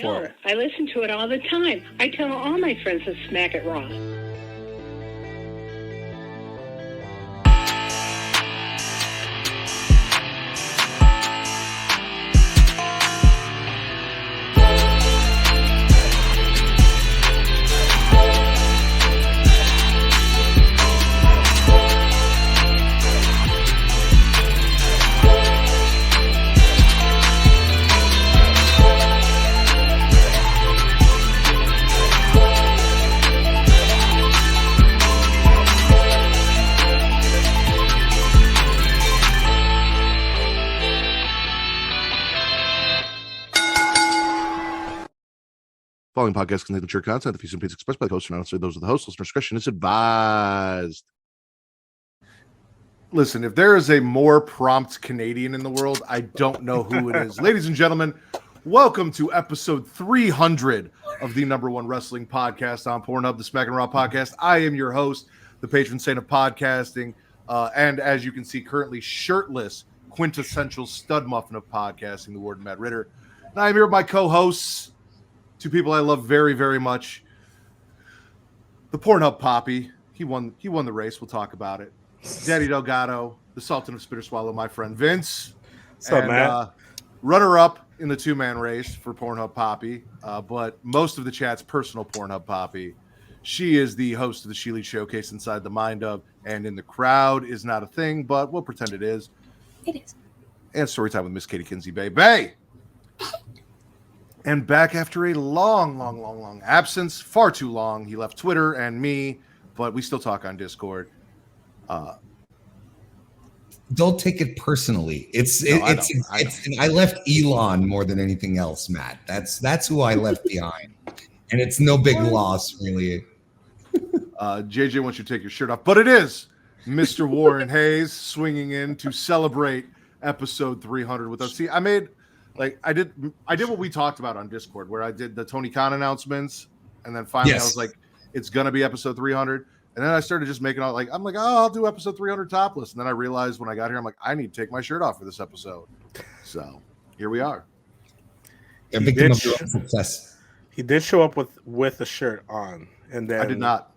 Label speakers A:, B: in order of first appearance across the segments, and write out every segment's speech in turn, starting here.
A: for it.
B: I listen to it all the time. I tell all my friends to smack it raw.
C: Following podcast contains mature content. The views and opinions expressed by the host are not necessarily those of the host. Listener discretion is advised. Listen, if there is a more prompt Canadian in the world, I don't know who it is. Ladies and gentlemen, welcome to episode 300 of the #1 wrestling podcast on Pornhub, the Smackin It Raw Podcast. I am your host, the patron saint of podcasting, and as you can see, currently shirtless, quintessential stud muffin of podcasting, the Warden Matt Ritter. And I'm here with my co-hosts, two people I love very, very much. The Pornhub Poppy, he won the race. We'll talk about it. Daddy Delgado, the Sultan of Spitter Swallow, my friend Vince.
A: What's up, Matt?
C: Runner-up in the two-man race for Pornhub Poppy, but most of the chat's personal Pornhub Poppy. She is the host of the Sheely Showcase Inside the Mind of, and in the crowd is not a thing, but we'll pretend it is.
D: It is.
C: And Storytime with Miss Katie Kinzy, baby. And back after a long absence, far too long. He left Twitter and me, but we still talk on Discord.
E: Don't take it personally. I left Elon more than anything else, Matt. That's who I left behind, and it's no big loss, really.
C: JJ wants you to take your shirt off, but it is Mr. Warren Hayes swinging in to celebrate episode 300 with us. See, I did what we talked about on Discord, where I did the Tony Khan announcements, and then finally I was like, it's gonna be episode 300, and then I started just making out I'm like, oh, I'll do episode 300 topless, and then I realized when I got here, I'm like, I need to take my shirt off for this episode. So here we are.
E: A victim of your own success.
A: He did show up with a shirt on, and then
C: I did not.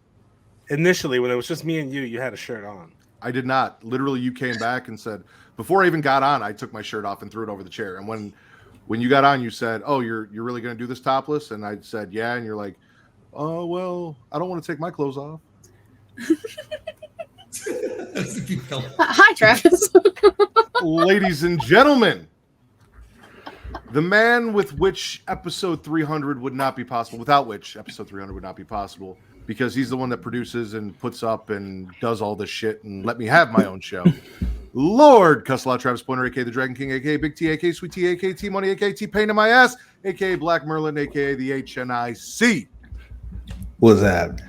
A: Initially, when it was just me and you had a shirt on.
C: I did not. Literally, you came back and said, before I even got on, I took my shirt off and threw it over the chair. And when you got on, you said, oh, you're really going to do this topless? And I said, yeah. And you're like, oh, well, I don't want to take my clothes off.
D: Hi, Travis.
C: Ladies and gentlemen, the man with which episode 300 would not be possible, without which episode 300 would not be possible, because he's the one that produces and puts up and does all this shit and let me have my own show. Lord Cusselot Travis Pointer, a.k.a. the Dragon King, a.k.a. Big T, a.k.a. Sweet T, a.k.a. T-Money, a.k.a. T-Pain in my ass, a.k.a. Black Merlin, a.k.a. the HNIC.
F: What's that?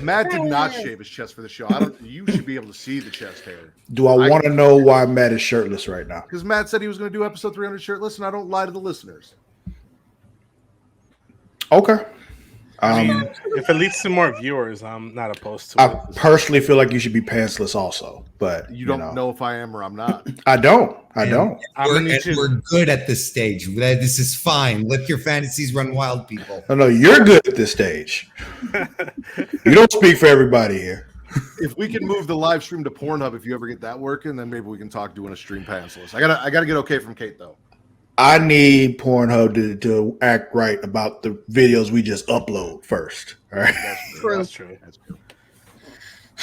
C: Matt did not shave his chest for the show. You should be able to see the chest hair.
F: Do I want to know why Matt is shirtless right now?
C: Because Matt said he was going to do episode 300 shirtless, and I don't lie to the listeners.
F: Okay.
A: I mean, if it leads to more viewers, I'm not opposed to
F: I
A: it.
F: personally feel like you should be pantsless also, but
C: you don't know if I am or I'm not.
F: I don't.
E: We're good at this stage. This is fine. Let your fantasies run wild, people.
F: No, you're good at this stage. You don't speak for everybody here.
C: If we can move the live stream to Pornhub, if you ever get that working, then maybe we can talk doing a stream pantsless. I gotta get okay from Kate though.
F: I need Pornhub to act right about the videos we just upload first. All right.
C: That's true.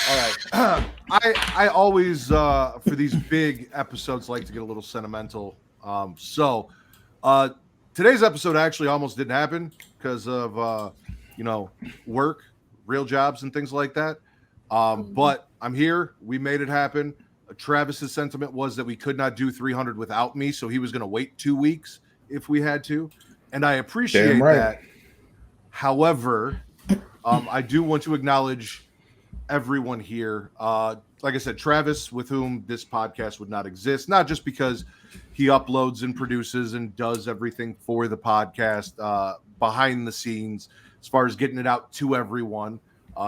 C: All right. I always for these big episodes like to get a little sentimental. So today's episode actually almost didn't happen because of work, real jobs, and things like that. But I'm here. We made it happen. Travis's sentiment was that we could not do 300 without me, so he was going to wait 2 weeks if we had to, and I appreciate that. However, I do want to acknowledge everyone here. Like I said, Travis, with whom this podcast would not exist, not just because he uploads and produces and does everything for the podcast behind the scenes, as far as getting it out to everyone,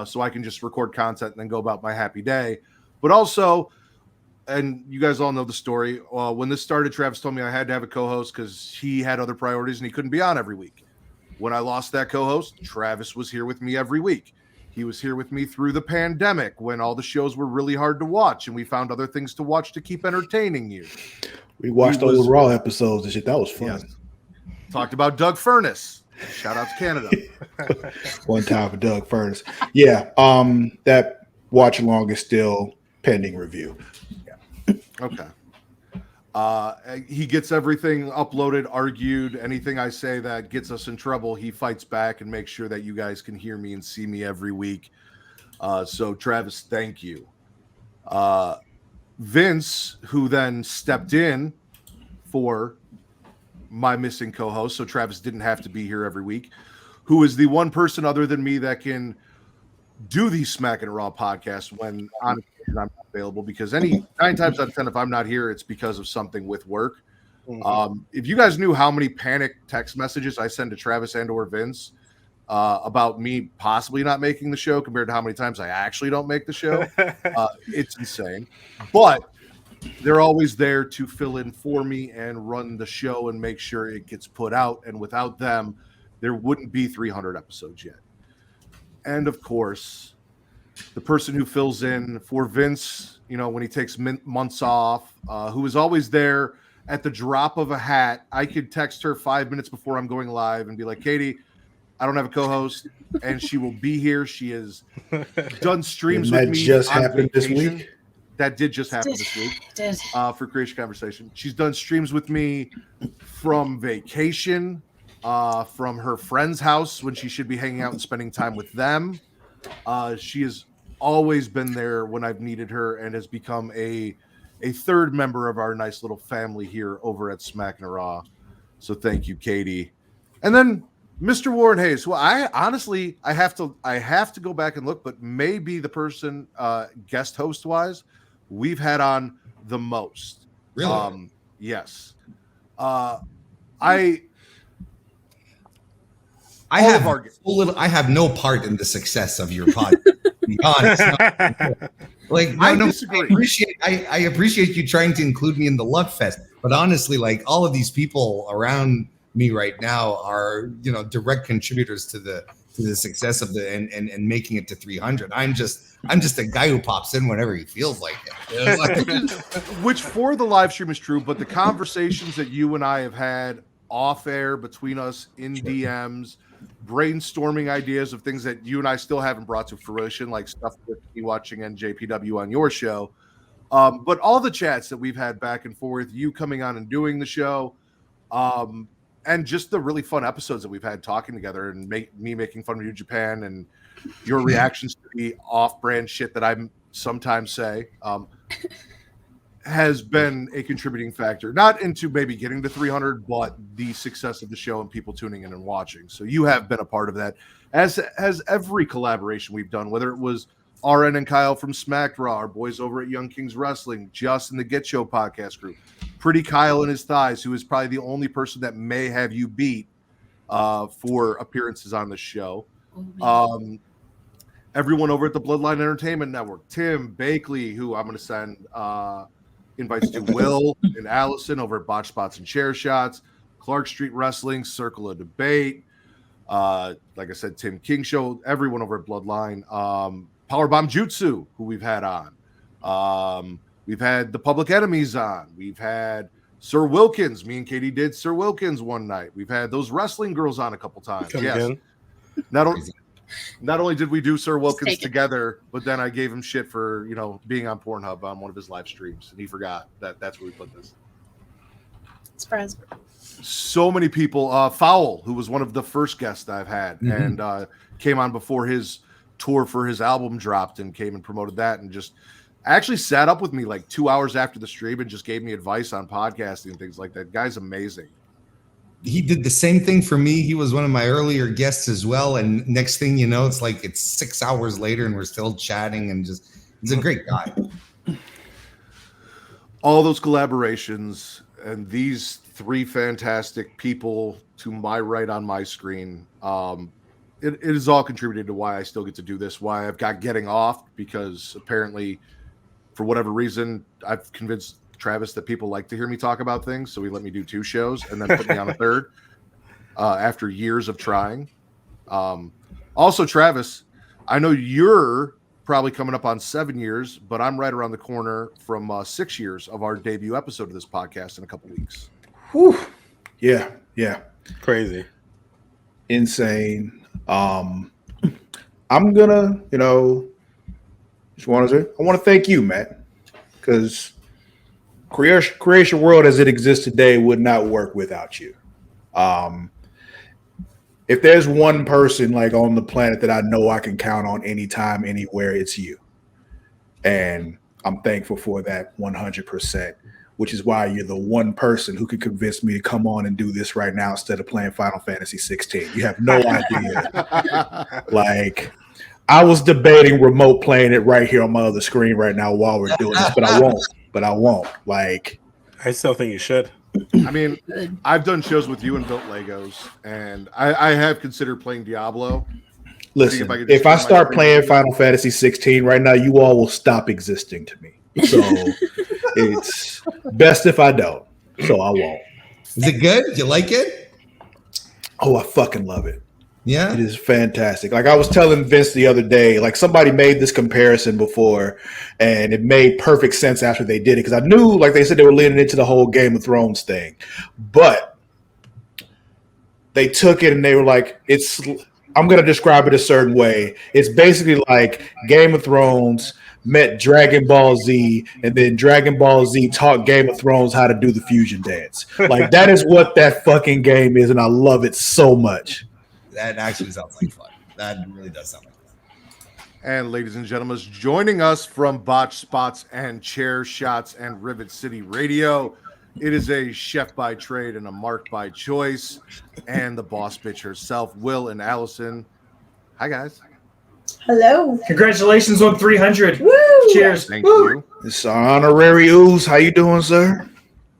C: so I can just record content and then go about my happy day, but also and you guys all know the story. When this started, Travis told me I had to have a co-host because he had other priorities and he couldn't be on every week. When I lost that co-host, Travis was here with me every week. He was here with me through the pandemic when all the shows were really hard to watch and we found other things to watch to keep entertaining you.
F: We watched all the Raw episodes and shit. That was fun.
C: Yes. Talked about Doug Furness. Shout out to Canada.
F: One time for Doug Furness. Yeah. That watch along is still pending review.
C: Okay. He gets everything uploaded, argued. Anything I say that gets us in trouble, he fights back and makes sure that you guys can hear me and see me every week. So, Travis, thank you. Vince, who then stepped in for my missing co-host, so Travis didn't have to be here every week, who is the one person other than me that can do the Smackin It Raw podcast when I'm not available, because 9 times out of 10, if I'm not here, it's because of something with work. If you guys knew how many panic text messages I send to Travis and or Vince about me possibly not making the show compared to how many times I actually don't make the show, it's insane. But they're always there to fill in for me and run the show and make sure it gets put out. And without them, there wouldn't be 300 episodes yet. And of course, the person who fills in for Vince, you know, when he takes months off, who is always there at the drop of a hat. I could text her 5 minutes before I'm going live and be like, Katie, I don't have a co-host, and she will be here. She has done streams with me.
F: That just happened this week.
C: That did just happen this week.
D: Did.
C: For Creation Conversation. She's done streams with me from vacation, from her friend's house when she should be hanging out and spending time with them. She has always been there when I've needed her and has become a third member of our nice little family here over at Smackin It Raw. So thank you, Katie. And then Mr. Warren Hayes, who I honestly I have to go back and look, but maybe the person guest host wise we've had on the most.
E: Really?
C: Yes.
E: I have no part in the success of your podcast. To be honest,
C: I disagree.
E: I appreciate you trying to include me in the Luck Fest, but honestly, like all of these people around me right now are, you know, direct contributors to the success of the and making it to 300. I'm just a guy who pops in whenever he feels like it.
C: Which for the live stream is true, but the conversations that you and I have had off air between us in DMs, brainstorming ideas of things that you and I still haven't brought to fruition, like stuff with me watching NJPW on your show. But all the chats that we've had back and forth, you coming on and doing the show, and just the really fun episodes that we've had talking together, and me making fun of New Japan and your reactions to the off-brand shit that I sometimes say, has been a contributing factor, not into maybe getting to 300, but the success of the show and people tuning in and watching. So you have been a part of that, as has every collaboration we've done, whether it was RN and Kyle from Smack Raw, our boys over at Young Kings Wrestling, Just in the Get Show podcast group, Pretty Kyle and his thighs, who is probably the only person that may have you beat for appearances on the show. Everyone over at the Bloodline Entertainment Network, Tim Bakley, who I'm going to send invites to, Will and Allison over at Botch Spots and Chair Shots, Clark Street Wrestling, Circle of Debate, like I said, Tim King Show, everyone over at Bloodline, Powerbomb Jutsu, who we've had on. We've had the Public Enemies on. We've had Sir Wilkins. Me and Katie did Sir Wilkins one night. We've had those wrestling girls on a couple times. Yes. Not only did we do Sir Wilkins together, but then I gave him shit for, you know, being on Pornhub on one of his live streams, and he forgot that's where we put this.
D: Surprise.
C: So many people. Fowl, who was one of the first guests I've had, and came on before his tour for his album dropped, and came and promoted that, and just actually sat up with me like 2 hours after the stream and just gave me advice on podcasting and things like that. Guy's amazing.
E: He did the same thing for me. He was one of my earlier guests as well. And next thing you know, it's 6 hours later and we're still chatting, and just, he's a great guy.
C: All those collaborations and these three fantastic people to my right on my screen, it is all contributed to why I still get to do this, why I've got getting off, because apparently For whatever reason, I've convinced Travis that people like to hear me talk about things, so he let me do 2 shows and then put me on a third after years of trying. Also, Travis, I know you're probably coming up on 7 years, but I'm right around the corner from 6 years of our debut episode of this podcast in a couple weeks.
F: Whew. Yeah.
A: Crazy.
F: Insane. I'm gonna, just want to say, I want to thank you, Matt, because Creation World as it exists today would not work without you. If there's one person like on the planet that I know I can count on anytime, anywhere, it's you. And I'm thankful for that 100%, which is why you're the one person who could convince me to come on and do this right now instead of playing Final Fantasy 16. You have no idea. Like, I was debating remote playing it right here on my other screen right now while we're doing this, but I won't. Like,
A: I still think you should.
C: I mean, I've done shows with you and built Legos, and I have considered playing Diablo.
F: Listen, if I start playing Final Fantasy 16 right now, you all will stop existing to me. So it's best if I don't. So I won't.
E: Is it good? You like it?
F: Oh, I fucking love it.
E: Yeah,
F: it is fantastic. Like I was telling Vince the other day, like somebody made this comparison before, and it made perfect sense after they did it because I knew, like they said, they were leaning into the whole Game of Thrones thing, but they took it and they were like, I'm going to describe it a certain way. It's basically like Game of Thrones met Dragon Ball Z, and then Dragon Ball Z taught Game of Thrones how to do the fusion dance. Like that is what that fucking game is, and I love it so much.
E: That actually sounds like fun. That really does sound like fun.
C: And ladies and gentlemen, joining us from Botch Spots and Chair Shots and Rivet City Radio, it is a chef by trade and a mark by choice, and the boss bitch herself, Will and Allison. Hi, guys.
D: Hello.
G: Congratulations on 300.
D: Woo!
G: Cheers.
C: Thank you.
F: It's honorary ooze. How you doing, sir?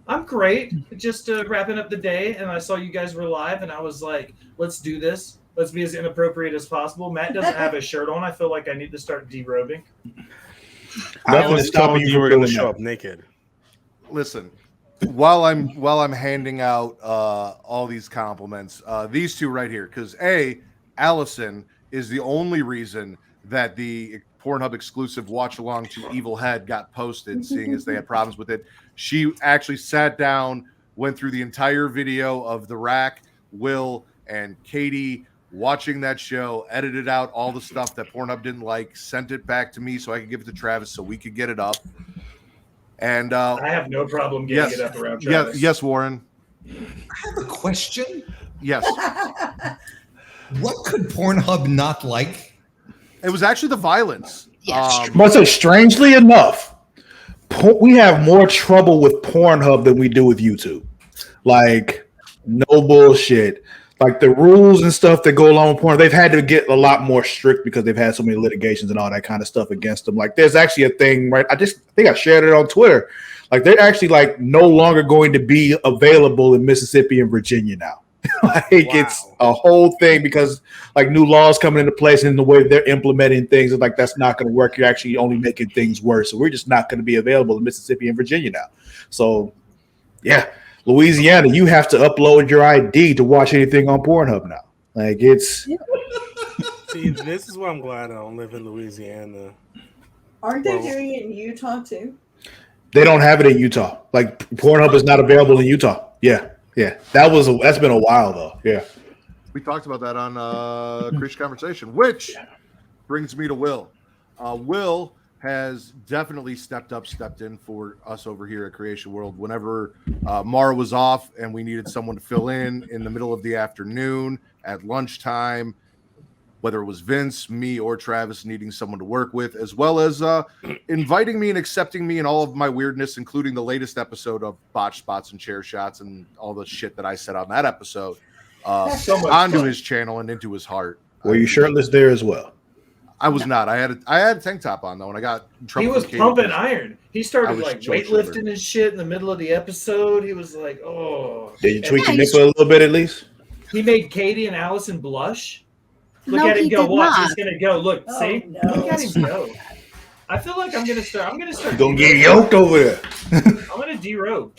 G: I'm great. Just wrapping up the day, and I saw you guys were live, and I was like, let's do this. Let's be as inappropriate as possible. Matt doesn't have a shirt on. I feel like I need to start derobing.
A: Nothing stopping you were going to show up naked.
C: Listen, while I'm handing out all these compliments, these two right here, because Allison is the only reason that the Pornhub exclusive watch along to Evil Head got posted, seeing as they had problems with it. She actually sat down, went through the entire video of the rack, Will and Katie watching that show, edited out all the stuff that Pornhub didn't like, sent it back to me so I could give it to Travis so we could get it up. And
G: I have no problem getting it up around Travis.
C: Yes, Warren.
E: I have a question.
C: Yes.
E: What could Pornhub not like?
C: It was actually the violence.
D: Yes.
F: Must say, strangely enough, we have more trouble with Pornhub than we do with YouTube. Like, no bullshit. Like the rules and stuff that go along with porn, they've had to get a lot more strict because they've had so many litigations and all that kind of stuff against them. Like, there's actually a thing, right? I think I shared it on Twitter. Like, they're actually like no longer going to be available in Mississippi and Virginia now. Like, wow. It's a whole thing because like new laws coming into place and the way they're implementing things is like that's not going to work. You're actually only making things worse. So we're just not going to be available in Mississippi and Virginia now. So yeah, Louisiana, you have to upload your ID to watch anything on Pornhub now. Like it's.
A: See, this is why I'm glad I don't live in Louisiana.
H: Aren't they doing it in Utah too?
F: They don't have it in Utah. Like Pornhub is not available in Utah. Yeah. That's been a while though. Yeah.
C: We talked about that on Creation Conversation, which brings me to Will. Will has definitely stepped in for us over here at Creation World. Whenever Mara was off and we needed someone to fill in the middle of the afternoon at lunchtime, whether it was Vince, me, or Travis needing someone to work with, as well as inviting me and accepting me in all of my weirdness, including the latest episode of Botch Spots and Chair Shots and all the shit that I said on that episode onto his channel and into his heart.
F: Were you shirtless there as well?
C: I was not. I had a tank top on though, and I got in trouble.
G: He was pumping iron. He started like weightlifting
C: shoulder.
G: his shit in the middle of the episode. He was like, "Oh."
F: Did you tweak your nipple a little bit at least?
G: He made Katie and Allison blush. Look
D: No,
G: at him
D: he
G: go.
D: did
G: Watch.
D: not.
G: He's gonna go. Look.
H: Oh,
G: See.
H: no.
G: Look at him go. I feel like I'm gonna start.
F: You're gonna get yoked over there.
G: I'm gonna derobe.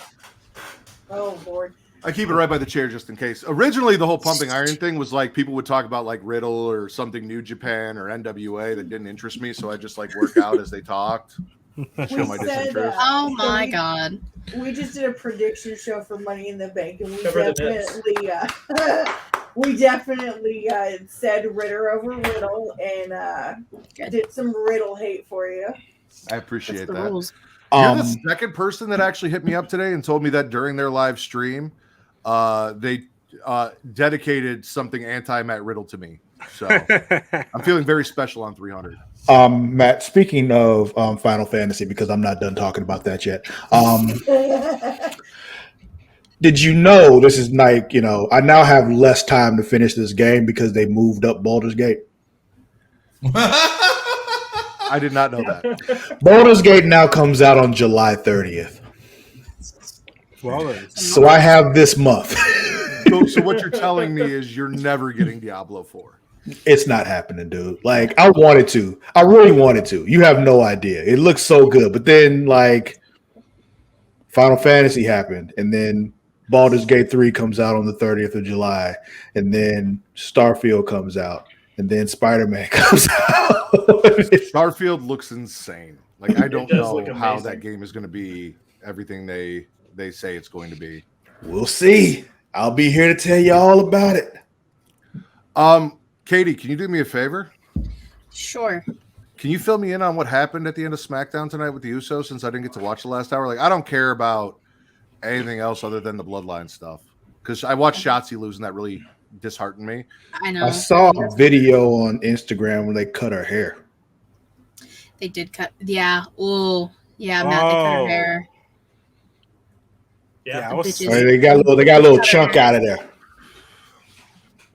H: Oh Lord.
C: I keep it right by the chair just in case. Originally, the whole pumping iron thing was like people would talk about like Riddle or something New Japan or NWA that didn't interest me, so I just like work out as they talked. Show my disinterest.
D: Oh my god.
H: We just did a prediction show for Money in the Bank, and we
G: Cover the
H: definitely said Ritter over Riddle and did some Riddle hate for you.
C: I appreciate
D: That's the
C: that.
D: rules.
C: You're the second person that actually hit me up today and told me that during their live stream, they dedicated something anti-Matt Riddle to me. So I'm feeling very special on 300.
F: Matt, speaking of Final Fantasy, because I'm not done talking about that yet. Did you know this is like, I now have less time to finish this game because they moved up Baldur's Gate.
C: I did not know that.
F: Baldur's Gate now comes out on July 30th.
A: Well,
F: So I have this month.
C: So what you're telling me is you're never getting Diablo 4.
F: It's not happening, dude. Like, I wanted to. I really wanted to. You have no idea. It looks so good. But then, like, Final Fantasy happened. And then Baldur's Gate 3 comes out on the 30th of July. And then Starfield comes out. And then Spider-Man comes out.
C: Starfield looks insane. Like, I don't
G: does
C: know
G: look
C: how
G: amazing.
C: that game is going to be everything they say it's going to be.
F: We'll see. I'll be here to tell you all about it.
C: Katie, can you do me a favor?
D: Sure.
C: Can you fill me in on what happened at the end of SmackDown tonight with the Usos, since I didn't get to watch the last hour? Like, I don't care about anything else other than the Bloodline stuff, because I watched Shotzi lose and that really disheartened me.
D: I know.
F: I saw a video on Instagram where they cut her hair.
D: They did cut. Yeah. Oh, yeah. Matt, they cut her hair.
G: Yeah,
A: I was
D: bitches.
F: They got a little chunk out of there.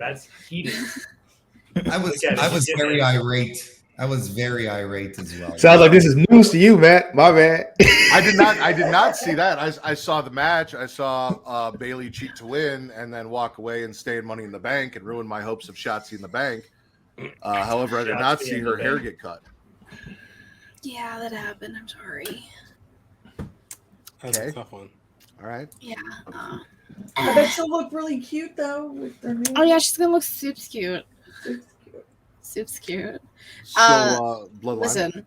G: that's heated.
E: I was very irate. I was very irate as well.
F: Sounds like this is news to you, Matt. My bad.
C: I did not see that. I saw the match. I saw Bailey cheat to win and then walk away and stay in Money in the Bank and ruin my hopes of Shotzi in the Bank. However, I did not see her hair get cut.
D: Yeah, that happened. I'm sorry.
A: that's
C: Okay.
A: a tough one.
C: All right.
D: Yeah.
H: I bet she'll look really cute though with her new.
D: Oh yeah, she's gonna look super cute.
H: It's cute.
D: Super cute.
C: So, Bloodline.
D: Listen,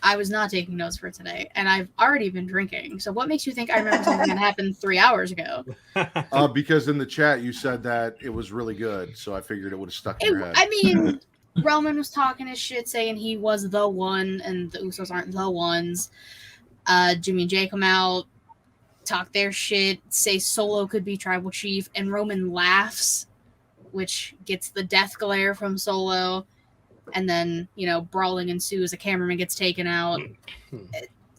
D: I was not taking notes for today, and I've already been drinking. So what makes you think I remember something that happened 3 hours ago?
C: Because in the chat you said that it was really good, so I figured it would have stuck in your head.
D: I mean, Roman was talking his shit, saying he was the one, and the Usos aren't the ones. Jimmy and Jay come out, talk their shit, say Solo could be tribal chief, and Roman laughs, which gets the death glare from Solo. And then, brawling ensues. A cameraman gets taken out.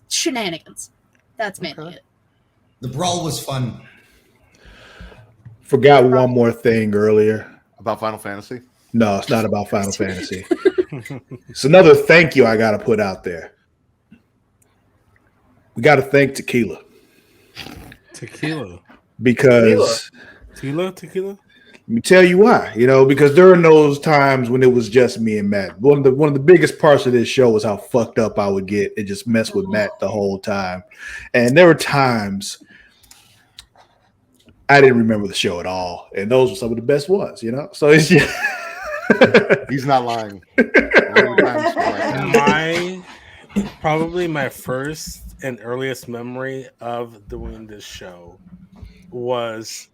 D: Shenanigans. That's mainly it.
E: The brawl was fun.
F: Forgot one more thing earlier.
C: About Final Fantasy?
F: No, it's not about Final Fantasy. It's another thank you I got to put out there. We got to thank Tequila.
A: Tequila.
F: Because
A: Tequila?
F: let me tell you why. Because during those times when it was just me and Matt, one of the biggest parts of this show was how fucked up I would get and just mess with Matt the whole time. And there were times I didn't remember the show at all, and those were some of the best ones. So it's just
C: He's not lying.
A: Probably my first and earliest memory of doing this show was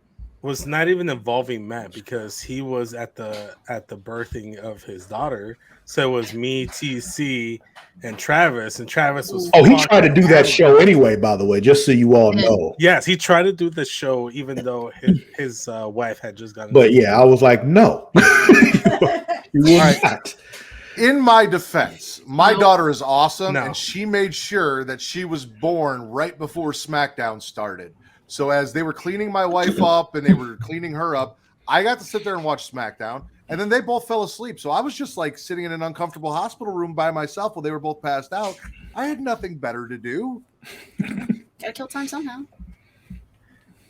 A: not even involving Matt, because he was at the birthing of his daughter. So it was me, TC, and Travis was.
F: Oh, he tried to do that show anyway, by the way, just so you all know.
A: Yes, he tried to do the show even though his wife had just gotten.
F: But yeah, I was like, no, you will not.
C: In my defense, my daughter is awesome, and she made sure that she was born right before SmackDown started. So as they were cleaning my wife up and they were cleaning her up, I got to sit there and watch SmackDown, and then they both fell asleep. So I was just like sitting in an uncomfortable hospital room by myself while they were both passed out. I had nothing better to do.
D: Gotta kill time somehow.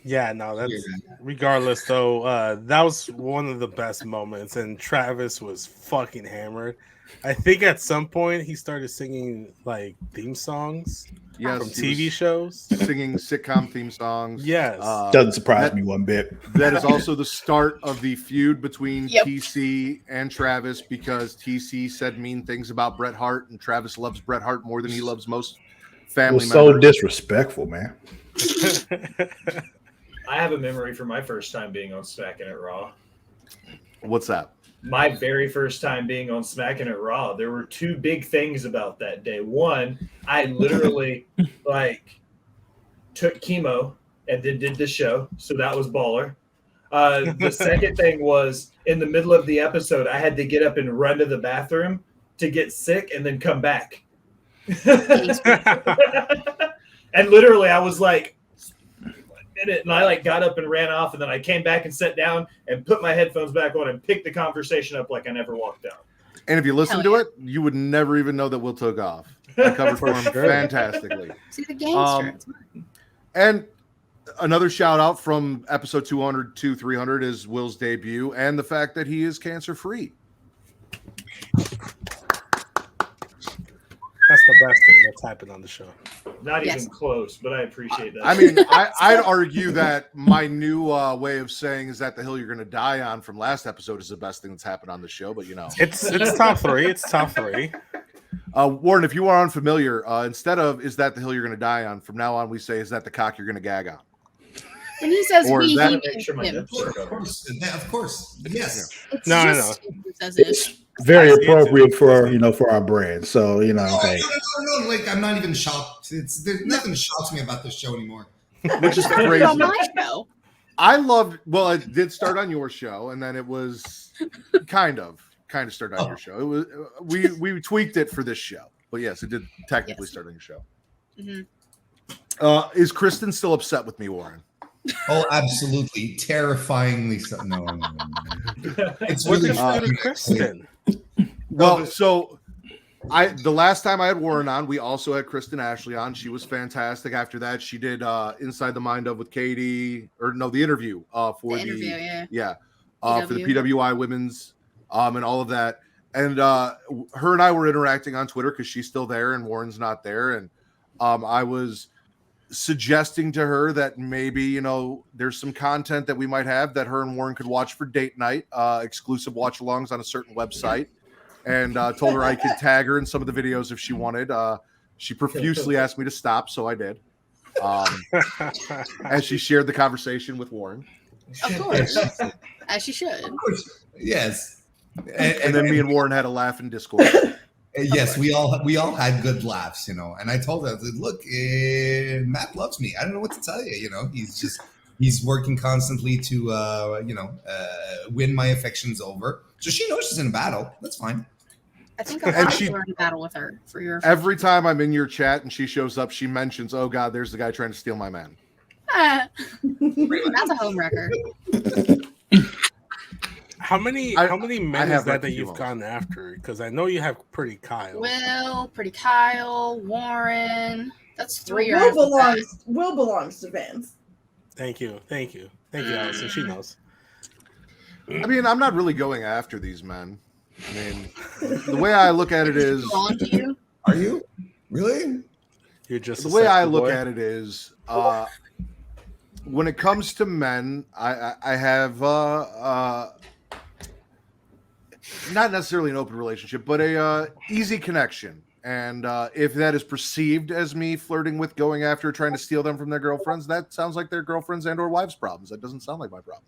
A: Yeah, no, that's regardless though. That was one of the best moments, and Travis was fucking hammered. I think at some point he started singing like theme songs
C: Yes,
A: from
C: he
A: TV
C: was
A: shows.
C: singing sitcom theme songs.
A: Yes.
F: Doesn't surprise me one bit.
C: That is also the start of the feud between
D: Yep.
C: TC and Travis because TC said mean things about Bret Hart, and Travis loves Bret Hart more than he loves most
F: It
C: family
F: was so
C: members.
F: disrespectful, man.
G: I have a memory from my first time being on Smackin It Raw.
C: What's that?
G: My very first time being on Smackin It Raw, there were two big things about that day. One, I literally took chemo and then did the show, so that was baller. The second thing was in the middle of the episode, I had to get up and run to the bathroom to get sick and then come back. And literally, I was like, and I got up and ran off, and then I came back and sat down and put my headphones back on and picked the conversation up like I never walked out.
C: And if you listen to it, you would never even know that Will took off. I covered for him fantastically.
D: See the gangster.
C: And another shout out from episode 200 to 300 is Will's debut and the fact that he is cancer free.
A: That's the best thing that's happened on the show.
G: Not even close, but I appreciate that.
C: I mean, I'd argue that my new way of saying is that the hill you're going to die on from last episode is the best thing that's happened on the show, but you know.
A: It's top three. It's top three.
C: Warren, if you are unfamiliar, instead of is that the hill you're going to die on, from now on we say is that the cock you're going to gag on.
D: When he says
C: Or
D: we,
C: that-
D: he
G: Make sure my
D: means him.
G: nips are
E: Of course, of course, yes.
D: It's
A: No,
D: just
A: no.
D: he says it.
F: It's very
A: I see it
F: appropriate
A: too.
F: for our brand. So hey.
E: No, like I'm not even shocked. There's nothing shocks me about this show anymore.
C: Which is
D: It's on
C: crazy.
D: my show.
C: I loved, well, it did start on your show, and then it was kind of started on your show. It was we tweaked it for this show, but yes, it did technically start on your show.
D: Mhm.
C: Is Kristen still upset with me, Warren?
E: Oh, absolutely, terrifyingly so. No. It's
A: What
E: really
A: did you do to Kristen?
C: Well, so the last time I had Warren on, we also had Kristen Ashley on. She was fantastic. After that, she did Inside the Mind of with Katie, or no, the interview for
D: The interview, yeah.
C: for the PWI women's and all of that. And her and I were interacting on Twitter because she's still there and Warren's not there. And I was suggesting to her that maybe, there's some content that we might have that her and Warren could watch for date night, exclusive watch alongs on a certain website. And told her I could tag her in some of the videos if she wanted. She profusely asked me to stop, so I did. And she shared the conversation with Warren.
D: Of course. As she should.
E: Yes.
C: And then me and Warren had a laugh in Discord.
E: Yes, we all had good laughs, and I told her, look, Matt loves me. I don't know what to tell you. He's working constantly to win my affections over. So she knows she's in a battle. That's fine.
D: I think a lot of people are in a battle with her for your.
C: Every time I'm in your chat and she shows up, she mentions, "Oh God, there's the guy trying to steal my man."
D: That's a home wrecker.
A: How many men
C: have
A: is that
C: refugee
A: you've
C: loans.
A: gone after? Because I know you have Pretty Kyle.
D: Will, Pretty Kyle, Warren. That's three.
H: Will belongs to Vince.
A: Thank you, Allison. She knows.
C: I mean, I'm not really going after these men. I mean, the way I look at it is,
D: belong to you.
E: Are you really?
A: You're just
C: the way I look at it is, when it comes to men, I have not necessarily an open relationship, but a easy connection. And if that is perceived as me flirting with, going after, trying to steal them from their girlfriends, that sounds like their girlfriends and or wives' problems. That doesn't sound like my problem.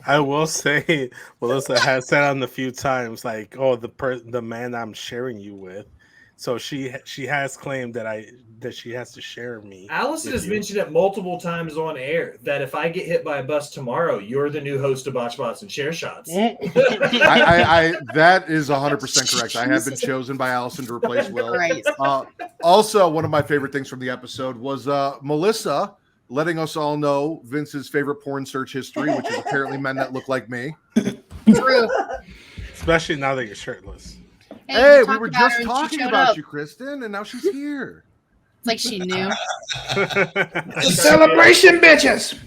A: I will say, Melissa has said on a few times, like, "Oh, the man I'm sharing you with." So she has claimed that she has to share me.
G: Allison has
A: you.
G: mentioned it multiple times on air that if I get hit by a bus tomorrow, you're the new host of Botch Bots and Share Shots.
C: I that is 100% correct. I have been chosen by Allison to replace Will.
D: Right.
C: Also, one of my favorite things from the episode was Melissa letting us all know Vince's favorite porn search history, which is apparently men that look like me.
D: True.
A: Especially now that you're shirtless.
C: Hey,
D: you
C: we
D: talked
C: were
D: about her
C: just
D: and she
C: talking
D: showed
C: about
D: up.
C: you, Kristen, and now she's here.
D: It's like she knew.
F: Celebration, bitches.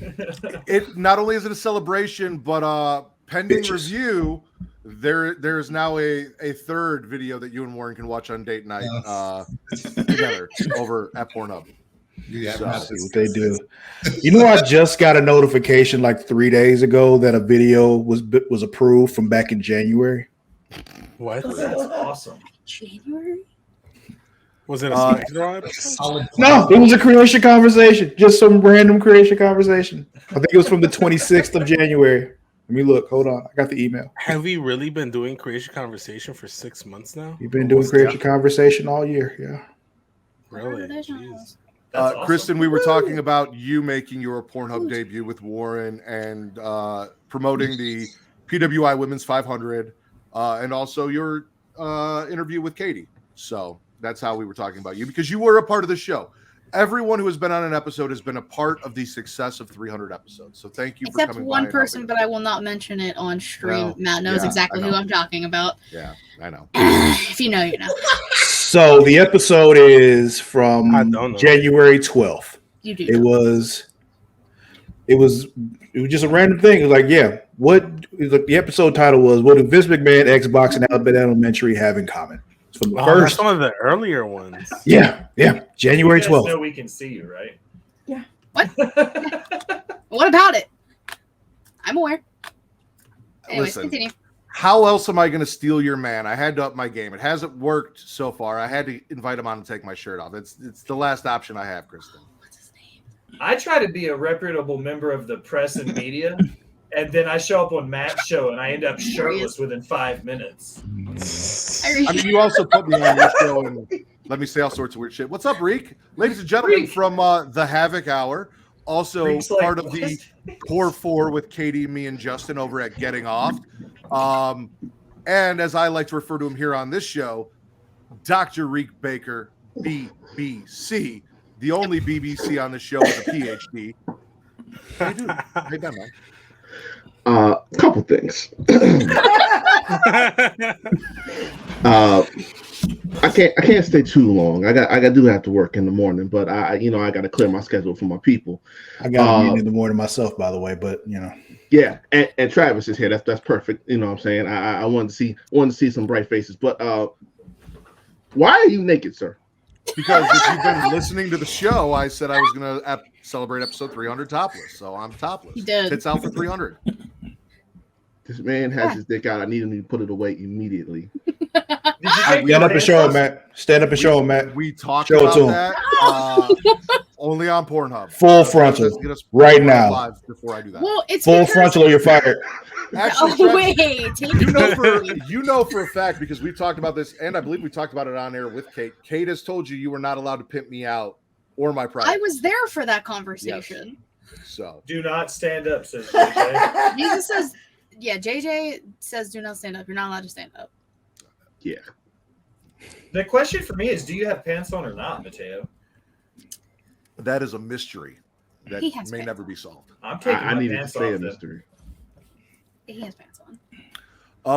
C: It not only is it a celebration, but pending review, there is now a third video that you and Warren can watch on date night together over at Pornhub.
E: Yeah,
C: So-
F: See what they do. You know, I just got a notification like 3 days ago that a video was approved from back in January.
A: What?
G: That's awesome.
D: January?
A: Was it a Smackin It Raw episode?
E: Solid.
F: No, it was a creation conversation. Just some random creation conversation. I think it was from the 26th of January. Let me look. Hold on. I got the email.
A: Have we really been doing creation conversation for 6 months now?
F: You've been doing creation conversation all year. Yeah.
A: Really? Jeez.
G: That's awesome.
C: Kristen, we were talking about you making your Pornhub debut with Warren and promoting the PWI Women's 500 and also your interview with Katie. So that's how we were talking about you because you were a part of the show. Everyone who has been on an episode has been a part of the success of 300 episodes. So thank you for
D: Except
C: coming by
D: one
C: and
D: person,
C: helping.
D: but I will not mention it on stream.
C: Well,
D: Matt knows
C: yeah,
D: exactly
C: I
D: who
C: know.
D: I'm talking about.
C: Yeah, I know.
D: If you know, you know.
F: So the episode is
A: I
F: from
A: don't know.
F: January 12th.
D: You do.
F: It was just a random thing. It was like, yeah, the episode title was "What do Vince McMahon, Xbox, and Alabama Elementary have in common?" It's from the
A: Oh, that's
F: first.
A: some of the earlier ones.
F: Yeah, January
G: You guys
F: 12th.
G: know we can see you, right?
H: Yeah.
D: What? What about it? I'm aware. Anyways,
C: Listen.
D: continue.
C: How else am I going to steal your man? I had to up my game. It hasn't worked so far. I had to invite him on and take my shirt off. It's the last option I have, Kristen.
D: What's his name?
G: I try to be a reputable member of the press and media, and then I show up on Matt's show and I end up shirtless within 5 minutes.
C: I mean, you also put me on your show and let me say all sorts of weird shit. What's up, Reek? Ladies and gentlemen,
G: Reek.
C: from the Havoc Hour, also
G: Reek's like,
C: part of the Core 4 with Katie, me, and Justin over at Getting Off. And as I like to refer to him here on this show, Dr. Reek Baker, BBC, the only BBC on the show with a PhD. How you doing? How you doing, man?
I: Couple things. I can't stay too long. I do have to work in the morning, but I got to clear my schedule for my people.
F: I got a meeting in the morning myself, by the way, but
I: Yeah, and Travis is here. That's perfect. You know what I'm saying? I wanted to see some bright faces, but why are you naked, sir?
C: Because if you've been listening to the show, I said I was going to celebrate episode 300 topless, so I'm topless.
D: He did.
C: Tits out for 300.
I: This man has his dick out. I need him to put it away immediately.
G: Did you take
F: stand
G: your
F: up and
G: pants
F: show him,
G: off?
F: Matt. Stand up and show him, Matt.
C: We talked
F: Show it
C: about
F: to him.
C: that only on Pornhub.
F: Full
C: So
F: frontal,
C: let's get us
F: right now.
C: live before I do that.
D: Well, it's
F: Full
D: because-
F: frontal or you're fired.
C: Actually,
D: Oh
C: Travis,
D: wait, take
C: you know for a fact because we've talked about this, and I believe we talked about it on air with Kate. Kate has told you were not allowed to pimp me out or my pride.
D: I was there for that conversation.
C: So
G: Do not stand up, says JJ.
D: Jesus says, yeah, JJ says, do not stand up. You're not allowed to stand up.
I: Yeah.
G: The question for me is, do you have pants on or not, Mateo?
C: that is a mystery that
D: He has
C: may
D: pants
C: never
D: on.
C: be solved.
G: I'm taking
I: I
G: my
I: needed to
G: pants
I: stay
G: off.
I: a
G: then.
I: mystery.
D: He has pants on.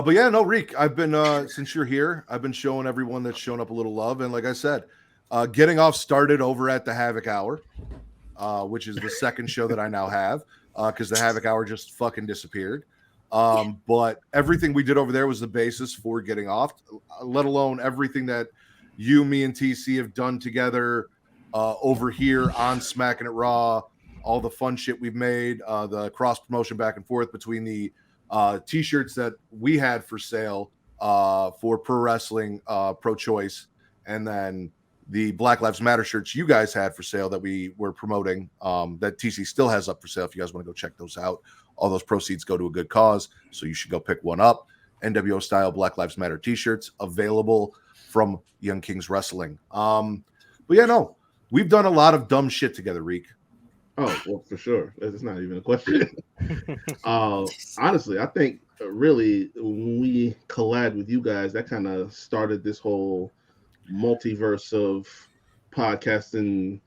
C: But yeah, no, Reek, I've been since you're here, I've been showing everyone that's shown up a little love, and like I said, Getting Off started over at the Havoc Hour, which is the second show that I now have, because the Havoc Hour just fucking disappeared. But everything we did over there was the basis for Getting Off, let alone everything that you, me, and TC have done together over here on Smackin It Raw, all the fun shit we've made, the cross promotion back and forth between the t-shirts that we had for sale for pro wrestling, pro choice, and then the Black Lives Matter shirts you guys had for sale that we were promoting, that TC still has up for sale. If you guys want to go check those out, all those proceeds go to a good cause, so you should go pick one up. NWO style Black Lives Matter t-shirts available from Young Kings Wrestling. But yeah, no, we've done a lot of dumb shit together, Reek.
I: Oh, well, for sure. It's not even a question. Honestly, I think really when we collab with you guys, that kind of started this whole multiverse of podcasting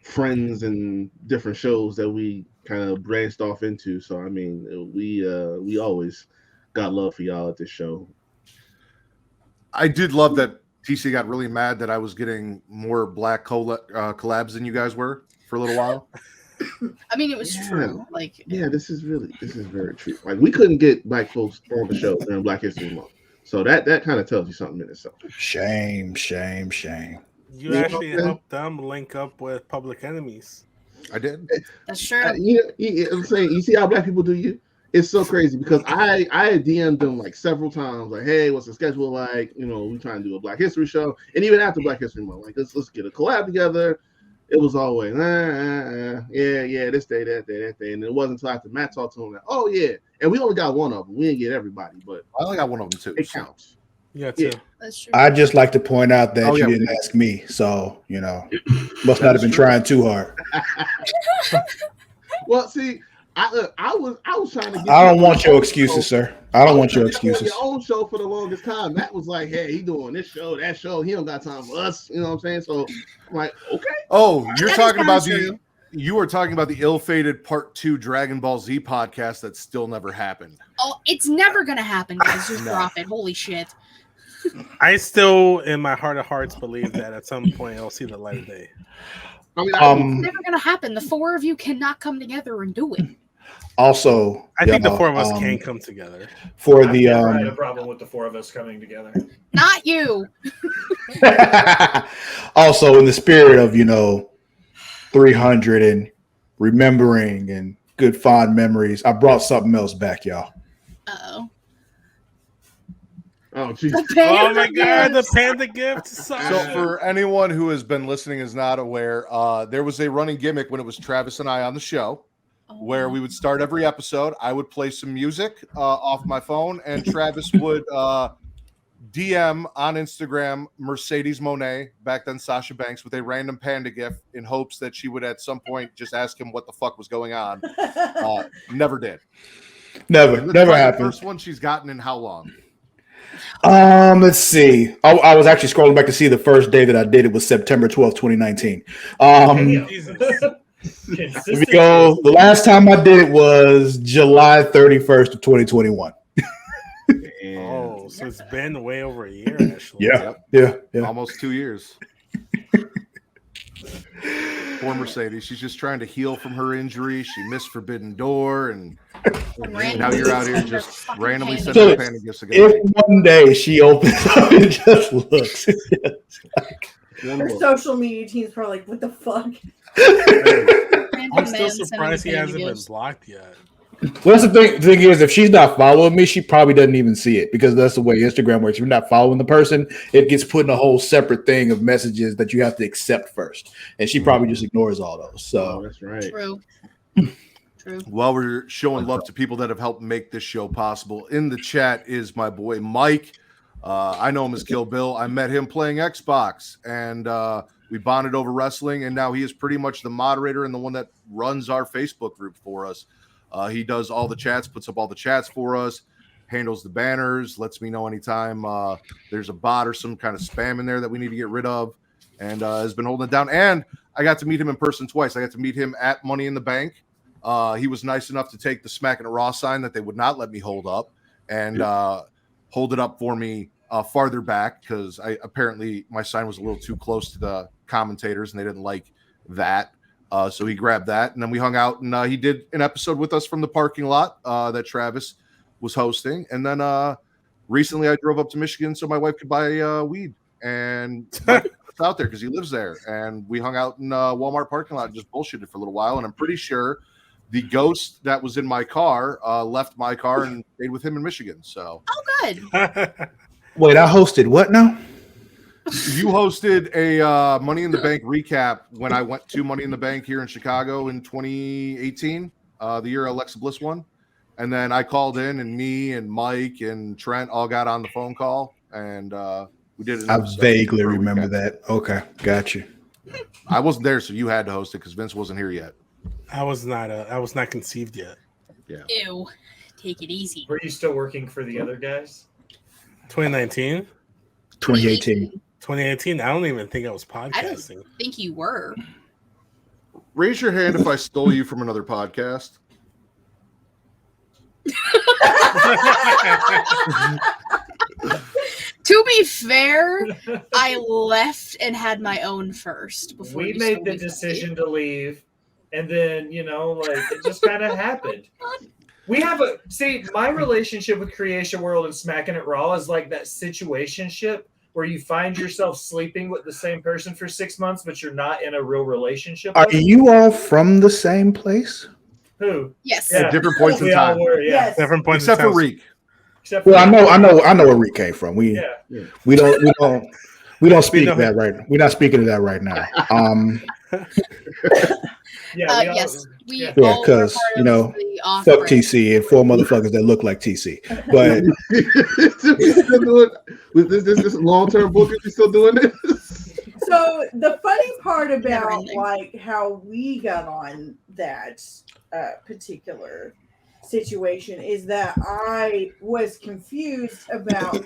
I: friends and different shows that we kind of branched off into. So I mean, we always got love for y'all at this show.
C: I did love that TC got really mad that I was getting more black collabs than you guys were for a little while.
D: I mean, it was true. Like,
I: yeah, this is very true. Like, we couldn't get black folks on the show during Black History Month, so that kind of tells you something in itself.
F: Shame.
A: You actually helped them link up with Public Enemies.
C: I did.
D: that's true.
I: I'm saying, you see how black people do you? It's so crazy because I DM'd them like several times, like, hey, what's the schedule like? You know, we trying to do a Black History show, and even after Black History Month, like, let's get a collab together. It was always yeah, this day, that day, and it wasn't until after Matt talked to him that, oh yeah, and we only got one of them. We didn't get everybody, but
C: I only got one of them too.
I: It counts.
A: Yeah, too.
D: That's true.
F: I just like to point out that
C: Oh,
F: you
C: yeah.
F: didn't ask me, so must not have been trying too hard.
I: Well, see, I was trying to get.
F: I don't want your excuses, sir. I don't want your excuses.
I: Your own show for the longest time. Matt was like, "Hey, he doing this show, that show. He don't got time for us." You know what I'm saying? So I'm like, okay.
C: Oh, you're
D: That
C: talking
D: is
C: about
D: true.
C: you were talking about the ill-fated Part 2 Dragon Ball Z podcast that still never happened.
D: Oh, it's never gonna happen, guys. Just
C: No.
D: drop it. Holy shit.
A: I still, in my heart of hearts, believe that at some point it'll see the light of day.
I: I mean,
D: It's never gonna happen. The four of you cannot come together and do it.
F: Also,
A: I think the
F: y'all,
A: four of us can come together.
F: for
G: I've
F: the
G: never had a problem with the four of us coming together.
D: Not you.
F: also in the spirit of 300 and remembering and good fond memories, I brought something else back, y'all.
D: Uh-oh.
I: oh, geez.
A: Oh my god, the panda gift.
C: So for anyone who has been listening is not aware, there was a running gimmick when it was Travis and I on the show where we would start every episode. I would play some music off my phone, and Travis would DM on Instagram Mercedes Monet, back then Sasha Banks, with a random panda gift in hopes that she would at some point just ask him what the fuck was going on. Never did.
F: Never
C: That's probably
F: happened.
C: The first one she's gotten in how long?
F: Let's see. I was actually scrolling back to see the first day that I did it was September 12th, 2019.
G: Damn.
A: Jesus.
F: If we go, the last time I did it was July 31st of 2021.
A: Oh, so it's been way over a year, actually.
F: Yeah.
C: Almost 2 years. Poor Mercedes. She's just trying to heal from her injury. She missed Forbidden Door, and now you're out here just randomly sending
F: So
C: panda gifts again.
F: If one day she opens up and just looks,
H: Her social media team's probably like, what the fuck?
A: I'm still surprised he hasn't been blocked yet.
F: well, that's the thing is, if she's not following me, she probably doesn't even see it, because that's the way Instagram works. If you're not following the person, it gets put in a whole separate thing of messages that you have to accept first, and she probably just ignores all those. So
I: that's right.
D: True.
C: While we're showing love to people that have helped make this show possible, in the chat is my boy Mike. I know him as Kill Bill. I met him playing Xbox, and we bonded over wrestling, and now he is pretty much the moderator and the one that runs our Facebook group for us. He does all the chats, puts up all the chats for us, handles the banners, lets me know anytime there's a bot or some kind of spam in there that we need to get rid of, and has been holding it down. And I got to meet him in person twice. I got to meet him at Money in the Bank. He was nice enough to take the Smackin It Raw sign that they would not let me hold up and hold it up for me farther back, because apparently my sign was a little too close to the commentators and they didn't like that. So he grabbed that, and then we hung out, and he did an episode with us from the parking lot that Travis was hosting. And then recently I drove up to Michigan so my wife could buy weed, and it's out there because he lives there. And we hung out in Walmart parking lot and just bullshitted for a little while. And I'm pretty sure the ghost that was in my car left my car and stayed with him in Michigan. So,
D: Oh, good.
F: wait, I hosted what now?
C: you hosted a Money in the Bank recap when I went to Money in the Bank here in Chicago in 2018, the year Alexa Bliss won. And then I called in, and me and Mike and Trent all got on the phone call, and we did it.
F: I vaguely remember that. Okay, got you.
C: I wasn't there, so you had to host it because Vince wasn't here yet.
A: I was not conceived yet.
C: Yeah.
D: Ew. Take it easy.
G: Were you still working for the other guys?
A: 2019,
F: 2018.
A: 2018. I don't even think I was
D: I don't
A: podcasting.
D: think you were.
C: Raise your hand if I stole you from another podcast.
D: To be fair, I left and had my own first. Before
G: We
D: you
G: made
D: stole
G: the
D: me from
G: decision
D: me.
G: to leave. And then, like it just kind of happened. We have my relationship with Creation World and Smackin It Raw is like that situationship where you find yourself sleeping with the same person for 6 months, but you're not in a real relationship.
F: Are you all from the same place?
G: Who?
D: Yes.
C: At different points in time.
G: Yes.
A: Different points
C: Except for Reek.
F: Well, I know where Reek came from. We don't speak of that right. We're not speaking of that right now.
D: Yes, we all
F: because fuck TC and 4 motherfuckers that look like TC. But
I: with this long-term bookers, you still doing this?
H: So the funny part about like how we got on that particular situation is that I was confused about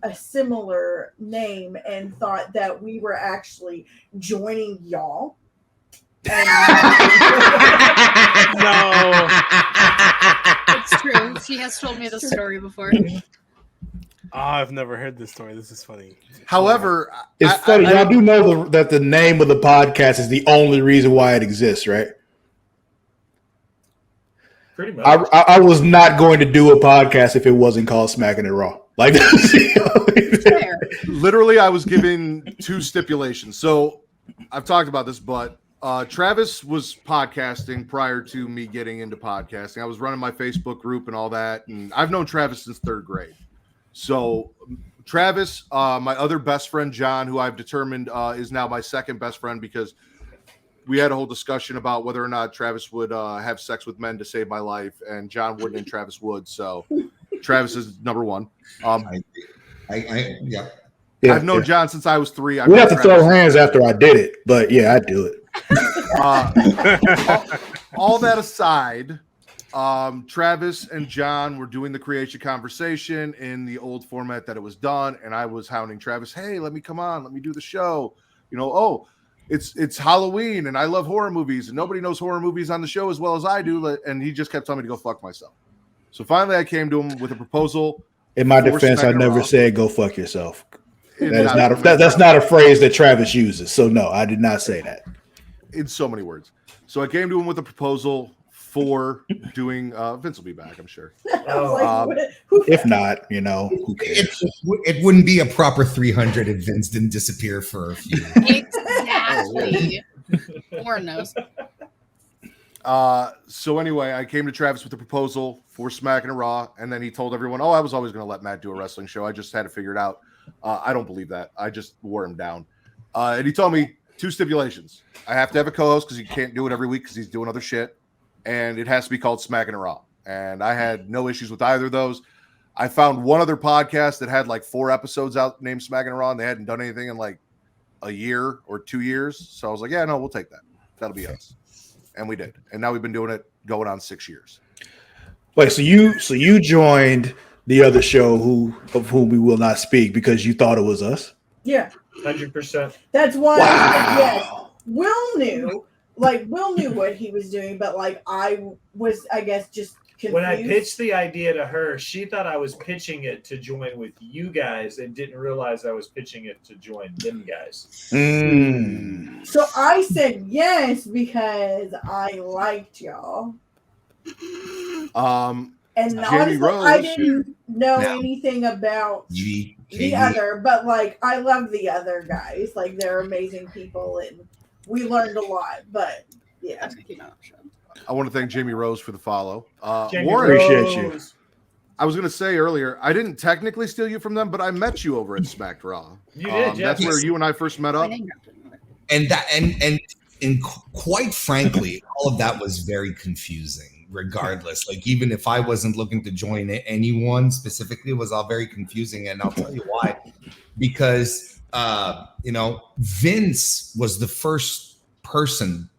H: a similar name and thought that we were actually joining y'all.
A: No,
D: it's true. She has told me the story before.
A: I've never heard this story. This is funny.
C: However,
F: it's funny. Y'all do know that the name of the podcast is the only reason why it exists, right?
G: Pretty much.
F: I was not going to do a podcast if it wasn't called Smackin It Raw. Like,
C: literally, I was given 2 stipulations. So I've talked about this, but Travis was podcasting prior to me getting into podcasting. I was running my Facebook group and all that, and I've known Travis since 3rd grade. So Travis, my other best friend John, who I've determined is now my second best friend because we had a whole discussion about whether or not Travis would have sex with men to save my life, and John wouldn't and Travis would. So Travis is number 1. I've known John since I was 3.
F: We have to throw hands after I did it, but yeah, I do it.
C: All that aside, Travis and John were doing the creation conversation in the old format that it was done, and I was hounding Travis, hey, let me come on, let me do the show. It's Halloween and I love horror movies and nobody knows horror movies on the show as well as I do, and he just kept telling me to go fuck myself. So finally I came to him with a proposal.
F: In my defense, I never said go fuck yourself. That's not a phrase that Travis uses. So no, I did not say that.
C: In so many words. So I came to him with a proposal for doing Vince will be back, I'm sure.
F: If not, who cares?
E: It wouldn't be a proper 300 if Vince didn't disappear for a few.
D: Exactly. Warren knows.
C: So anyway, I came to Travis with a proposal for Smackin It Raw, and then he told everyone, I was always going to let Matt do a wrestling show. I just had to figure it out. I don't believe that. I just wore him down. And he told me 2 stipulations. I have to have a co-host because he can't do it every week because he's doing other shit. And it has to be called Smackin It Raw. And I had no issues with either of those. I found one other podcast that had like 4 episodes out named Smackin It Raw, and they hadn't done anything in like a year or 2 years. So I was like, yeah, no, we'll take that. That'll be us. And we did. And now we've been doing it going on 6 years.
F: Wait, so you joined the other show of whom we will not speak because you thought it was us?
H: Yeah.
G: 100%.
H: That's why yes. Will knew what he was doing, but like I was, I guess, just confused.
G: When I pitched the idea to her, she thought I was pitching it to join with you guys and didn't realize I was pitching it to join them guys.
H: So I said yes because I liked y'all. And honestly, I didn't know anything about the other, but like I love the other guys. Like they're amazing people and we learned a lot. But yeah.
C: I want to thank Jamie Rose for the follow.
F: Warren, appreciate you.
C: I was going to say earlier, I didn't technically steal you from them, but I met you over at Smacked Raw.
G: You did,
C: That's where you and I first met up.
E: And quite frankly, all of that was very confusing. Regardless, like even if I wasn't looking to join anyone specifically, it was all very confusing, and I'll tell you why. Because Vince was the first person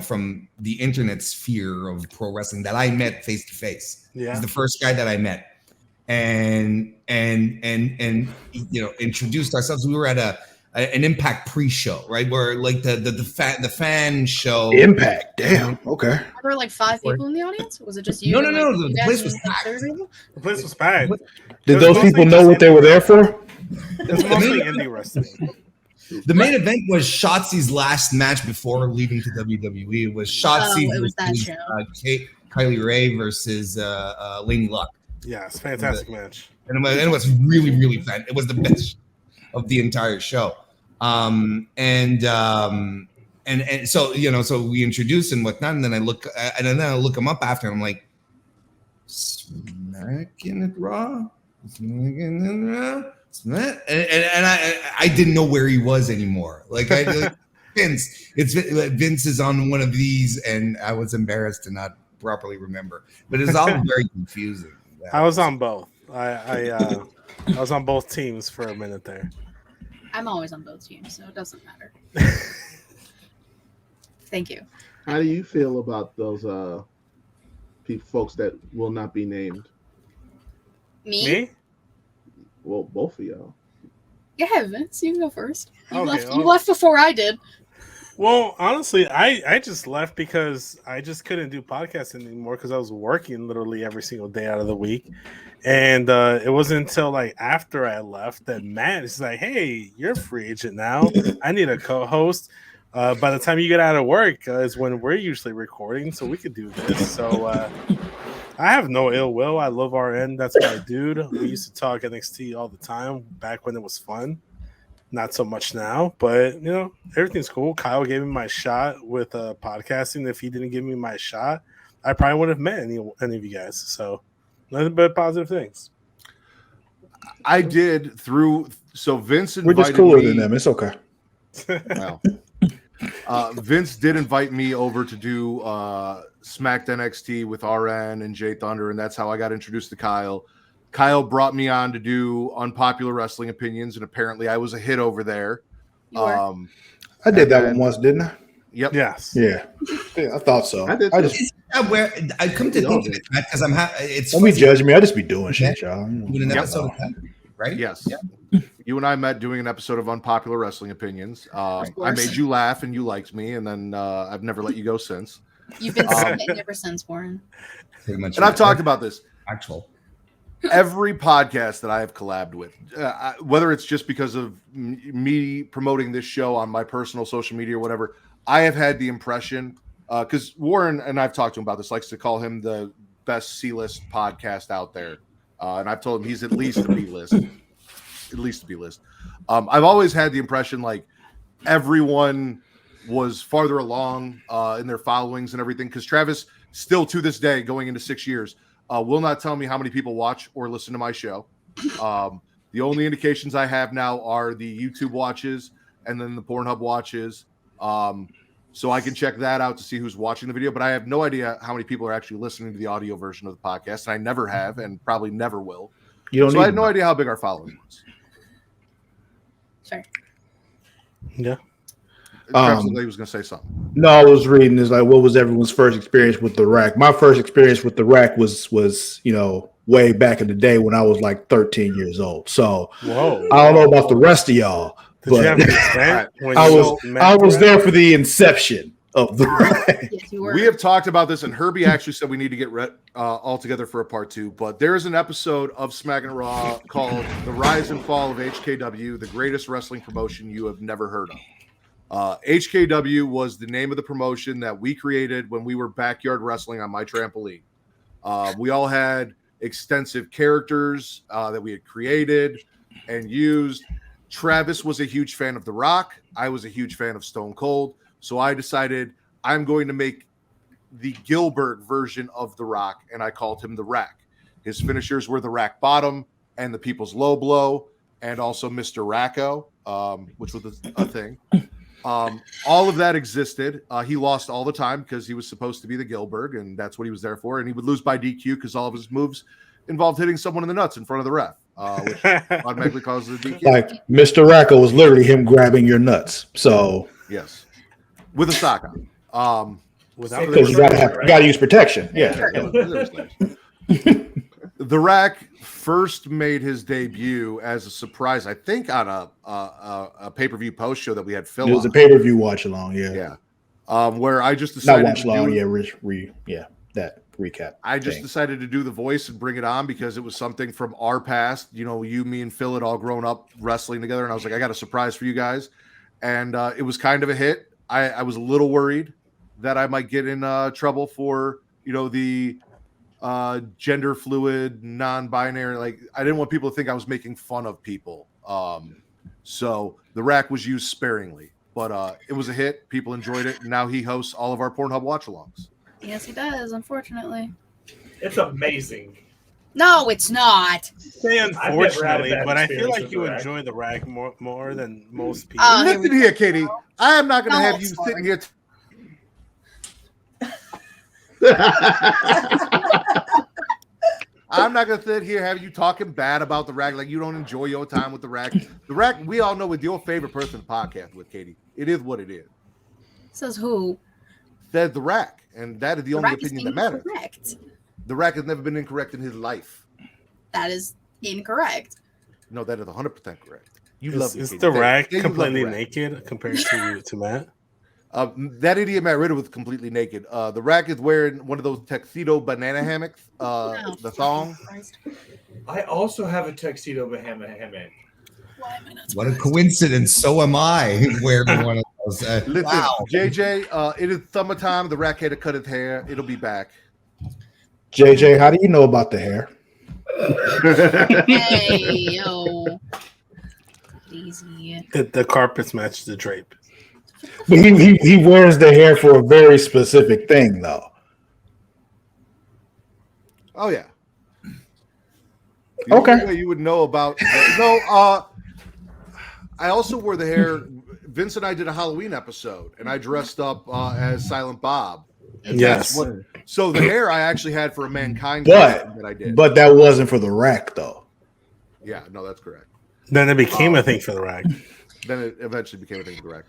E: from the internet sphere of pro wrestling that I met face to face. He's the first guy that I met, and introduced ourselves. We were at an Impact pre-show, right? Where like the fan show.
F: Impact, damn. Okay.
D: Were there like 5 people in the audience? Was it just you?
E: No. The place was packed.
A: The place was packed.
F: Did those people know what they were there for?
A: It's mostly indie wrestling.
E: The main event was Shotzi's last match before leaving to WWE. It was Shotzi
D: it was that
E: versus,
D: show.
E: Kylie Ray versus Lady Luck.
A: Yeah, it's a fantastic match.
E: And it was really, really fun. It was the best of the entire show. And so, so we introduced and whatnot, and then I look him up after, and I'm like, Smackin It Raw? Smackin It Raw? And I didn't know where he was anymore. Vince is on one of these, and I was embarrassed to not properly remember. But it's all very confusing.
A: I was on both. I was on both teams for a minute there.
D: I'm always on both teams, so it doesn't matter. Thank you.
I: How do you feel about those folks that will not be named?
D: Me?
I: Well, both of y'all.
D: Yeah, Vince, you can go first. You
A: Okay,
D: left before I did.
A: Well, honestly, I just left because I just couldn't do podcasts anymore because I was working literally every single day out of the week. And it wasn't until after I left that Matt is like, "Hey, you're a free agent now. I need a co-host." By the time you get out of work is when we're usually recording, so we could do this. So I have no ill will. I love RN. That's my dude. We used to talk NXT all the time back when it was fun. Not so much now, but everything's cool. Kyle gave me my shot with podcasting. If he didn't give me my shot, I probably wouldn't have met any of you guys. So nothing but positive things.
C: I did so Vince invited
F: We're just cooler
C: me,
F: than them. It's okay.
C: Well, Vince did invite me over to do Smacked NXT with RN and Jay Thunder, and that's how I got introduced to Kyle. Kyle brought me on to do Unpopular Wrestling Opinions, and apparently I was a hit over there.
F: I did that one once, didn't I?
C: Yep.
A: Yes.
F: Yeah, I thought so.
I: I did.
E: Where I come to think of it, because it's.
F: Don't be judging me. I just be doing shit, y'all.
E: Doing an episode of that, right?
C: Yes.
E: Yeah.
C: You and I met doing an episode of Unpopular Wrestling Opinions. I made you laugh, and you liked me, and then I've never let you go since.
D: You've been submitting ever since, Warren.
E: Pretty much.
C: And I've talked about this.
E: Actual.
C: Every podcast that I have collabed with, whether it's just because of me promoting this show on my personal social media or whatever, I have had the impression, because Warren, and I've talked to him about this, likes to call him the best C-list podcast out there. And I've told him he's at least a B-list. At least a B-list. I've always had the impression everyone was farther along in their followings and everything, because Travis, still to this day, going into 6 years, will not tell me how many people watch or listen to my show. The only indications I have now are the YouTube watches and then the Pornhub watches. So I can check that out to see who's watching the video, but I have no idea how many people are actually listening to the audio version of the podcast. And I never have, and probably never will. So I had no idea how big our following was.
D: Sorry.
A: Yeah.
C: Travis was going to say something.
F: No, I was reading this what was everyone's first experience with the rack? My first experience with the rack was way back in the day when I was 13 years old. So
A: Whoa.
F: I don't know about the rest of y'all, but I was there for the inception of the rack.
D: Yes, you were.
C: We have talked about this, and Herbie actually said we need to get all together for a part 2. But there is an episode of Smackin It Raw called "The Rise and Fall of HKW: The Greatest Wrestling Promotion You Have Never Heard of." HKW was the name of the promotion that we created when we were backyard wrestling on my trampoline. We all had extensive characters that we had created and used. Travis was a huge fan of The Rock. I was a huge fan of Stone Cold. So I decided I'm going to make the Gilbert version of The Rock, and I called him The Rack. His finishers were the Rack Bottom and the People's Low Blow, and also Mr. Racco, which was a thing. All of that existed. He lost all the time because he was supposed to be the Gilbert, and that's what he was there for. And he would lose by DQ because all of his moves involved hitting someone in the nuts in front of the ref, which automatically causes a DQ.
F: Mr. Racco was literally him grabbing your nuts. So
C: yes, with a sock on.
F: Because you gotta use protection. Yeah.
C: The Rack first made his debut as a surprise, I think, on a pay-per-view post show that we had Phil.
F: It was a pay-per-view watch along, yeah.
C: Where I just decided
F: not watch along, that recap.
C: I just decided to do the voice and bring it on because it was something from our past. You, me, and Phil had all grown up wrestling together, and I was like, I got a surprise for you guys. and it was kind of a hit. I was a little worried that I might get in trouble for the gender fluid, non-binary. Like, I didn't want people to think I was making fun of people. So the rack was used sparingly, but it was a hit. People enjoyed it. And now he hosts all of our Pornhub watch-alongs.
D: Yes, he does. Unfortunately,
G: It's amazing.
D: no, it's not.
A: Say unfortunately,
G: bad
A: but I feel
G: experience
A: like
G: with
A: you
G: the rack.
A: enjoy the rack more than most people.
D: Here we
C: Listen here, Katie. I am not going to
D: No,
C: have you
D: sorry.
C: sitting here. I'm not going to sit here have you talking bad about the rack like you don't enjoy your time with the rack. The rack, we all know, with your favorite person to podcast with, Katie. It is what it is.
D: Says who?
C: Says the rack, and that is the only
D: rack is
C: opinion that matters.
D: incorrect.
C: The rack has never been incorrect in his life.
D: That is incorrect.
C: No, that is 100% correct. You
A: Is,
C: love
A: is
C: Katie.
A: the
C: Yeah,
A: rack
C: you love
A: completely
C: the rack.
A: naked compared to Matt?
C: That idiot Matt Ritter was completely naked. The rack is wearing one of those tuxedo banana hammocks. The thong.
D: Christ.
G: I also have a tuxedo hammock.
D: Why am I not
E: What a
D: surprised?
E: coincidence. So am I wearing one of those.
C: Listen,
E: Wow.
C: JJ, it is summertime. The rack had to cut his hair. It'll be back.
F: JJ, how do you know about the hair?
D: Hey, yo. Easy.
A: The carpets match the drape.
F: But he wears the hair for a very specific thing, though.
C: Oh yeah. The
F: Okay.
C: only way you would know about I also wore the hair. Vince and I did a Halloween episode, and I dressed up as Silent Bob. And
A: Yes.
C: So the hair I actually had for a Mankind
F: But
C: costume that I did.
F: but that wasn't for the rack, though.
C: Yeah, no, that's correct.
A: Then it became a thing for the rack.
C: Then it eventually became a thing correct.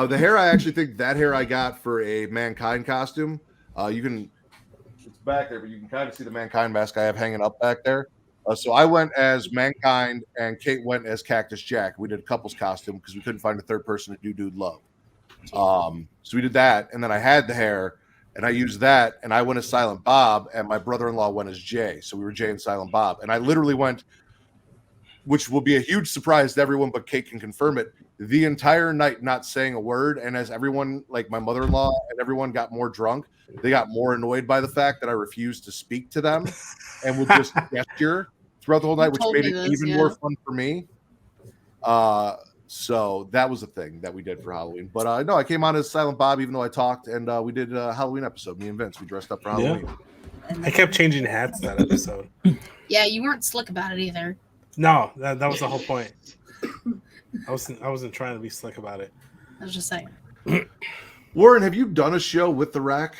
C: The hair I actually think that hair I got for a Mankind costume. It's back there, but you can kind of see the Mankind mask I have hanging up back there. So I went as Mankind, and Kate went as Cactus Jack. We did a couple's costume because we couldn't find a third person to do Dude Love. So we did that, and then I had the hair, and I used that, and I went as Silent Bob, and my brother-in-law went as Jay. So we were Jay and Silent Bob, and I literally went, which will be a huge surprise to everyone, but Kate can confirm it, the entire night not saying a word. And as everyone, like my mother-in-law and everyone, got more drunk, they got more annoyed by the fact that I refused to speak to them and would just gesture throughout the whole night, which
D: told
C: made
D: me
C: it
D: this,
C: even
D: yeah.
C: more fun for me. So that was a thing that we did for Halloween. But no, I came on as Silent Bob, even though I talked, and we did a Halloween episode. Me and Vince, we dressed up for Halloween.
A: I kept changing hats that episode.
D: Yeah, you weren't slick about it either.
A: No, that was the whole point. I wasn't trying to be slick about it.
D: I was just saying.
C: Warren, have you done a show with the rack?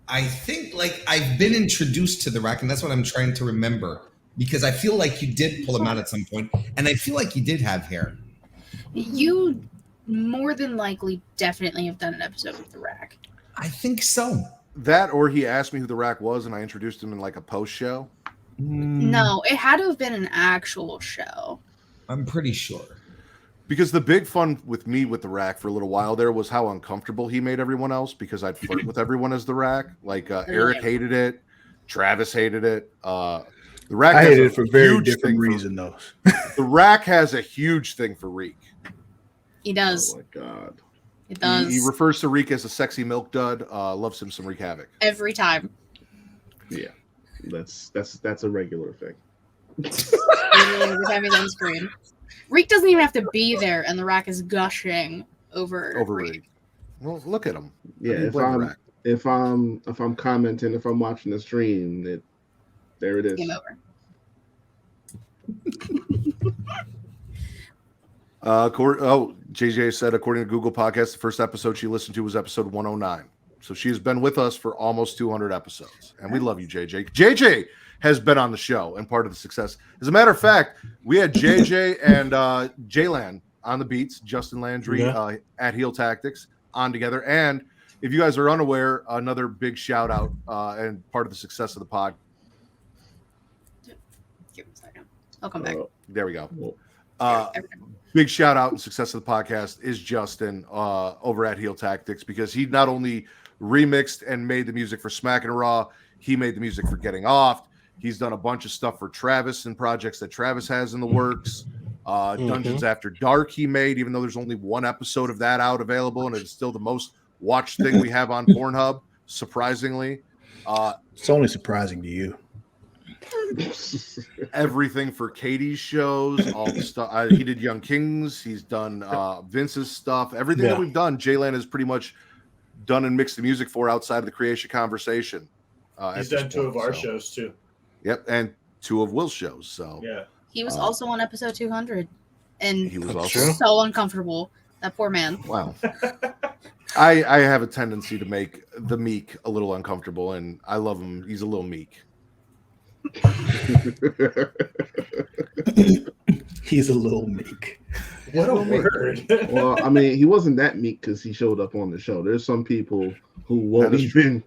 E: I think like I've been introduced to the rack, and that's what I'm trying to remember, because I feel like you did pull him out at some point, and I feel like you did have hair.
D: You more than likely definitely have done an episode with the rack.
E: I think so.
C: That, or he asked me who the rack was, and I introduced him in like a post show.
D: No, it had to have been an actual show.
E: I'm pretty sure.
C: Because the big fun with me with the rack for a little while there was how uncomfortable he made everyone else, because I'd flirt with everyone as the rack. Like Eric hated it, Travis hated it. The rack
F: I
C: has
F: hated
C: a
F: it for very
C: huge
F: different
C: thing for-
F: reason, though.
C: The rack has a huge thing for Reek.
D: He does.
I: Oh my god.
D: It does.
C: He refers to Reek as a sexy milk dud. Loves him some Reek Havoc.
D: Every time.
I: Yeah. That's a regular thing.
D: Every time he's on screen. Reek doesn't even have to be there, and the rack is gushing over Reek.
C: Reek. Well, look at him.
I: Yeah,
C: Blame the rack.
I: if I'm commenting, if I'm watching the stream, there it is.
D: Game over.
C: JJ said, according to Google Podcasts, the first episode she listened to was episode 109. So she has been with us for almost 200 episodes. And we love you, JJ. JJ has been on the show and part of the success. As a matter of fact, we had JJ and Jaylan on the beats, Justin Landry at Heel Tactics on together. And if you guys are unaware, another big shout out and part of the success of the pod.
D: Give me a second. I'll come back.
C: There we go. Big shout out and success of the podcast is Justin over at Heel Tactics, because he not only remixed and made the music for Smackin' It Raw, he made the music for Getting Off. He's done a bunch of stuff for Travis and projects that Travis has in the works. Dungeons After Dark he made, even though there's only one episode of that out available, and it's still the most watched thing we have on Pornhub, surprisingly.
F: It's only surprising to you.
C: Everything for Katie's shows, all the stuff. He did Young Kings. He's done Vince's stuff. Everything that we've done, Jaylan has pretty much done and mixed the music for outside of the creation conversation.
G: He's done two of our shows too.
C: Yep, and two of Will's shows. So
G: yeah,
D: he was also on episode 200, and
C: he was also
D: so uncomfortable. That poor man.
C: Wow. I have a tendency to make the meek a little uncomfortable, and I love him. He's a little meek.
F: He's a little meek.
G: What a word.
I: Well, I mean, he wasn't that meek because he showed up on the show. There's some people who won't even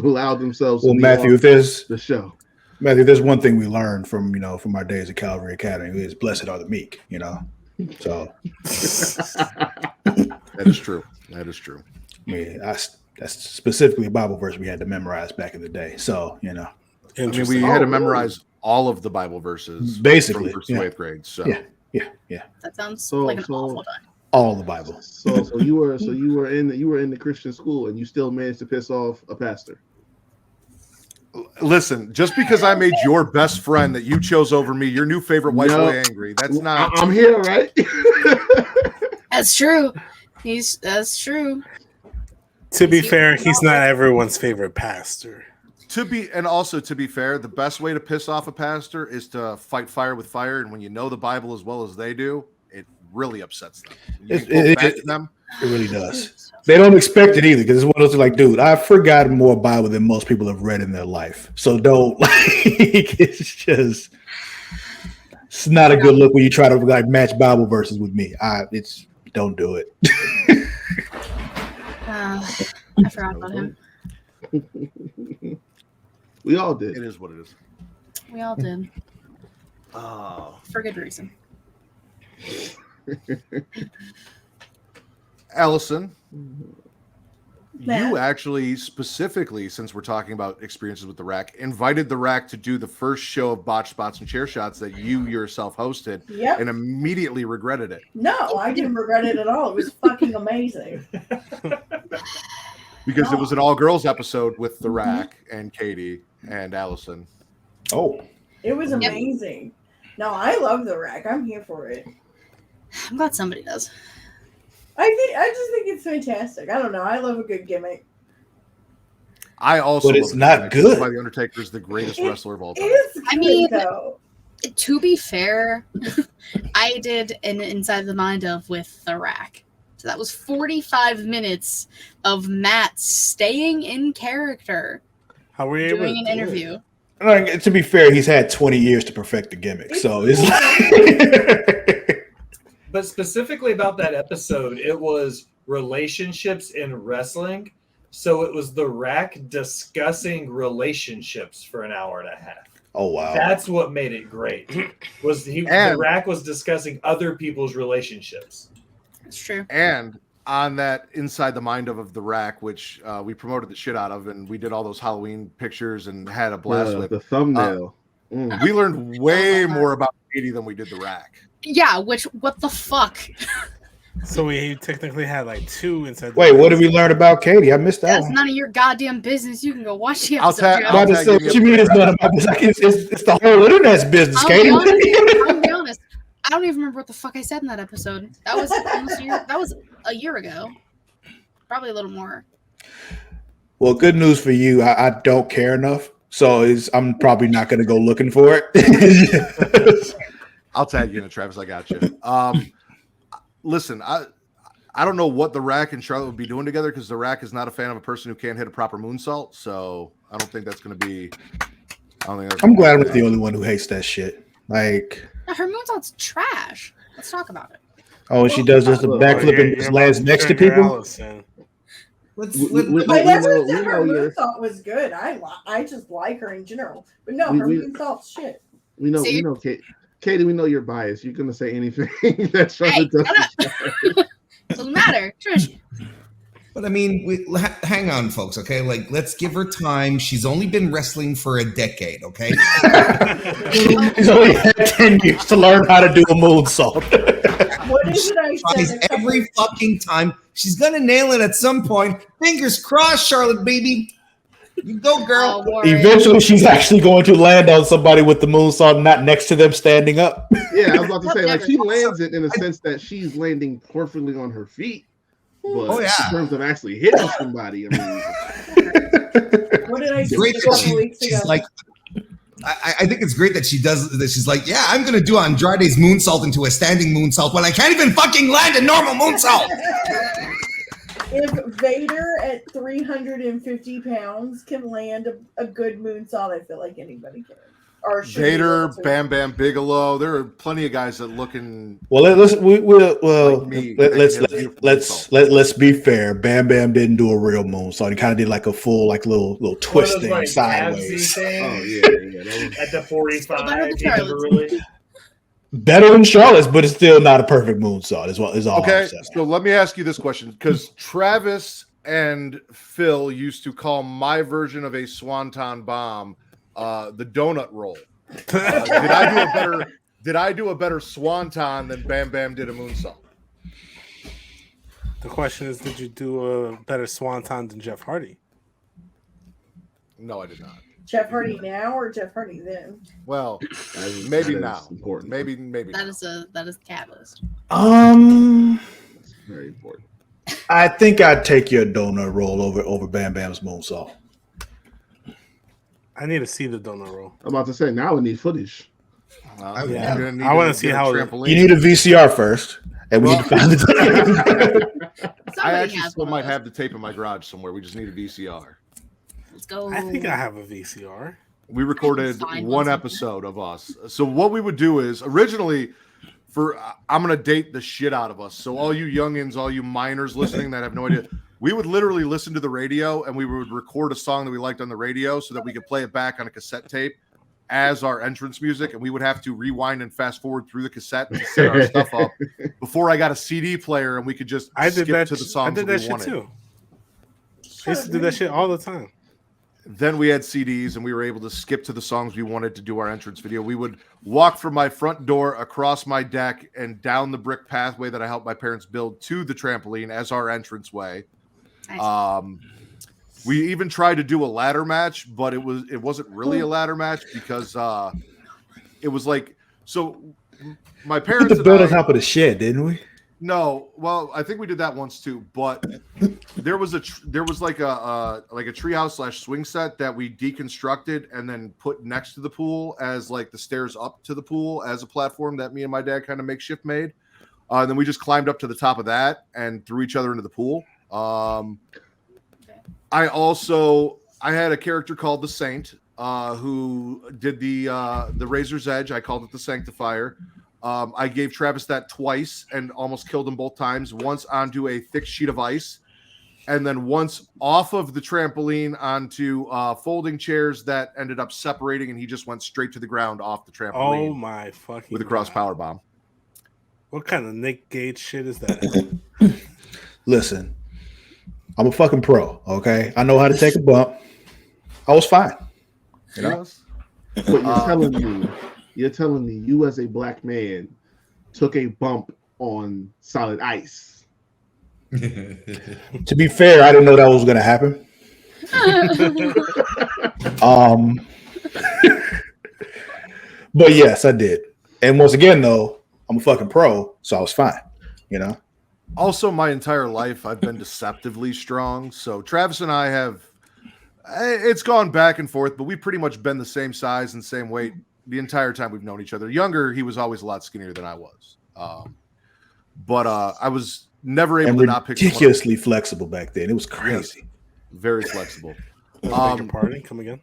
I: allow themselves to be
F: Matthew,
I: on
F: if there's
I: the show.
F: Matthew, there's one thing we learned from from our days at Calvary Academy is blessed are the meek, So
C: that is true. That is true.
F: I mean, that's specifically a Bible verse we had to memorize back in the day. So,
C: I mean, we had to memorize all of the Bible verses
F: basically
C: from first to 8th grade. So
F: yeah.
D: That sounds like an awful time.
F: All the Bible.
I: So you were in the Christian school and you still managed to piss off a pastor.
C: Listen, just because I made your best friend that you chose over me, your new favorite white boy angry, that's not.
I: I'm here, right?
D: That's true. That's true.
A: To be fair, he's not everyone's favorite pastor.
C: To be fair, the best way to piss off a pastor is to fight fire with fire. And when you know the Bible as well as they do, it really upsets them.
F: It really does. They don't expect it either because it's one of those like, dude, I've forgotten more Bible than most people have read in their life. So don't it's not a good look when you try to match Bible verses with me. Don't do it.
D: I forgot about him.
I: We all did.
C: It is what it is.
D: We all did. For good reason.
C: Allison, you actually specifically, since we're talking about experiences with the Rack, invited the Rack to do the first show of Botch Spots and Chair Shots that you yourself hosted, and immediately regretted it.
H: No, I didn't regret it at all. It was fucking amazing.
C: Because it was an all-girls episode with the Rack and Katie and Allison.
F: Oh.
H: It was amazing. No, I love the Rack. I'm here for it.
D: I'm glad somebody does.
H: I just think it's fantastic. I don't know. I love a good gimmick.
C: I also,
F: but it's not good.
C: That's why the Undertaker is the greatest wrestler of all time.
D: Though. To be fair, I did an Inside the Mind of with the Rack. So that was 45 minutes of Matt staying in character.
A: How were you
D: doing an interview?
F: To be fair, he's had 20 years to perfect the gimmick, so it's like.
G: But specifically about that episode, it was relationships in wrestling. So it was the Rack discussing relationships for an hour and a half.
F: Oh wow!
G: That's what made it great. The Rack was discussing other people's relationships.
D: That's true.
C: And on that Inside the Mind of the Rack, which we promoted the shit out of, and we did all those Halloween pictures and had a blast with
I: the thumbnail.
C: We learned way more about Katie than we did the Rack.
D: Yeah, what the fuck?
A: So we technically had like two Inside.
F: Wait, what did we learn about Katie? I missed that.
D: That's
F: one.
D: none of your goddamn business. You can go watch the episode.
F: I'll just say what you mean it's none of my business. It's the whole internet's business, Katie.
D: I'll be honest. I don't even remember what the fuck I said in that episode. That was a year ago. Probably a little more.
F: Well, good news for you. I don't care enough, so I'm probably not going to go looking for it.
C: I'll tag you in it, Travis. I got you. Listen, I don't know what the Rack and Charlotte would be doing together because the Rack is not a fan of a person who can't hit a proper moonsault. So I don't think that's going to be. I'm
F: glad I'm not the only one who hates that shit. Like
D: her moonsault's trash. Let's talk about it.
F: Oh, and she does just a backflip and just lands next to people.
H: Her moonsault was good. I just like her in general, but no, her moonsault's shit.
I: We know, Katie, we know you're biased. You're gonna say anything that Charlotte doesn't.
D: Doesn't matter, Trish.
E: But I mean, hang on, folks. Okay, like let's give her time. She's only been wrestling for a decade. Okay,
F: she's only had 10 years to learn how to do a moonsault.
H: What is it I said?
E: Every fucking time she's gonna nail it at some point. Fingers crossed, Charlotte, baby. You go, girl.
F: Eventually, she's actually going to land on somebody with the moonsault, not next to them standing up.
I: Yeah, I was about to say, like, she lands it in a sense that she's landing perfectly on her feet. But in terms of actually hitting somebody, I mean,
H: what did I say
E: great
H: a couple weeks ago?
E: She's like, I think it's great that she does that. She's like, yeah, I'm gonna do Andrade's moonsault into a standing moonsault when I can't even fucking land a normal moonsault.
H: If Vader at 350 pounds can land a good moonsault, I feel like anybody can. Or
C: Vader, Bam Bam Bigelow. There are plenty of guys that looking.
F: Well, let's be fair. Bam Bam didn't do a real moonsault. He kind of did like a full little twist thing sideways.
I: Oh yeah.
G: At the 45.
F: Better than Charlotte's, but it's still not a perfect moonsault. Is all.
C: Okay,
F: I'm saying.
C: so let me ask you this question, because Travis and Phil used to call my version of a swanton bomb the donut roll. Did I do a better swanton than Bam Bam did a moonsault?
A: The question is, did you do a better swanton than Jeff Hardy?
C: No, I did not.
H: Jeff Hardy now or Jeff Hardy then?
C: Well, maybe now. Important. Maybe.
D: That is the catalyst.
I: It's very important.
F: I think I'd take your donut roll over Bam Bam's moonsault.
A: I need to see the donut roll.
I: I'm about to say, now we need footage.
A: I want to see how
F: you need a VCR first, and we need to find the.
C: I actually still might have the tape in my garage somewhere. We just need a VCR.
D: Let's go.
A: I think I have a VCR.
C: We recorded one episode of us. So what we would do is originally I'm going to date the shit out of us. So all you youngins, all you minors listening that have no idea, we would literally listen to the radio and we would record a song that we liked on the radio so that we could play it back on a cassette tape as our entrance music. And we would have to rewind and fast forward through the cassette to set our stuff up before I got a CD player and we could just skip to the songs
A: I did that shit too. I used to do that shit all the time.
C: Then we had CDs and we were able to skip to the songs we wanted to do our entrance video. We would walk from my front door across my deck and down the brick pathway that I helped my parents build to the trampoline as our entrance way. Nice. We even tried to do a ladder match, but it wasn't really a ladder match because it was like, so my parents
F: built on top of the shed, didn't we?
C: No, well, I think we did that once too, but there was like a treehouse / swing set that we deconstructed and then put next to the pool as like the stairs up to the pool as a platform that me and my dad kind of makeshift made. And then we just climbed up to the top of that and threw each other into the pool. I had a character called the Saint who did the Razor's Edge. I called it the Sanctifier. I gave Travis that twice and almost killed him both times. Once onto a thick sheet of ice, and then once off of the trampoline onto folding chairs that ended up separating, and he just went straight to the ground off the trampoline.
A: Oh my fucking!
C: With a cross power bomb.
A: What kind of Nick Gage shit is that?
F: Listen, I'm a fucking pro. Okay, I know how to take a bump. I was fine.
C: You know.
I: But you're telling me you as a black man took a bump on solid ice.
F: To be fair, I didn't know that was going to happen. But yes, I did. And once again, though, I'm a fucking pro, so I was fine. You know.
C: Also, my entire life, I've been deceptively strong. So Travis and I it's gone back and forth, but we've pretty much been the same size and same weight the entire time we've known each other. Younger, he was always a lot skinnier than I was. But I was never able to not pick
F: ridiculously flexible back then. It was crazy.
C: Yes, very flexible.
A: Pardon, come again.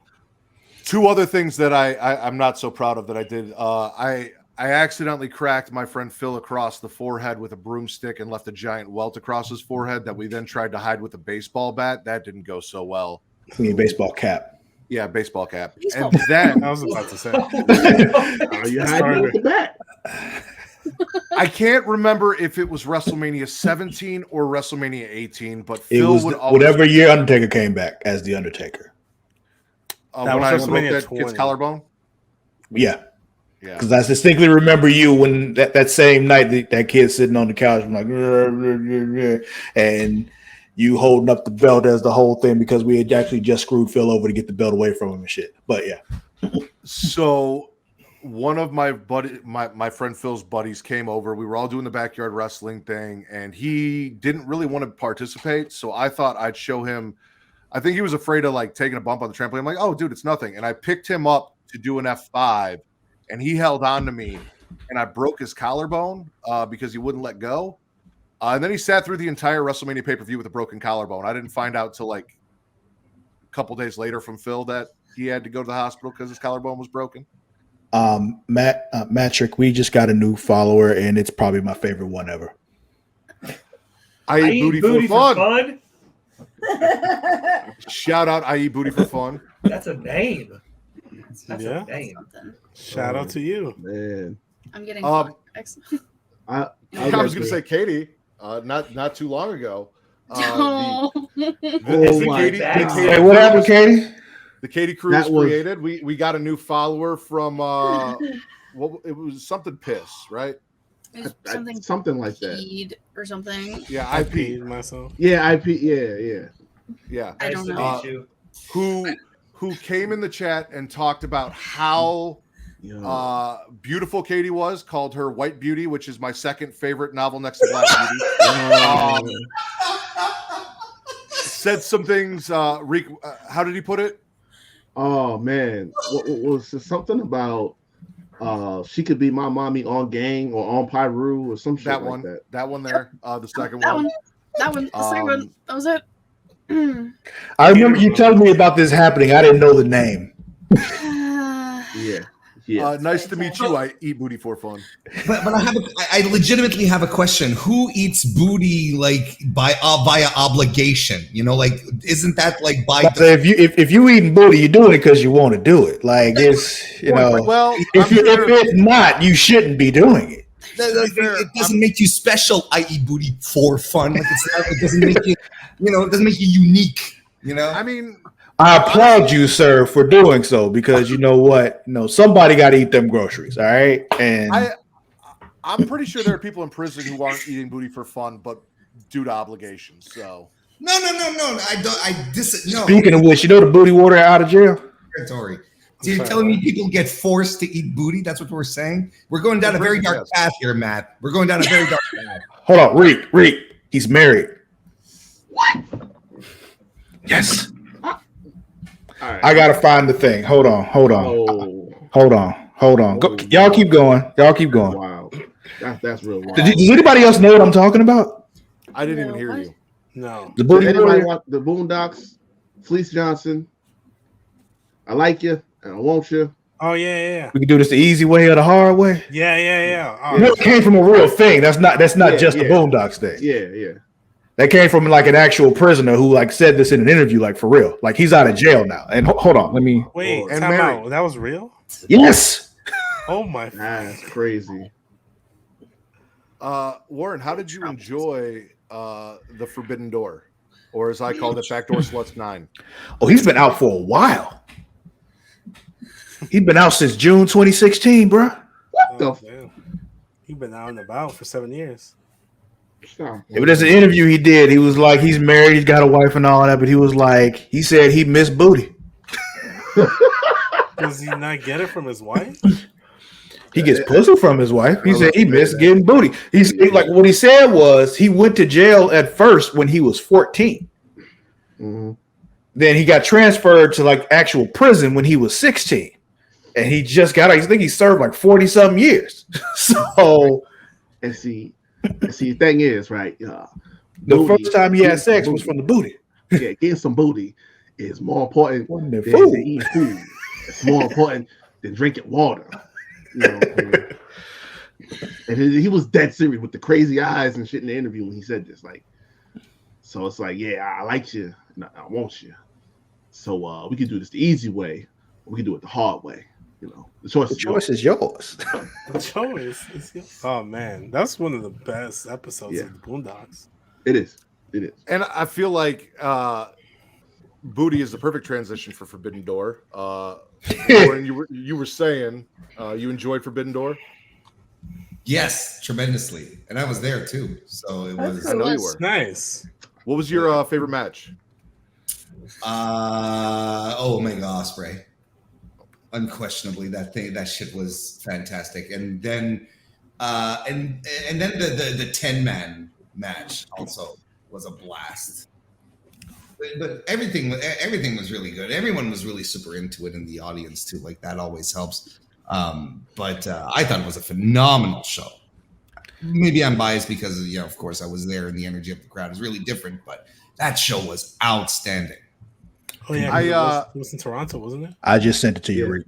C: Two other things that I'm not so proud of that I did. I accidentally cracked my friend Phil across the forehead with a broomstick and left a giant welt across his forehead that we then tried to hide with a baseball bat. That didn't go so well.
F: I mean, baseball cap.
C: Yeah, baseball cap. And then
A: I was about to say,
I: you hiding with the bat.
C: I can't remember if it was WrestleMania 17 or WrestleMania 18, but
F: It
C: Phil
F: was
C: would always
F: whatever year Undertaker came back as the Undertaker.
A: That
C: when
A: was
C: I broke
A: WrestleMania
C: that
A: 20.
C: kid's collarbone.
F: Yeah.
C: Yeah,
F: Because I distinctly remember you when that same night that kid sitting on the couch, I'm like, and you holding up the belt as the whole thing because we had actually just screwed Phil over to get the belt away from him and shit. But yeah.
C: So one of my friend Phil's buddies came over. We were all doing the backyard wrestling thing, and he didn't really want to participate. So I thought I'd show him. I think he was afraid of like taking a bump on the trampoline. I'm like, oh, dude, it's nothing. And I picked him up to do an F5, and he held on to me, and I broke his collarbone because he wouldn't let go. And then he sat through the entire WrestleMania pay-per-view with a broken collarbone. I didn't find out till like a couple days later from Phil that he had to go to the hospital because his collarbone was broken.
F: Matrick, we just got a new follower, and it's probably my favorite one ever.
C: I eat booty for fun. Shout out, I eat booty for fun.
G: That's a name. That's
A: Yeah.
G: a name.
A: Shout out to you,
I: man.
D: I'm getting
C: I
I: I
C: was going to say Katie, not too long ago.
D: No.
F: Hey, what happened, Katie?
C: The Katie crew was created. We got a new follower from it was something piss, right?
D: Something
I: like that.
D: Or something.
C: Yeah, I peed
A: myself.
I: Yeah, I peed. Yeah.
D: I don't know.
C: Who came in the chat and talked about how beautiful Katie was, called her White Beauty, which is my second favorite novel next to Black Beauty. Said some things. Rick, how did he put it?
I: Oh man, what was something about she could be my mommy on Gang or on Pyru or some shit
C: That
I: like
C: one.
I: that.
C: That one there. The second
D: That
C: one.
D: one. The second one. That was it.
F: I remember you telling me about this happening. I didn't know the name.
I: Yeah.
C: Nice to meet you. I eat booty for fun.
E: But I legitimately have a question. Who eats booty like via obligation? You know, like isn't that like by?
F: So if you eating booty, you're doing it because you want to do it. Like it's
C: Well,
F: if it's not, you shouldn't be doing it.
E: It doesn't make you special. I eat booty for fun. Like it doesn't make you, it doesn't make you unique. You know.
C: I mean,
F: I applaud you, sir, for doing so because you know what? Somebody got to eat them groceries. All right, and
C: I'm pretty sure there are people in prison who aren't eating booty for fun, but due to obligations. So
E: no. I don't. No.
F: Speaking of which, the booty water out of jail.
E: Territory. So you're telling me people get forced to eat booty? That's what we're saying. We're going down a very dark path here, Matt. We're going down a very dark path.
F: Hold on, Reek. He's married. What? Yes.
I: Right.
F: I gotta find the thing. Hold on. Go, y'all keep going.
I: Wow, that's real. Wild.
F: Does anybody else know what I'm talking about?
C: I didn't even hear you.
A: No.
F: The booty.
I: Anybody watch the Boondocks? Fleece Johnson. I like you and I want you.
A: Oh yeah.
F: We can do this the easy way or the hard way.
A: Yeah.
F: It came from a real thing. That's not just the Boondocks thing.
I: Yeah.
F: That came from like an actual prisoner who like said this in an interview, like for real. Like he's out of jail now. And hold on, let me
A: wait.
C: And
A: Time out. That was real?
F: Yes.
A: Oh my.
I: That's crazy.
C: Warren, how did you enjoy the Forbidden Door, or as I called it, Backdoor Sluts 9?
F: Oh, he's been out for a while. He's been out since June 2016, bro.
I: What the?
A: He's been out and about for 7 years.
F: Yeah, but there's an interview he did. He was like, he's married, he's got a wife and all that, but he said he missed booty.
A: Does he not get it from his wife?
F: He gets pussy from his wife. He said he missed getting booty. He's like, what he said was he went to jail at first when he was 14.
I: Mm-hmm.
F: Then he got transferred to like actual prison when he was 16. And he just got out. I think he served like 40 something years. So,
I: and see, the thing is, right?
F: The first time he had sex was from the booty.
I: Yeah, getting some booty is more important than
F: food.
I: eating food. It's more important than drinking water. You know what I'm saying? And he was dead serious with the crazy eyes and shit in the interview when he said this. Like, so it's like, yeah, I like you, and I want you. So we can do this the easy way, or we can do it the hard way. the choice.
F: The choice is yours.
A: The choice is yours. Oh man, that's one of the best episodes
I: Yeah.
A: of the Boondocks.
I: It is. It is.
C: And I feel like Booty is the perfect transition for Forbidden Door. Warren, you were saying you enjoyed Forbidden Door.
E: Yes, tremendously, and I was there too. So it was.
C: I know you were.
A: Nice.
C: What was your favorite match?
E: Omega Osprey. Unquestionably, that shit was fantastic. And then and then the 10-man match also was a blast. But everything was really good. Everyone was really super into it in the audience too. Like that always helps. But I thought it was a phenomenal show. Maybe I'm biased because of course I was there and the energy of the crowd is really different. But that show was outstanding.
A: Oh yeah, it was in Toronto, wasn't it?
F: I just sent it to you, Rick.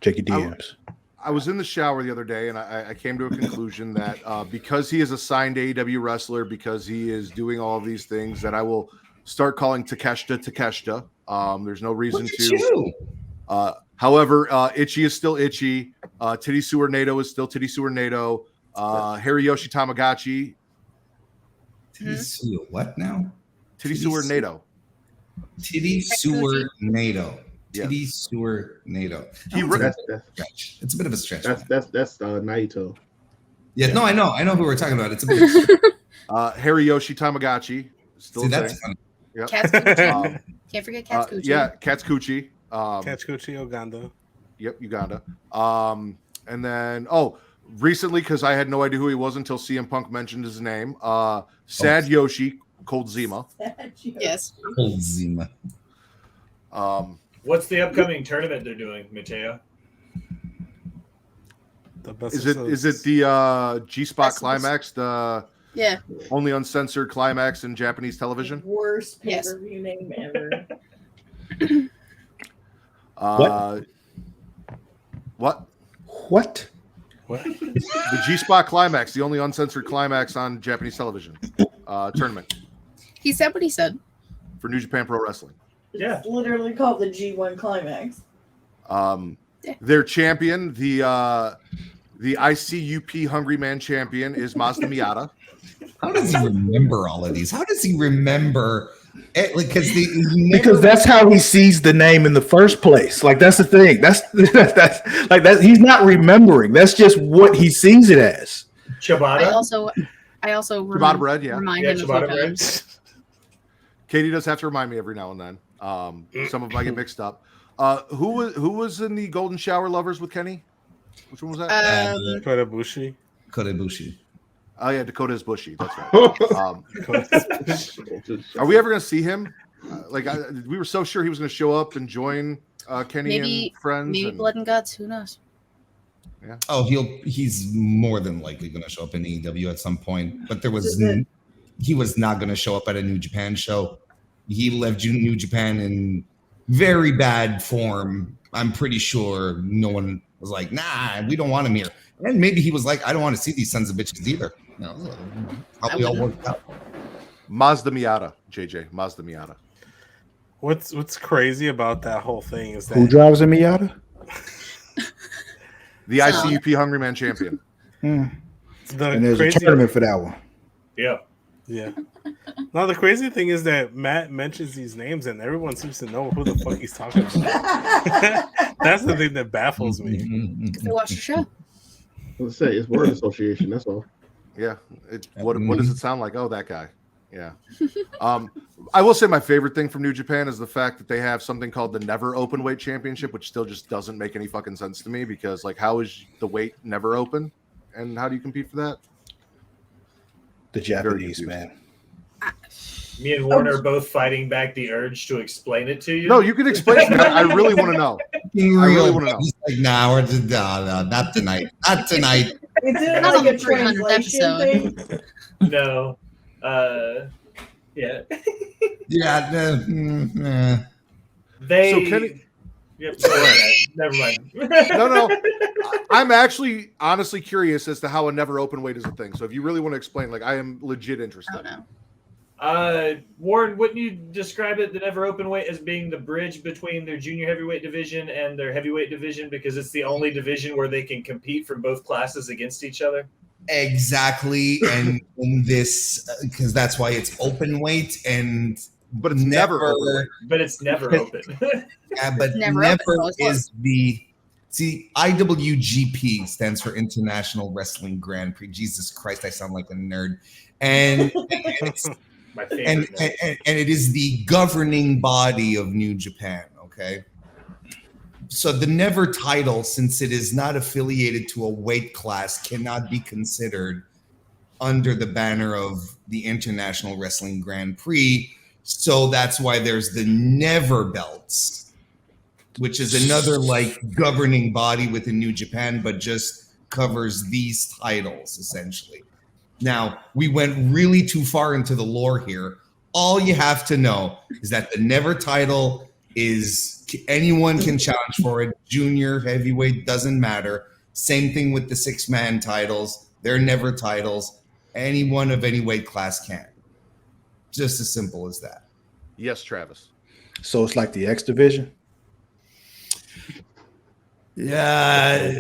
F: Check your DMs.
C: I was in the shower the other day, and I came to a conclusion that because he is a signed AEW wrestler, because he is doing all of these things, that I will start calling Takeshita. There's no reason to. However, Itchy is still Itchy. Titty Sewer NATO is still Titty Sewer NATO. Hariyoshi Tamagotchi.
E: Titty Sewer what now?
C: Titty Sewer NATO.
E: Titty Sewer NATO.
C: Yes.
E: Titty Sewer NATO. It's a bit of a stretch.
I: That's Naito.
E: Yeah, no, I know who we're talking about. It's a bit of a stretch.
C: Hariyoshi Tamagotchi. Still
E: See, that's funny.
C: Yep.
D: Katsukuchi. Can't forget Katsukuchi.
C: Yeah, Katsukuchi.
A: Katsukuchi Uganda.
C: Yep, Uganda. And then recently, because I had no idea who he was until CM Punk mentioned his name. Sad Yoshi, Cold Zima.
D: Yes.
E: Cold Zima.
G: What's the upcoming tournament they're doing, Mateo?
C: Is it the G-Spot Climax, the only uncensored climax in Japanese television?
H: Worst pay-per-view name ever.
C: What?
A: The
C: G-Spot Climax, the only uncensored climax on Japanese television tournament.
D: He said what he said.
C: For New Japan Pro Wrestling.
G: Yeah.
H: It's literally called the G1 Climax.
C: Their champion, the ICUP Hungry Man champion, is Mazda Miata.
E: How does he remember all of these? How does he remember?
F: Because that's how he sees the name in the first place. Like that's the thing. That's like that. He's not remembering. That's just what he sees it as.
G: Ciabatta.
H: Ciabatta
C: bread, yeah.
D: Remind him of
G: Ciabatta bread.
D: times.
C: Katie does have to remind me every now and then. Some of them I get mixed up. Who was in the Golden Shower Lovers with Kenny? Which one was that?
A: Kota Ibushi.
E: Kota Ibushi.
C: Oh yeah, Dakota is Bushy. That's right. Are we ever going to see him? We were so sure he was going to show up and join Kenny and friends.
D: Maybe Blood and Guts. Who knows?
C: Yeah.
E: Oh, he's more than likely going to show up in AEW at some point. But he was not going to show up at a New Japan show. He left New Japan in very bad form. I'm pretty sure no one was like, nah, we don't want him here. And maybe he was like, I don't want to see these sons of bitches either. How we all worked out.
C: Mazda Miata, JJ. Mazda Miata.
A: What's crazy about that whole thing is that
F: Who drives a Miata?
C: The ICUP Hungry Man champion.
F: And there's a tournament for that one.
G: Yeah.
A: Yeah. Now the crazy thing is that Matt mentions these names and everyone seems to know who the fuck he's talking about. That's the thing that baffles me.
D: They watch the show.
I: Let's say it's word association. That's all.
C: Yeah. What does it sound like? Oh, that guy. Yeah. I will say my favorite thing from New Japan is the fact that they have something called the Never Open Weight Championship, which still just doesn't make any fucking sense to me because, how is the weight never open? And how do you compete for that?
F: The Japanese, man.
G: Me and Warner are both fighting back the urge to explain it to you.
C: No, you can explain it. I really want to know. I really want to know.
E: He's like, nah, not tonight. Not tonight.
H: Is it
D: Not on
H: like a
D: the 300th
H: translation
D: episode.
H: thing?
G: No. Yeah.
E: Yeah.
G: They.
C: So Kenny.
G: Yep. Never mind.
C: No. I'm actually honestly curious as to how a never open weight is a thing. So if you really want to explain, I am legit interested.
D: Oh no.
G: Warren, wouldn't you describe the never open weight as being the bridge between their junior heavyweight division and their heavyweight division because it's the only division where they can compete from both classes against each other?
E: Exactly, and in this, because that's why it's open weight,
C: but it's never open.
G: But it's never open.
E: Yeah, but never is the IWGP stands for International Wrestling Grand Prix. Jesus Christ, I sound like a nerd, and it's
G: my favorite.
E: And it is the governing body of New Japan. Okay. So the never title, since it is not affiliated to a weight class, cannot be considered under the banner of the International Wrestling Grand Prix. So that's why there's the never belts, which is another like governing body within New Japan, but just covers these titles essentially. Now, we went really too far into the lore here. All you have to know is that the never title is anyone can challenge for it. Junior, heavyweight, doesn't matter. Same thing with the 6-man titles. They're never titles. Anyone of any weight class can. Just as simple as that.
C: Yes, Travis.
F: So it's like the X division?
E: No,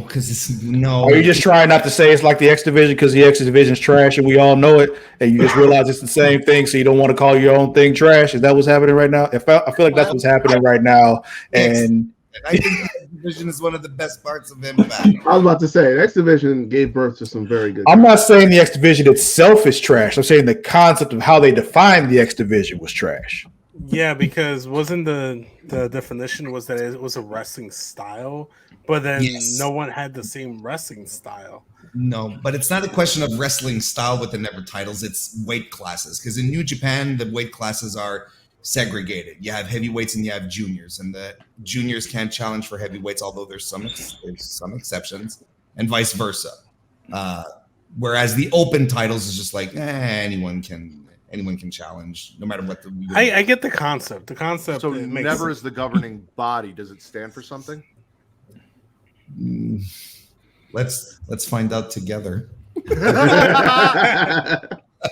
E: because it's no.
F: Are you just trying not to say it's like the X division because the X division is trash and we all know it, and you just realize it's the same thing, so you don't want to call your own thing trash? Is that what's happening right now? I feel like that's what's happening right now, and
E: I think the X division is one of the best parts of Impact.
I: I was about to say, X Division gave birth to some very good.
F: I'm not saying the X division itself is trash. I'm saying the concept of how they defined the X division was trash.
A: Yeah, because wasn't the definition was that it was a wrestling style, but then no one had the same wrestling style.
E: No, but it's not a question of wrestling style with the never titles. It's weight classes. Because in New Japan, the weight classes are segregated. You have heavyweights and you have juniors, and the juniors can't challenge for heavyweights, although there's some exceptions, and vice versa. Whereas the open titles is just like anyone can challenge, no matter what the.
A: I get the concept. The concept.
C: So never is the governing body. Does it stand for something?
E: Let's find out together.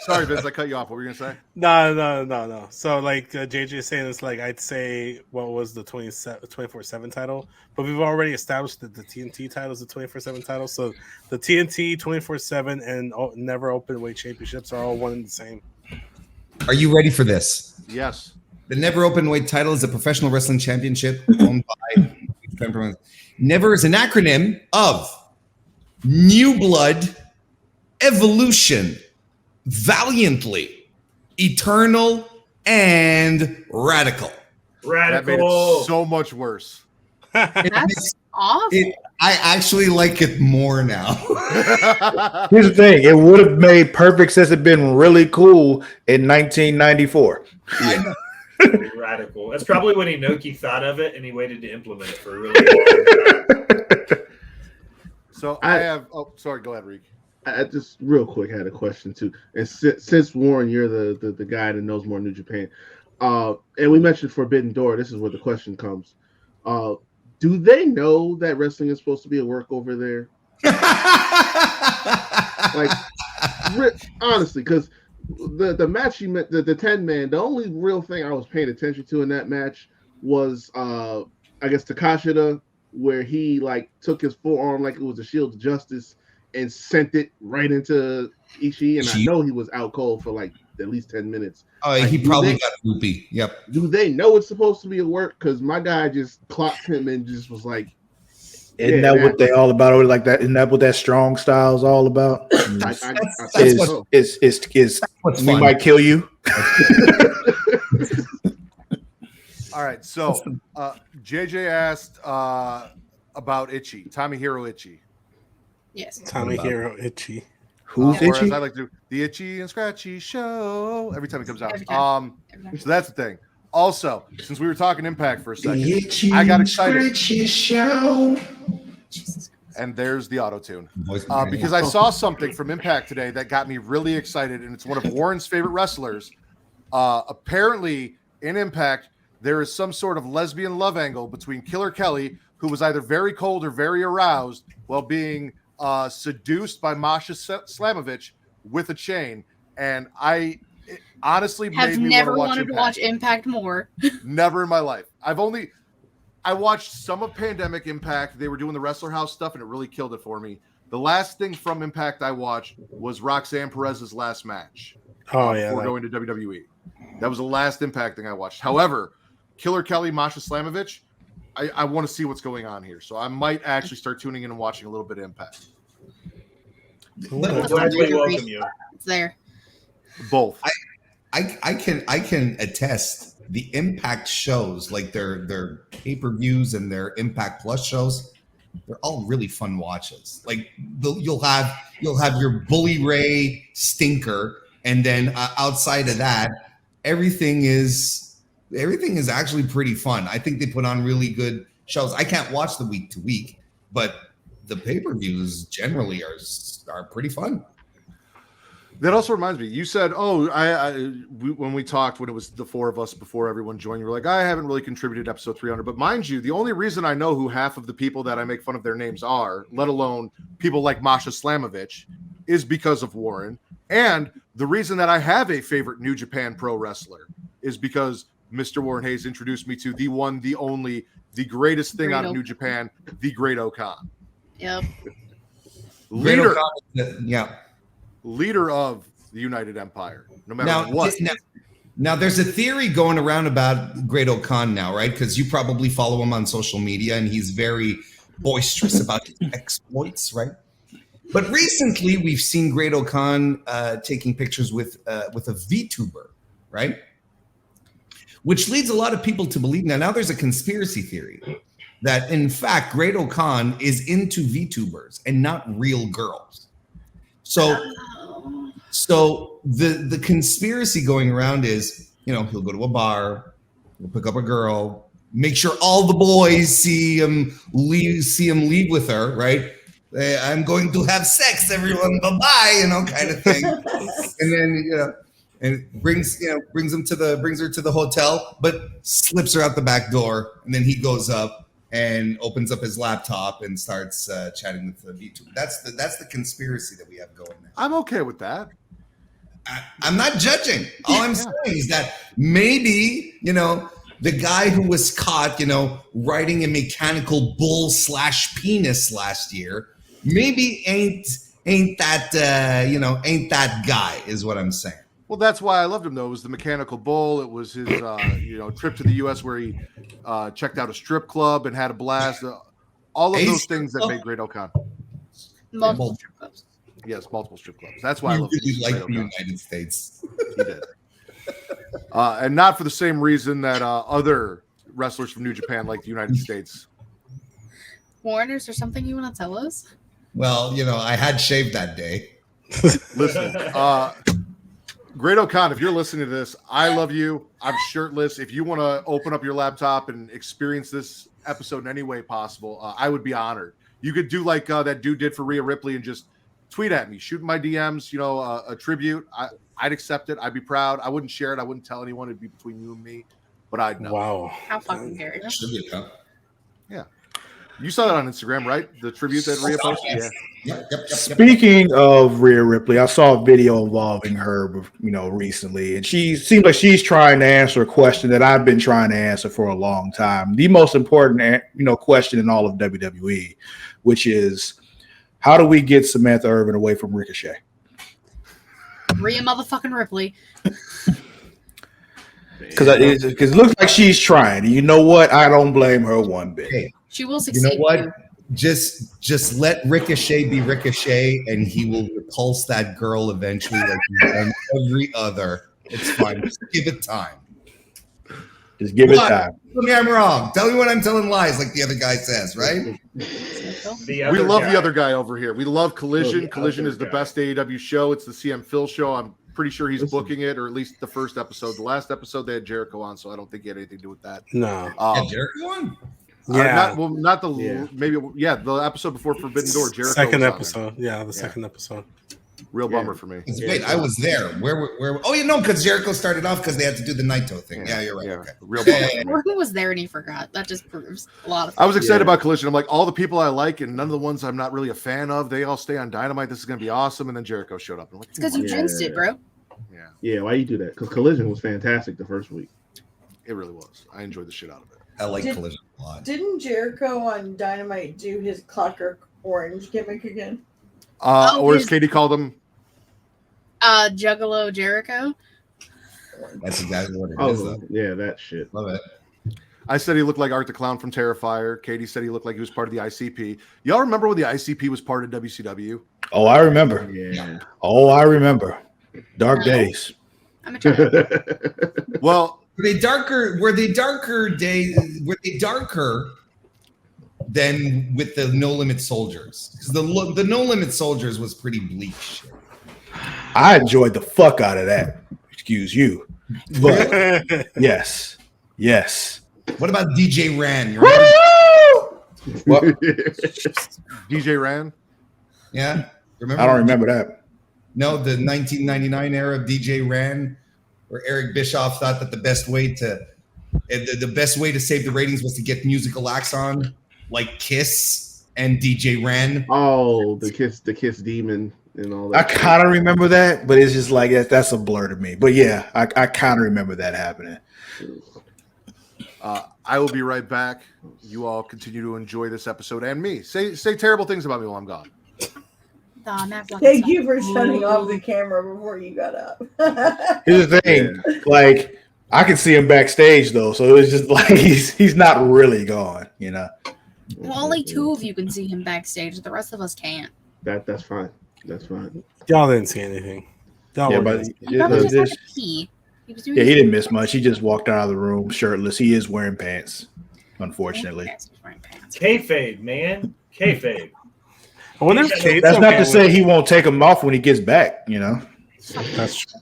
C: Sorry, Vince, I cut you off. What were you gonna say?
A: No. So like JJ is saying, it's like I'd say what was the 24/7 title, but we've already established that the TNT title is the 24/7 title. So the TNT 24/7 and never open weight championships are all one and the same.
E: Are you ready for this?
C: Yes.
E: The Never Open Weight title is a professional wrestling championship owned by Never is an acronym of New Blood, Evolution, Valiantly, Eternal, and Radical.
C: That made it so much worse.
D: That's awful.
E: I actually like it more now.
F: Here's the thing. It would have made perfect sense. It'd been really cool in 1994.
E: Yeah.
G: Radical. That's probably when Inoki thought of it and he waited to implement it for a really long time.
C: So I have. Oh, sorry. Go ahead, Reek.
I: I just real quick had a question too. And since Warren, you're the guy that knows more New Japan, and we mentioned Forbidden Door. This is where the question comes. Do they know that wrestling is supposed to be a work over there? Like, honestly, because the match you met, the 10-man, the only real thing I was paying attention to in that match was, I guess, Takashita, where he like took his forearm like it was a shield of justice and sent it right into Ishii, and I know he was out cold for like at least 10 minutes.
E: Oh, he probably got loopy. Yep.
I: Do they know it's supposed to be a work? Because my guy just clocked him and just was like,
F: isn't that what they all about? Like that? Isn't that what that strong style is all about? We might kill you.
C: All right. So JJ asked about Itchy, Tomohiro Itchy.
D: Yes.
A: Tomohiro Itchy.
F: Who's
C: or
F: Itchy?
C: as I like to do, the Itchy and Scratchy Show every time it comes out.
D: Every time.
C: So that's the thing. Also, since we were talking Impact for a second, I got excited.
F: Show.
C: And there's the auto tune because I saw something from Impact today that got me really excited, and it's one of Warren's favorite wrestlers. Apparently, in Impact, there is some sort of lesbian love angle between Killer Kelly, who was either very cold or very aroused while being seduced by Masha Slamovich with a chain, and it honestly
D: Have
C: made me
D: never
C: want
D: wanted to watch Impact more.
C: Never in my life. I watched some of Pandemic Impact. They were doing the Wrestler House stuff, and it really killed it for me. The last thing from Impact I watched was Roxanne Perez's last match. Before going to WWE. That was the last Impact thing I watched. However, Killer Kelly, Masha Slamovich, I want to see what's going on here. So I might actually start tuning in and watching a little bit of Impact.
G: We'll gladly welcome you.
D: It's there.
C: Both.
E: I can attest the Impact shows, like their pay-per-views and their Impact Plus shows, they're all really fun watches. Like you'll have your Bully Ray stinker, and then outside of that, everything is actually pretty fun. I think they put on really good shows. I can't watch the week to week, but the pay-per-views generally are pretty fun.
C: That also reminds me, you said, when we talked, when it was the four of us before everyone joined, you were like, I haven't really contributed to episode 300. But mind you, the only reason I know who half of the people that I make fun of their names are, let alone people like Masha Slamovich, is because of Warren. And the reason that I have a favorite New Japan pro wrestler is because Mr. Warren Hayes introduced me to the one, the only, the greatest thing out of New Japan, the Great Okan.
D: Yep.
C: Leader
E: Leader
C: of the United Empire, no matter what.
E: Now, there's a theory going around about Great Okan now, right? Because you probably follow him on social media, and he's very boisterous about his exploits, right? But recently, we've seen Great Okan taking pictures with a VTuber, right? Which leads a lot of people to believe now there's a conspiracy theory that, in fact, Great Okan is into VTubers and not real girls. So the conspiracy going around is, he'll go to a bar, he'll pick up a girl, make sure all the boys see him leave with her, right? I'm going to have sex, everyone, bye-bye, kind of thing. And then, and brings her to the hotel, but slips her out the back door, and then he goes up and opens up his laptop and starts chatting with the VTuber. That's the conspiracy that we have going now.
C: I'm okay with that.
E: I'm not judging. All I'm saying is that maybe, the guy who was caught, riding a mechanical bull / penis last year, maybe ain't that guy, is what I'm saying.
C: Well, that's why I loved him, though. It was the mechanical bull. It was his, trip to the U.S. where he checked out a strip club and had a blast. All of those things that made Great Okan.
D: Multiple strip clubs.
C: Yes, multiple strip clubs. That's why I love
E: really like the United States.
C: He did. And not for the same reason that other wrestlers from New Japan like the United States.
D: Warren, is there something you want to tell us?
E: Well, I had shaved that day.
C: Listen, Great Okan, if you're listening to this, I love you. I'm shirtless. If you want to open up your laptop and experience this episode in any way possible, I would be honored. You could do like that dude did for Rhea Ripley and just tweet at me, shoot my DMs, a tribute. I'd accept it. I'd be proud. I wouldn't share it. I wouldn't tell anyone. It'd be between you and me, but I'd know.
A: Wow.
D: How fucking dare you?
C: Yeah. You saw that on Instagram, right? The tribute that Rhea posted? Yeah.
E: Yep.
F: Speaking of Rhea Ripley, I saw a video involving her, recently, and she seems like she's trying to answer a question that I've been trying to answer for a long time. The most important, question in all of WWE, which is, how do we get Samantha Irvin away from Ricochet?
D: Rhea motherfucking Ripley.
F: Because it looks like she's trying. And you know what? I don't blame her one bit.
E: Hey,
D: she will succeed.
E: You know what? Just let Ricochet be Ricochet, and he will repulse that girl eventually, like he's done every other. It's fine. Just give it time.
F: Just give it time.
E: Tell me I'm wrong. Tell me when I'm telling lies, like the other guy says, right?
C: We love the other guy over here. We love Collision. Collision is the best AEW show. It's the CM Phil show. I'm pretty sure he's booking it, or at least the first episode. The last episode they had Jericho on, so I don't think he had anything to do with that.
A: No.
E: Jericho on?
C: Yeah. The episode before Forbidden Door. Jericho.
A: Second episode. Yeah, the second episode.
C: Real bummer for me.
E: Wait, I was there. Where? Oh, because Jericho started off because they had to do the Naito thing. Yeah, you're right.
C: Yeah.
E: Okay.
C: Real bummer.
D: Morgan was there and he forgot. That just proves a lot of.
C: I was excited about Collision. I'm like, all the people I like and none of the ones I'm not really a fan of, they all stay on Dynamite. This is going to be awesome. And then Jericho showed up. I'm like,
D: it's because you jinxed it, bro.
C: Yeah,
I: Yeah, why you do that? Because Collision was fantastic the first week.
C: it really was. I enjoyed the shit out of it.
E: I like Collision a lot.
H: Didn't Jericho on Dynamite do his Clockwork Orange gimmick again?
C: Or as Katie called him,
D: Juggalo Jericho.
E: That's exactly what it is.
I: Oh, yeah, that shit.
E: Love it.
C: I said he looked like Art the Clown from Terrifier. Katie said he looked like he was part of the ICP. Y'all remember when the ICP was part of WCW?
F: Oh, I remember.
I: Yeah.
F: Oh, I remember. Dark days.
D: I'm a child.
C: Well,
E: Were they darker than with the No Limit Soldiers? Because the No Limit Soldiers was pretty bleak shit.
F: I enjoyed the fuck out of that. Excuse you. But yes. Yes.
E: What about DJ Ran?
F: What?
C: DJ Ran?
E: Yeah.
F: I don't remember that.
E: No, the 1999 era of DJ Ran, where Eric Bischoff thought that the best way to save the ratings was to get musical acts on, like Kiss and DJ Ran.
I: Oh, the Kiss Demon and all that.
F: I kind of remember that, but it's just like that's a blur to me. But yeah, I kind of remember that happening.
C: I will be right back. You all continue to enjoy this episode and me. Say terrible things about me while I'm gone.
H: Thank you for shutting off the camera before you got up.
F: Here's the thing, like I can see him backstage though, so it's just like he's not really gone, you know.
D: Well, only two of you can see him backstage. The rest of us can't.
I: That's fine. That's fine.
A: Y'all didn't see anything.
F: Yeah, but
D: He probably just had to pee. He was doing
F: he didn't miss much. He just walked out of the room shirtless. He is wearing pants, unfortunately.
G: Kayfabe, man. Kayfabe.
A: I wonder if Kate's
F: That's not
A: okay
F: to say
A: with-
F: he won't take them off when he gets back, you know.
A: That's true.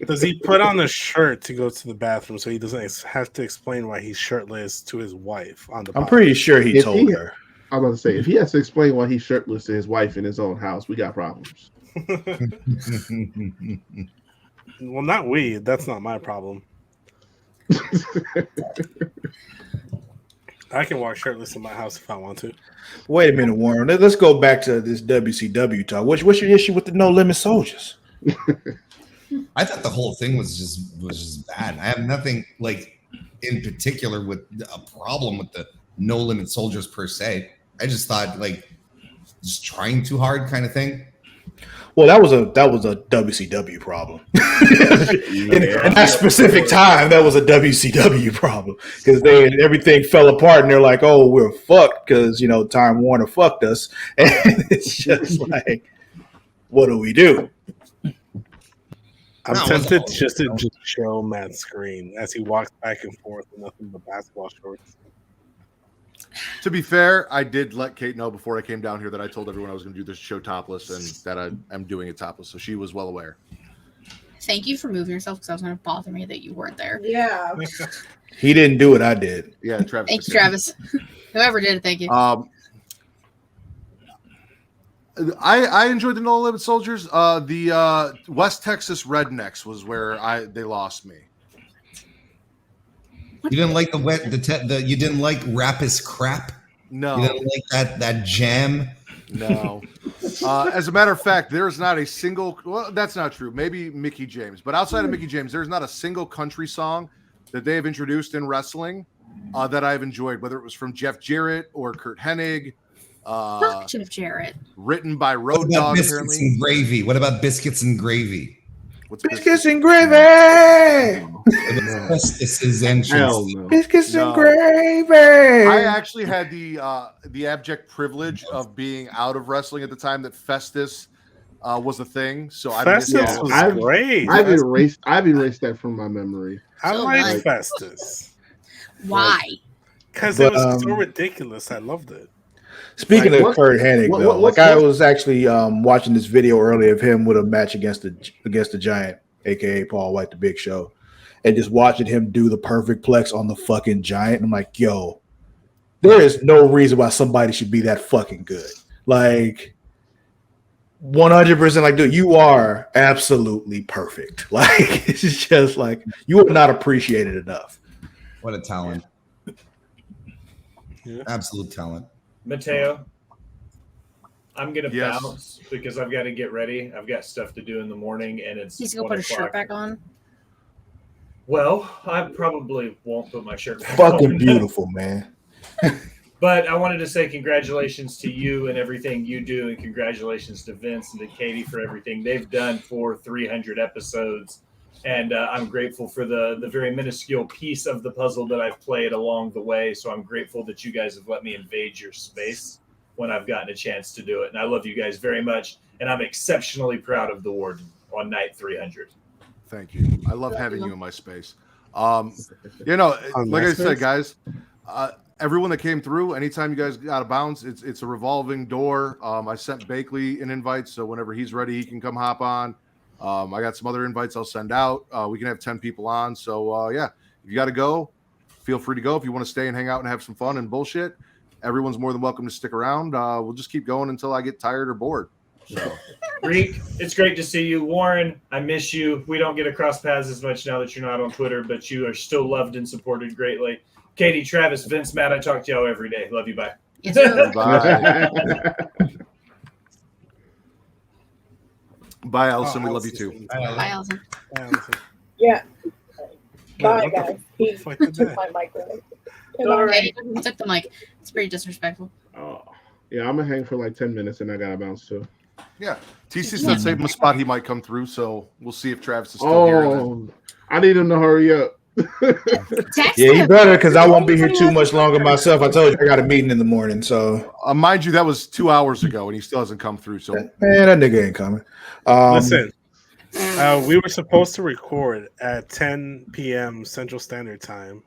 A: Does he put on a shirt to go to the bathroom so he doesn't have to explain why he's shirtless to his wife on the
F: I'm
A: podcast?
F: pretty sure he told her.
I: I was about to say, if he has to explain why he's shirtless to his wife in his own house, we got problems.
A: Well, not we. That's not my problem. I can walk shirtless in my house if I want to.
F: Wait a minute, Warren. Let's go back to this WCW talk. What's your issue with the No Limit Soldiers?
E: I thought the whole thing was just bad. I have nothing like in particular with a problem with the No Limit Soldiers per se. I just thought like just trying too hard kind of thing.
F: Well, that was a WCW problem. In that specific time, that was a WCW problem because everything fell apart and they're like, "Oh, we're fucked," because Time Warner fucked us, and it's just like, what do we do?
A: I'm tempted just to show Matt's screen as he walks back and forth in nothing but basketball shorts.
C: To be fair, I did let Kate know before I came down here that I told everyone I was going to do this show topless and that I am doing it topless. So she was well aware.
D: Thank you for moving yourself because I was going to bother me that you weren't there.
H: Yeah.
F: He didn't do it. I did.
C: Yeah, Travis.
D: Thank you, Travis. Whoever did it, thank you.
C: I enjoyed the No Limit Soldiers. The West Texas Rednecks was where they lost me.
E: You didn't like you didn't like Rapist Crap?
C: No.
E: You didn't like that jam?
C: No. As a matter of fact, there's not a single. Well, that's not true. Maybe Mickey James, but outside of Mickey James, there's not a single country song that they have introduced in wrestling that I've enjoyed, whether it was from Jeff Jarrett or Kurt Hennig.
D: Fuck Jeff Jarrett.
C: Written by Road
E: What about
C: Dogg.
E: Biscuits
C: Apparently,
E: and Gravy? What about Biscuits and Gravy?
C: what's
F: Biscuits and gravy.
E: This is entrance.
I: Hell no.
F: Biscuits
C: No.
F: and gravy.
C: I actually had the abject privilege of being out of wrestling at the time that Festus was a thing. So
A: Festus was great.
I: I've erased that from my memory.
A: I
D: So
A: like
D: good.
A: Festus
D: Why?
A: because it was
F: But,
A: so ridiculous. I loved it.
F: Speaking
I: Like,
F: of
I: what-
F: Kurt Hennig,
I: what-
F: though,
I: what-
F: like I
I: what-
F: was actually watching this video earlier of him with a match against the Giant, aka Paul White, the Big Show, and just watching him do the perfect plex on the fucking Giant. I'm like, yo, there is no reason why somebody should be that fucking good. Like 100%. Like, dude, you are absolutely perfect. Like it's just like you are not appreciated enough.
E: What a talent.
A: Yeah.
E: Absolute talent.
G: Mateo, I'm gonna
C: Yes.
G: bounce because I've got to get ready. I've got stuff to do in the morning, and it's
D: He's gonna
G: 1
D: put his shirt
G: o'clock.
D: back on.
G: Well, I probably won't put my shirt back
F: Fucking
G: on.
F: beautiful, man.
G: But I wanted to say congratulations to you and everything you do, and congratulations to Vince and to Katie for everything they've done for 300 episodes. And I'm grateful for the very minuscule piece of the puzzle that I've played along the way. So I'm grateful that you guys have let me invade your space when I've gotten a chance to do it. And I love you guys very much. And I'm exceptionally proud of the Warden on night 300.
C: Thank you. I love having you in my space. You know, like I said, guys, everyone that came through, anytime you guys got a bounce, it's a revolving door. I sent Bakley an invite, so whenever he's ready, he can come hop on. I got some other invites I'll send out. We can have 10 people on. So yeah, if you got to go, feel free to go. If you want to stay and hang out and have some fun and bullshit, everyone's more than welcome to stick around. We'll just keep going until I get tired or bored. So,
G: Reek, it's great to see you. Warren, I miss you. We don't get across paths as much now that you're not on Twitter, but you are still loved and supported greatly. Katie, Travis, Vince, Matt, I talk to y'all every day. Love you. Bye.
D: Yes, sir.
C: bye. Bye, Allison. We love you too.
D: Bye, Allison.
H: Yeah. Bye,
A: what the
H: guys. He
A: fuck did
H: took
A: that?
H: my microphone.
D: Yeah, he took the mic. It's pretty disrespectful.
I: Oh, yeah, I'm gonna hang for like 10 minutes and I gotta bounce too.
C: Yeah. TC said save him a spot. He might come through. So we'll see if Travis is still here.
I: Oh, I need him to hurry up.
D: Text
F: Yeah, you
D: him.
F: better, because I won't be here too much longer myself. I told you I got a meeting in the morning, so
C: Mind you, that was 2 hours ago, and he still hasn't come through. So
F: man, that nigga ain't coming.
A: Listen, we were supposed to record at 10 p.m. Central Standard Time,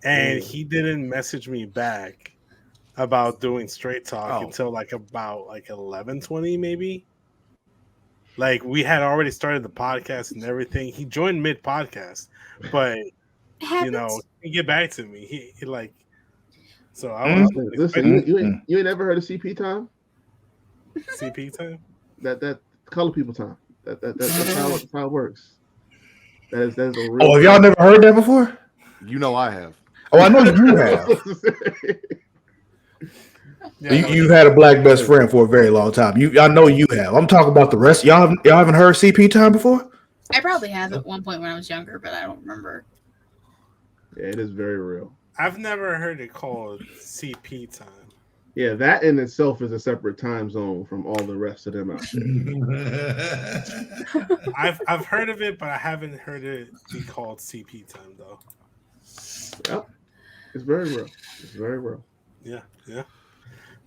A: and he didn't message me back about doing straight talk until about 11:20 maybe. Like, we had already started the podcast and everything. He joined mid podcast, but you know, he get back to me. He like, so I was
I: Listen, you ain't never heard of CP time?
A: CP time?
I: That color people time. That's how it works. That's a real.
F: Oh, have y'all never heard that before?
C: you know I have.
F: Oh, I know you have.
A: Yeah,
F: You've had a black best friend for a very long time. I know you have. I'm talking about the rest. Y'all haven't heard CP time before?
D: I probably have at one point when I was younger, but I don't remember.
I: Yeah, it is very real.
A: I've never heard it called CP time.
I: Yeah, that in itself is a separate time zone from all the rest of them out there.
A: I've heard of it, but I haven't heard it be called CP time though.
I: Yep. It's very real. It's very real.
A: Yeah.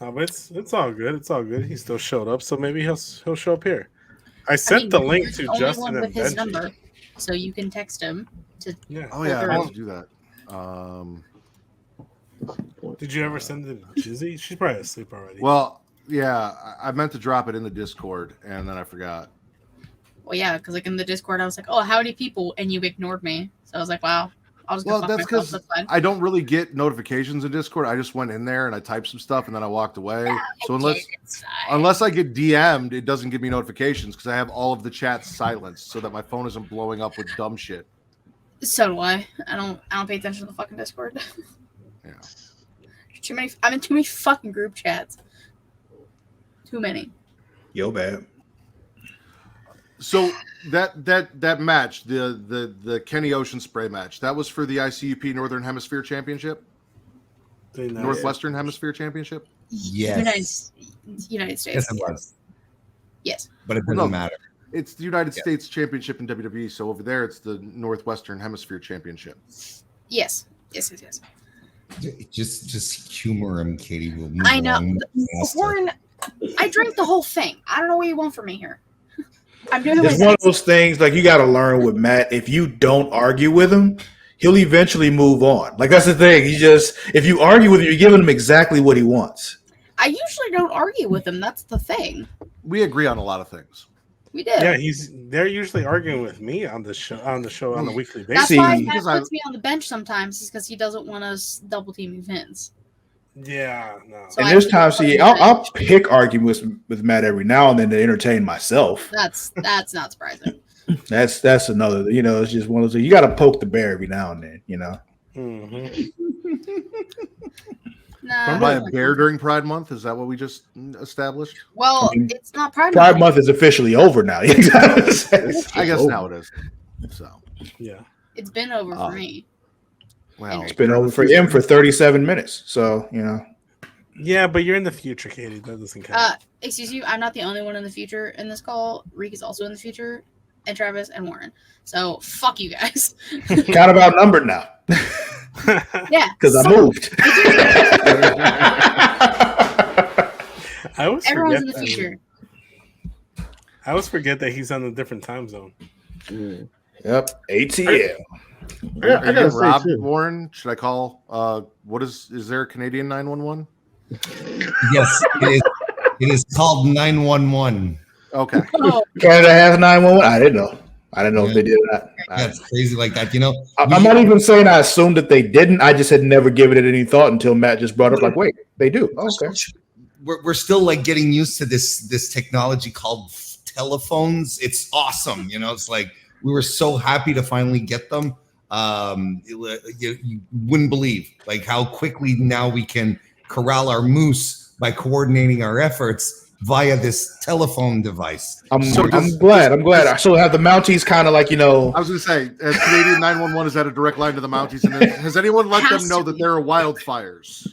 A: No, but it's all good. It's all good. He still showed up, so maybe he'll show up here. I sent the link to
D: you're the only
A: Justin
D: one
A: and
D: with his
A: Benji.
D: number, so you can text him.
C: Oh yeah, I have to do that.
A: Did you ever send it to Jizzy? She's probably asleep already.
C: Well, yeah, I meant to drop it in the Discord, and then I forgot.
D: Well, yeah, because like in the Discord, I was like, "Oh, how many people?" and you ignored me. So I was like, "Wow." I was
C: Well, that's because I don't really get notifications in Discord. I just went in there and I typed some stuff, and then I walked away. So unless I get DM'd, it doesn't give me notifications because I have all of the chats silenced so that my phone isn't blowing up with dumb shit.
D: So do I. I don't pay attention to the fucking Discord.
C: Yeah.
D: Too many. I'm in too many fucking group chats. Too many.
F: Yo, bad.
C: So that match, the Kenny Ocean spray match, that was for the ICUP Northern Hemisphere Championship, Northwestern Hemisphere Championship.
E: Yes,
D: United States.
E: yes, it was.
D: Yes,
E: But it doesn't matter.
C: It's the United States Championship in WWE. So over there, it's the Northwestern Hemisphere Championship.
D: Yes.
E: Just humor him, Katie. Will move
D: I know.
E: along faster.
D: Warren, I drank the whole thing. I don't know what you want from me here. I'm doing
F: It's one of those things like you got to learn with Matt. If you don't argue with him, he'll eventually move on. Like that's the thing. If you argue with him, you're giving him exactly what he wants.
D: I usually don't argue with him. That's the thing.
C: We agree on a lot of things.
D: We did.
A: Yeah, they're usually arguing with me on the show on a weekly basis.
D: That's why Matt puts me on the bench sometimes, is because he doesn't want us double teaming Vince.
A: Yeah, no.
D: So
F: And there's times, I'll pick arguments with Matt every now and then to entertain myself.
D: That's not surprising.
F: That's another. It's just one of those. You got to poke the bear every now and then.
A: Mm-hmm.
D: Nah.
C: By a bear during Pride Month? Is that what we just established?
D: Well, it's not Pride Month.
F: Pride Month is officially over now.
C: I guess now it is. So
A: yeah,
D: it's been over for me.
C: Well,
F: it's been over for him for 37 minutes. So
A: yeah, but you're in the future, Katie. That doesn't count.
D: Excuse you, I'm not the only one in the future in this call. Reek is also in the future, and Travis and Warren. So fuck you guys.
F: Kind of outnumbered now.
D: Yeah,
F: because I moved.
D: Everyone's in the future.
A: I always forget that he's on a different time zone.
F: Yep, ATL.
C: I gotta Rob Warren. Should I call? What is there a Canadian 911?
E: Yes, it is called 911.
C: Okay.
F: Canada has 911. I didn't know if they did that.
E: That's crazy like that.
F: I'm not even saying I assumed that they didn't. I just had never given it any thought until Matt just brought up. Like, wait, they do. Okay.
E: We're still like getting used to this technology called telephones. It's awesome. It's like we were so happy to finally get them. You wouldn't believe like how quickly now we can corral our moose by coordinating our efforts via this telephone device.
F: I'm glad. I still have the Mounties kind of like,
C: I was going to say, Canadian 911 is at a direct line to the Mounties. And has anyone let them know that there are wildfires?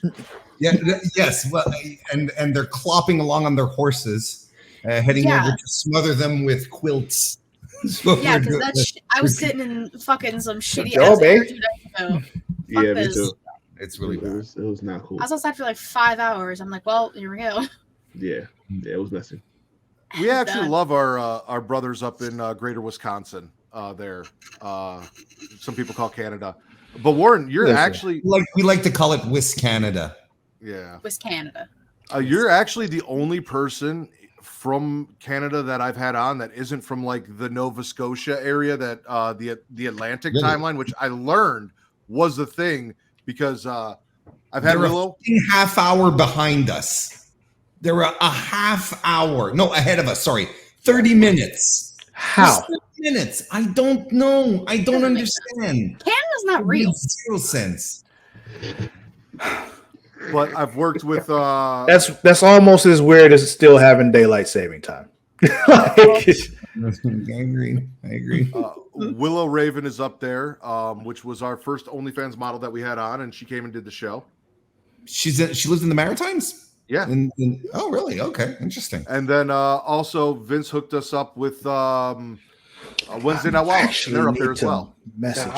E: Yeah. Yes. Well, and they're clopping along on their horses, heading over to smother them with quilts.
D: Yeah, because I was sitting in fucking some shitty ass air 2 days ago.
I: Yeah, me too.
E: It's really bad.
I: It was not cool.
D: I was outside for like 5 hours. I'm like, well, here we go.
I: Yeah, it was messy.
C: We actually love our brothers up in greater Wisconsin. There, some people call Canada, but Warren, you're actually
E: we like to call it Wis Canada.
C: Yeah,
D: Wis Canada.
C: You're actually the only person from Canada that I've had on that isn't from like the Nova Scotia area, that the Atlantic timeline, which I learned was the thing because I've had Willow
E: a half hour behind us. They were a half hour. No, ahead of us. Sorry. 30 minutes.
F: How?
E: 30 minutes. I don't know. I don't understand.
D: Canada's not real.
E: It makes zero sense.
C: But I've worked with
F: that's almost as weird as still having daylight saving time.
E: I agree.
C: Willow Raven is up there, which was our first OnlyFans model that we had on, and she came and did the show.
E: She lives in the Maritimes?
C: Yeah.
E: Oh, really? Okay. Interesting.
C: And then also Vince hooked us up with Wednesday Night Wallop. They're up there as well.
F: Message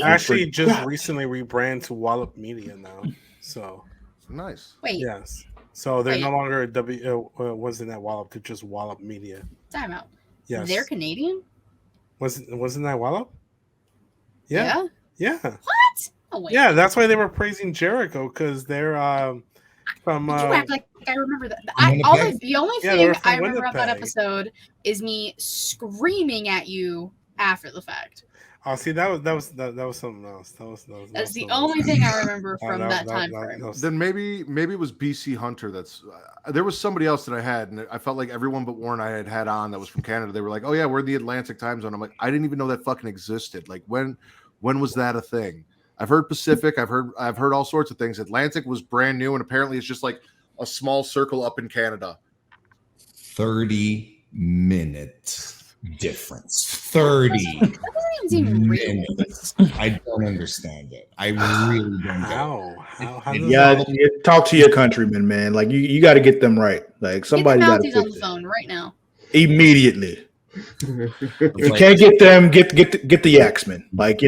A: actually just recently rebranded to Wallop Media now. So
C: nice.
D: Wait.
A: Yes. So they're no longer Wednesday Night Wallop. They're just Wallop Media.
D: Time out.
A: Yes.
D: They're Canadian?
A: Wasn't that Wallop? Yeah.
D: What? Oh wait.
A: Yeah, that's why they were praising Jericho because they're from.
D: You act like I remember that. The only thing I remember about that episode is me screaming at you after the fact.
A: Oh, see, that was something else.
D: That's the only thing I remember from that time frame.
C: Then maybe it was BC Hunter. That's there was somebody else that I had, and I felt like everyone but Warren I had on that was from Canada. They were like, "Oh yeah, we're in the Atlantic time zone." I'm like, I didn't even know that fucking existed. Like when was that a thing? I've heard Pacific. I've heard all sorts of things. Atlantic was brand new, and apparently it's just like a small circle up in Canada.
E: 30-minute difference. 30
D: that doesn't even
E: minutes. I don't understand it. I really don't.
A: How
F: you talk to your countrymen, man. Like you got to get them right. Like somebody got to fix
D: on the phone right now.
F: Immediately. If you can't get them, get the Yaxman. Like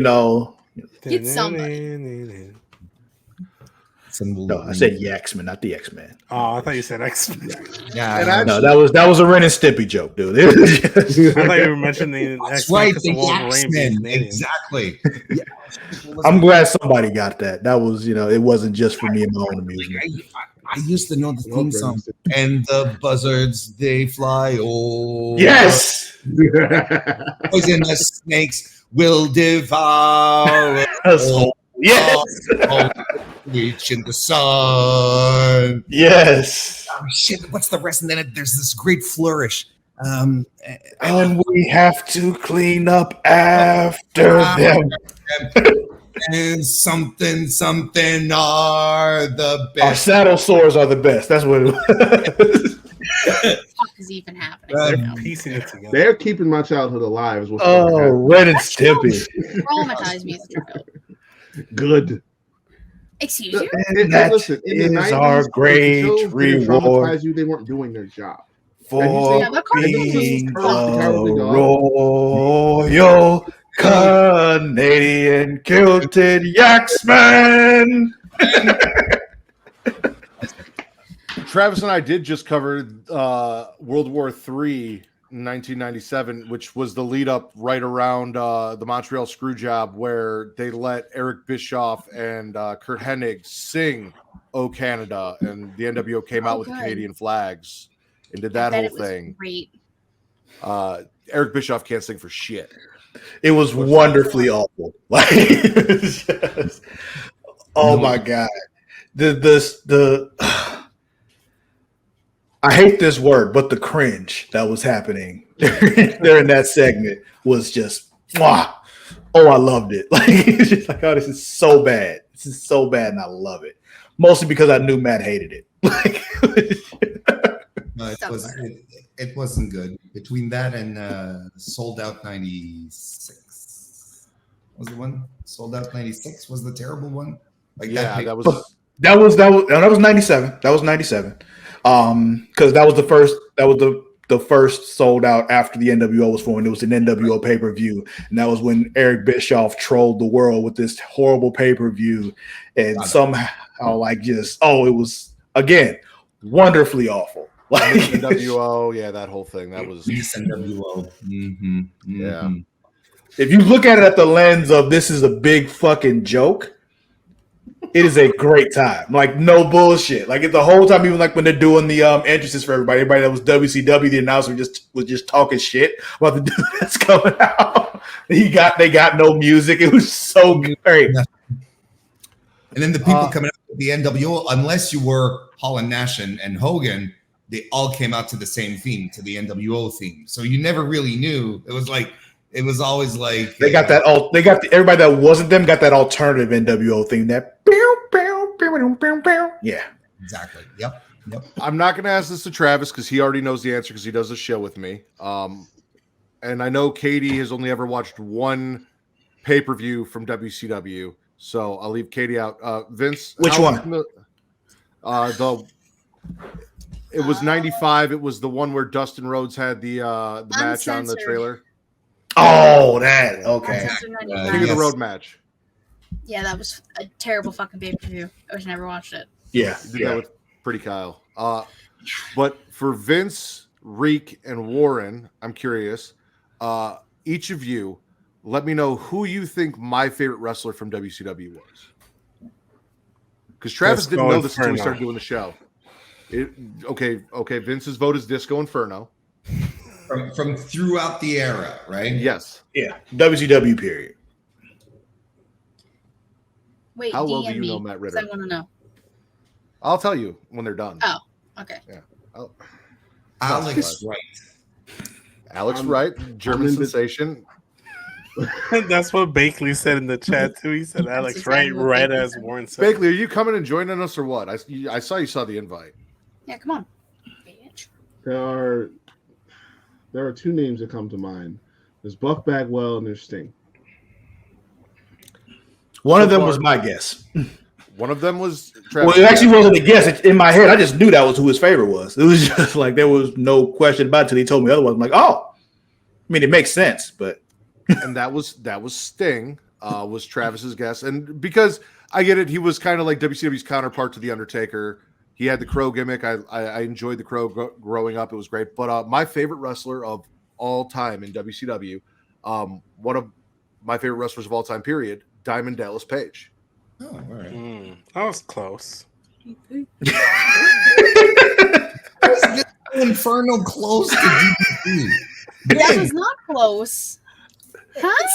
D: Get somebody.
F: No, I said Yaxman, not the X-Man.
A: Oh, I thought you said X-Men.
F: Yeah, no, that was a Ren and Stimpy joke, dude.
A: I thought you were mentioning the X-Men.
E: Right, the X-Men. Exactly.
F: Yeah. I'm glad somebody got that. That was, it wasn't just for me and my own amusement.
E: I used to know the theme song. And the buzzards, they fly over.
F: Yes!
E: Poisonous snakes will devour.
F: Yes!
E: Reach in the sun.
F: Yes.
E: Oh, shit, what's the rest? And then there's this great flourish.
F: And we have to clean up after them.
E: something are the best.
F: Our saddle sores are the best. That's what it was.
D: What the fuck is even happening?
A: They're
D: right now?
A: piecing it together.
I: They're keeping my childhood alive. Is what's
F: Ren and Stimpy.
D: Traumatized me as a child.
I: good.
D: Excuse you?
F: And that
I: Listen, in the
F: is
I: 90s,
F: our
I: the
F: great
I: shows didn't
F: reward
I: traumatize you, they weren't doing their job.
F: for
D: Yeah, the cartoon was
F: being
I: fun.
F: a royal Canadian kilted yaxman.
C: Travis and I did just cover World War III in 1997, which was the lead up right around the Montreal Screwjob, where they let Eric Bischoff and Kurt Hennig sing "O Canada," and the NWO came out with the Canadian flags and did that whole thing.
D: Great.
C: Eric Bischoff can't sing for shit.
F: It was wonderfully awful. Like, just, oh my god, the I hate this word, but the cringe that was happening during that segment was just, oh, I loved it. Like, it's just like, oh, this is so bad. This is so bad, and I love it. Mostly because I knew Matt hated it. Like,
E: No, it wasn't good. Between that and Sold Out 96. Was the one? Sold Out 96 was the terrible one? Like
C: That was
F: 97. That was 97. Because that was the first sold out after the NWO was formed. It was an NWO pay-per-view, and that was when Eric Bischoff trolled the world with this horrible pay-per-view, and somehow like just it was again wonderfully awful. Like
C: NWO, yeah, that whole thing. That was
E: NWO. Mm-hmm.
C: Yeah.
F: if you look at it at the lens of this is a big fucking joke, it is a great time. Like, no bullshit. Like, the whole time, even like when they're doing the entrances for everybody that was WCW, the announcer was just talking shit about the dude that's coming out. They got no music. It was so great.
E: And then the people coming out with the NWO, unless you were Hall and Nash and Hogan, they all came out to the same theme, to the NWO theme. So you never really knew. It was always like
F: they got that. Everybody that wasn't them got that alternative NWO theme. That yeah,
E: exactly. Yep.
C: I'm not going to ask this to Travis because he already knows the answer because he does a show with me. And I know Katie has only ever watched one pay-per-view from WCW, so I'll leave Katie out. Vince,
F: which one?
C: It was 95. It was the one where Dustin Rhodes had the match on the trailer.
F: Oh, that okay.
C: King of the Road match.
D: Yeah, that was a terrible fucking pay-per-view. I wish I never watched it.
F: Yeah,
C: That with Pretty Kyle. But for Vince, Reek, and Warren, I'm curious. Each of you, let me know who you think my favorite wrestler from WCW was. Because Travis didn't know this until we started doing the show. Okay. Vince's vote is Disco Inferno.
E: From throughout the era, right?
C: Yes.
F: Yeah. WCW period.
D: Wait,
C: how well
D: DM
C: do you know
D: me,
C: Matt Ritter?
D: I want to know.
C: I'll tell you when they're done.
D: Oh, okay.
C: Yeah.
E: Alex Wright.
C: Alex Wright, German sensation.
A: That's what Bakley said in the chat too. He said Alex Wright, right as Warren said.
C: Bakley, are you coming and joining us or what? I saw you saw the invite.
D: Yeah, come on. Bitch.
I: There are two names that come to mind. There's Buck Bagwell and there's Sting.
F: One of them was my guess.
C: One of them was Travis.
F: Well, it actually wasn't a guess. In my head, I just knew that was who his favorite was. It was just like there was no question about it until he told me otherwise. I'm like, oh, I mean, it makes sense, but
C: and that was Sting, was Travis's guess. And because I get it, he was kind of like WCW's counterpart to The Undertaker. He had the Crow gimmick. I enjoyed the Crow growing up. It was great. But my favorite wrestler of all time in WCW, one of my favorite wrestlers of all time, period, Diamond Dallas Page.
E: Oh, all right.
A: That was close.
E: Inferno close to DDP.
D: That was not close. Huh?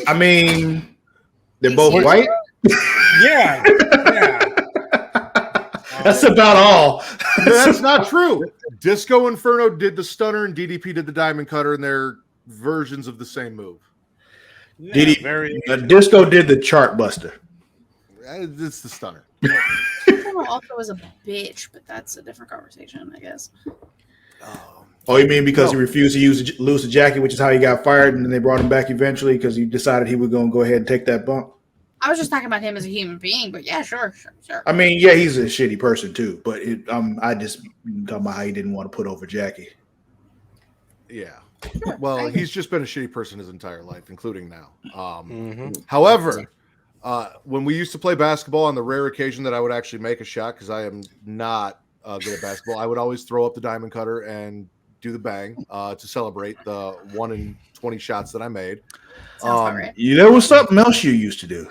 F: I mean, they're both white.
A: Yeah.
F: That's about all.
C: That's not true. Disco Inferno did the stunner and DDP did the diamond cutter, and they're versions of the same move.
A: Yeah,
F: Did he?
A: very
F: Disco did the chart buster.
C: It's the stunner.
D: Also was a bitch, but that's a different conversation, I guess.
F: Oh, you mean because
C: No.
F: he refused to lose the jacket, which is how he got fired, and then they brought him back eventually because he decided he was going to go ahead and take that bump?
D: I was just talking about him as a human being, but yeah, sure.
F: I mean, yeah, he's a shitty person too, but I just talking about how he didn't want to put over Jackie.
C: Yeah.
D: Sure,
C: Well,
D: I-
C: he's just been a shitty person his entire life, including now.
A: Mhm.
C: However, when we used to play basketball, on the rare occasion that I would actually make a shot, because I am not good at basketball, I would always throw up the diamond cutter and do the bang to celebrate the 1 in 20 shots that I made.
D: Sounds about right.
F: There was something else you used to do.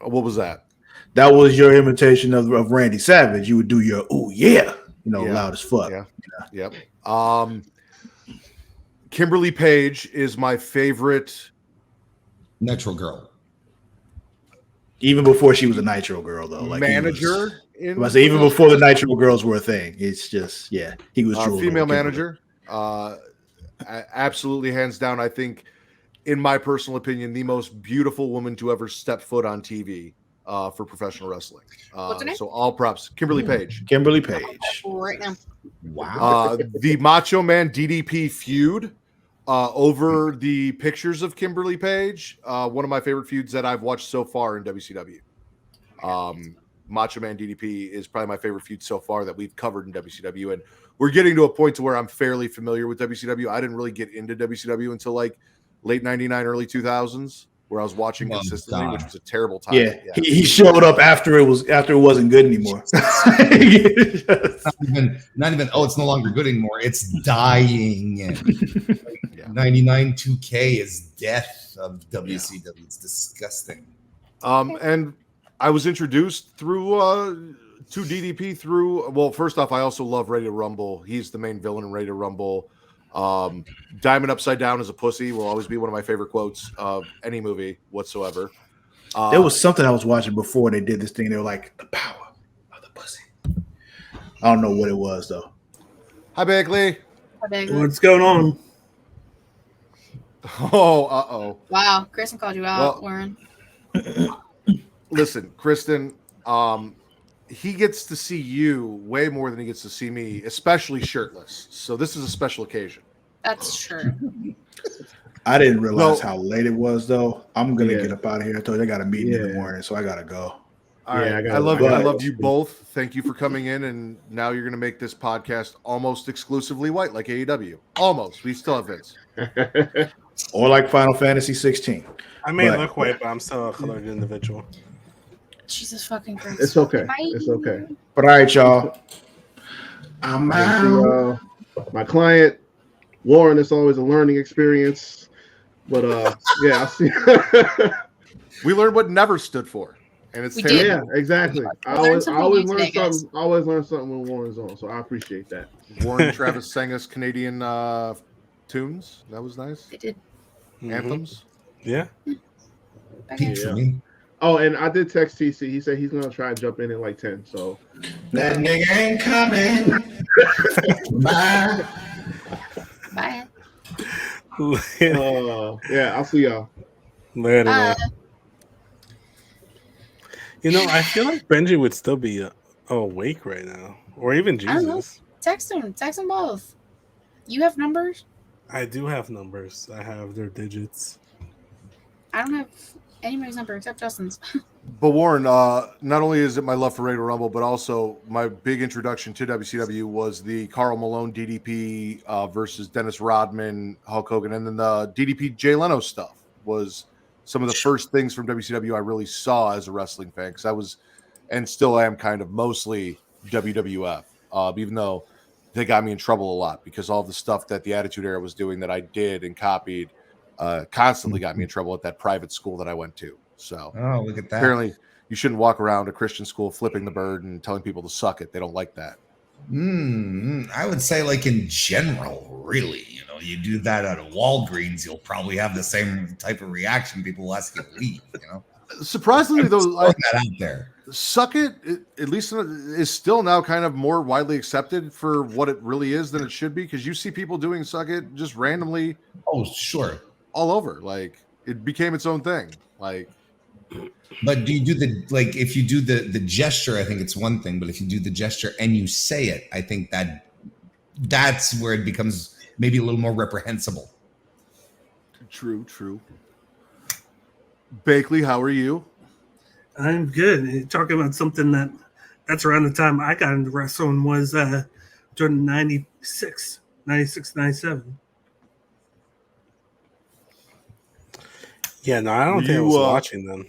C: What was that?
F: That was your imitation of Randy Savage. You would do your "ooh yeah,"
C: Yeah.
F: loud as fuck.
C: Yeah. Yep. Kimberly Page is my favorite
E: Natural girl.
F: Even before she was a Nitro girl, though, like
C: manager.
F: even before the Nitro girls were a thing. It's just he was drooling
C: female
F: over Kimberly.
C: manager. Absolutely, hands down. I think, in my personal opinion, the most beautiful woman to ever step foot on TV for professional wrestling.
D: What's her name?
C: So all props, Kimberly Page.
F: Kimberly Page.
D: Right now.
E: Wow.
C: The Macho Man DDP feud over the pictures of Kimberly Page. One of my favorite feuds that I've watched so far in WCW. Macho Man DDP is probably my favorite feud so far that we've covered in WCW, and we're getting to a point to where I'm fairly familiar with WCW. I didn't really get into WCW until like late '99, early 2000s, where I was watching
E: Well
C: consistently,
E: done.
C: which was a terrible time.
F: Yeah, he showed up after it wasn't good anymore.
E: Not even. Oh, it's no longer good anymore. It's dying.
C: Yeah.
E: 99 2K is death of WCW. It's disgusting.
C: And I was introduced through to DDP through. Well, first off, I also love Ready to Rumble. He's the main villain in Ready to Rumble. Diamond upside down is a pussy will always be one of my favorite quotes of any movie whatsoever.
F: There was something I was watching before they did this thing. They were like, the power of the pussy. I don't know what it was though.
C: Hi, Bagley.
J: What's going on?
C: Oh.
D: Wow, Kristen called you out,
C: Well-
D: Warren.
C: Listen, Kristen, he gets to see you way more than he gets to see me, especially shirtless. So this is a special occasion.
D: That's true.
F: I didn't realize
C: No.
F: how late it was though. I'm gonna
I: Yeah.
F: get up out of here. I told you I got a meeting in the
I: Yeah.
F: morning, so I gotta go.
C: All
I: Yeah,
C: right.
I: I
C: I love
I: gotta-
C: you both. Thank you for coming in, and now you're going to make this podcast almost exclusively white, like AEW. Almost. We still have Vince.
F: Or like Final Fantasy 16.
A: I may
F: But-
A: look white, but I'm still a colored individual.
D: Jesus fucking Christ.
I: It's okay.
D: Bye.
I: It's okay.
F: But all right, y'all. I'm
I: Thank
F: out.
I: you, my client, Warren, it's always a learning experience. But yeah, I'll see.
C: We learned what never stood for, and it's
D: We
C: terrible.
D: did.
I: Yeah, exactly. I
D: learned
I: always
D: something
I: learn
D: new today, guys.
I: something. I always learn something when Warren's on, so I appreciate that.
C: Warren and Travis sang us Canadian tunes. That was nice.
D: They did.
A: Mhm.
C: Anthems.
A: Yeah.
E: Peak for
I: Yeah.
E: me.
I: Oh, and I did text TC. He said he's gonna try and jump in at like 10. So
F: That nigga ain't coming. Bye.
D: Bye.
I: yeah, I'll see y'all.
A: Later,
D: Bye.
A: man. You know, I feel like Benji would still be awake right now, or even
D: I don't know.
A: Jesus.
D: Text them. Text them both. You have numbers?
A: I do have numbers. I have their digits.
D: I don't have anybody's number except Justin's.
C: But Warren, not only is it my love for Ready to Rumble, but also my big introduction to WCW was the Karl Malone DDP versus Dennis Rodman, Hulk Hogan, and then the DDP Jay Leno stuff was some of the first things from WCW I really saw as a wrestling fan, because I was and still am kind of mostly WWF, even though they got me in trouble a lot because all the stuff that the Attitude Era was doing that I did and copied constantly got me in trouble at that private school that I went to. So
E: Oh, look at that.
C: apparently you shouldn't walk around a Christian school flipping the bird and telling people to suck it. They don't like that.
E: I would say, like, in general, really, you do that at a Walgreens, you'll probably have the same type of reaction. People will ask you to leave,
C: Surprisingly, though,
E: Throwing that out there.
C: suck it, at least is still now kind of more widely accepted for what it really is than it should be, because you see people doing suck it just randomly
E: Oh, sure.
C: all over. Like, it became its own thing. Like,
E: but do you do if you do the gesture, I think it's one thing, but if you do the gesture and you say it, I think that's where it becomes maybe a little more reprehensible.
C: True. Bakley, how are you?
J: I'm good. Talking about something that's around the time I got into wrestling was during 96, 97.
A: Yeah, no, I don't think I was watching them.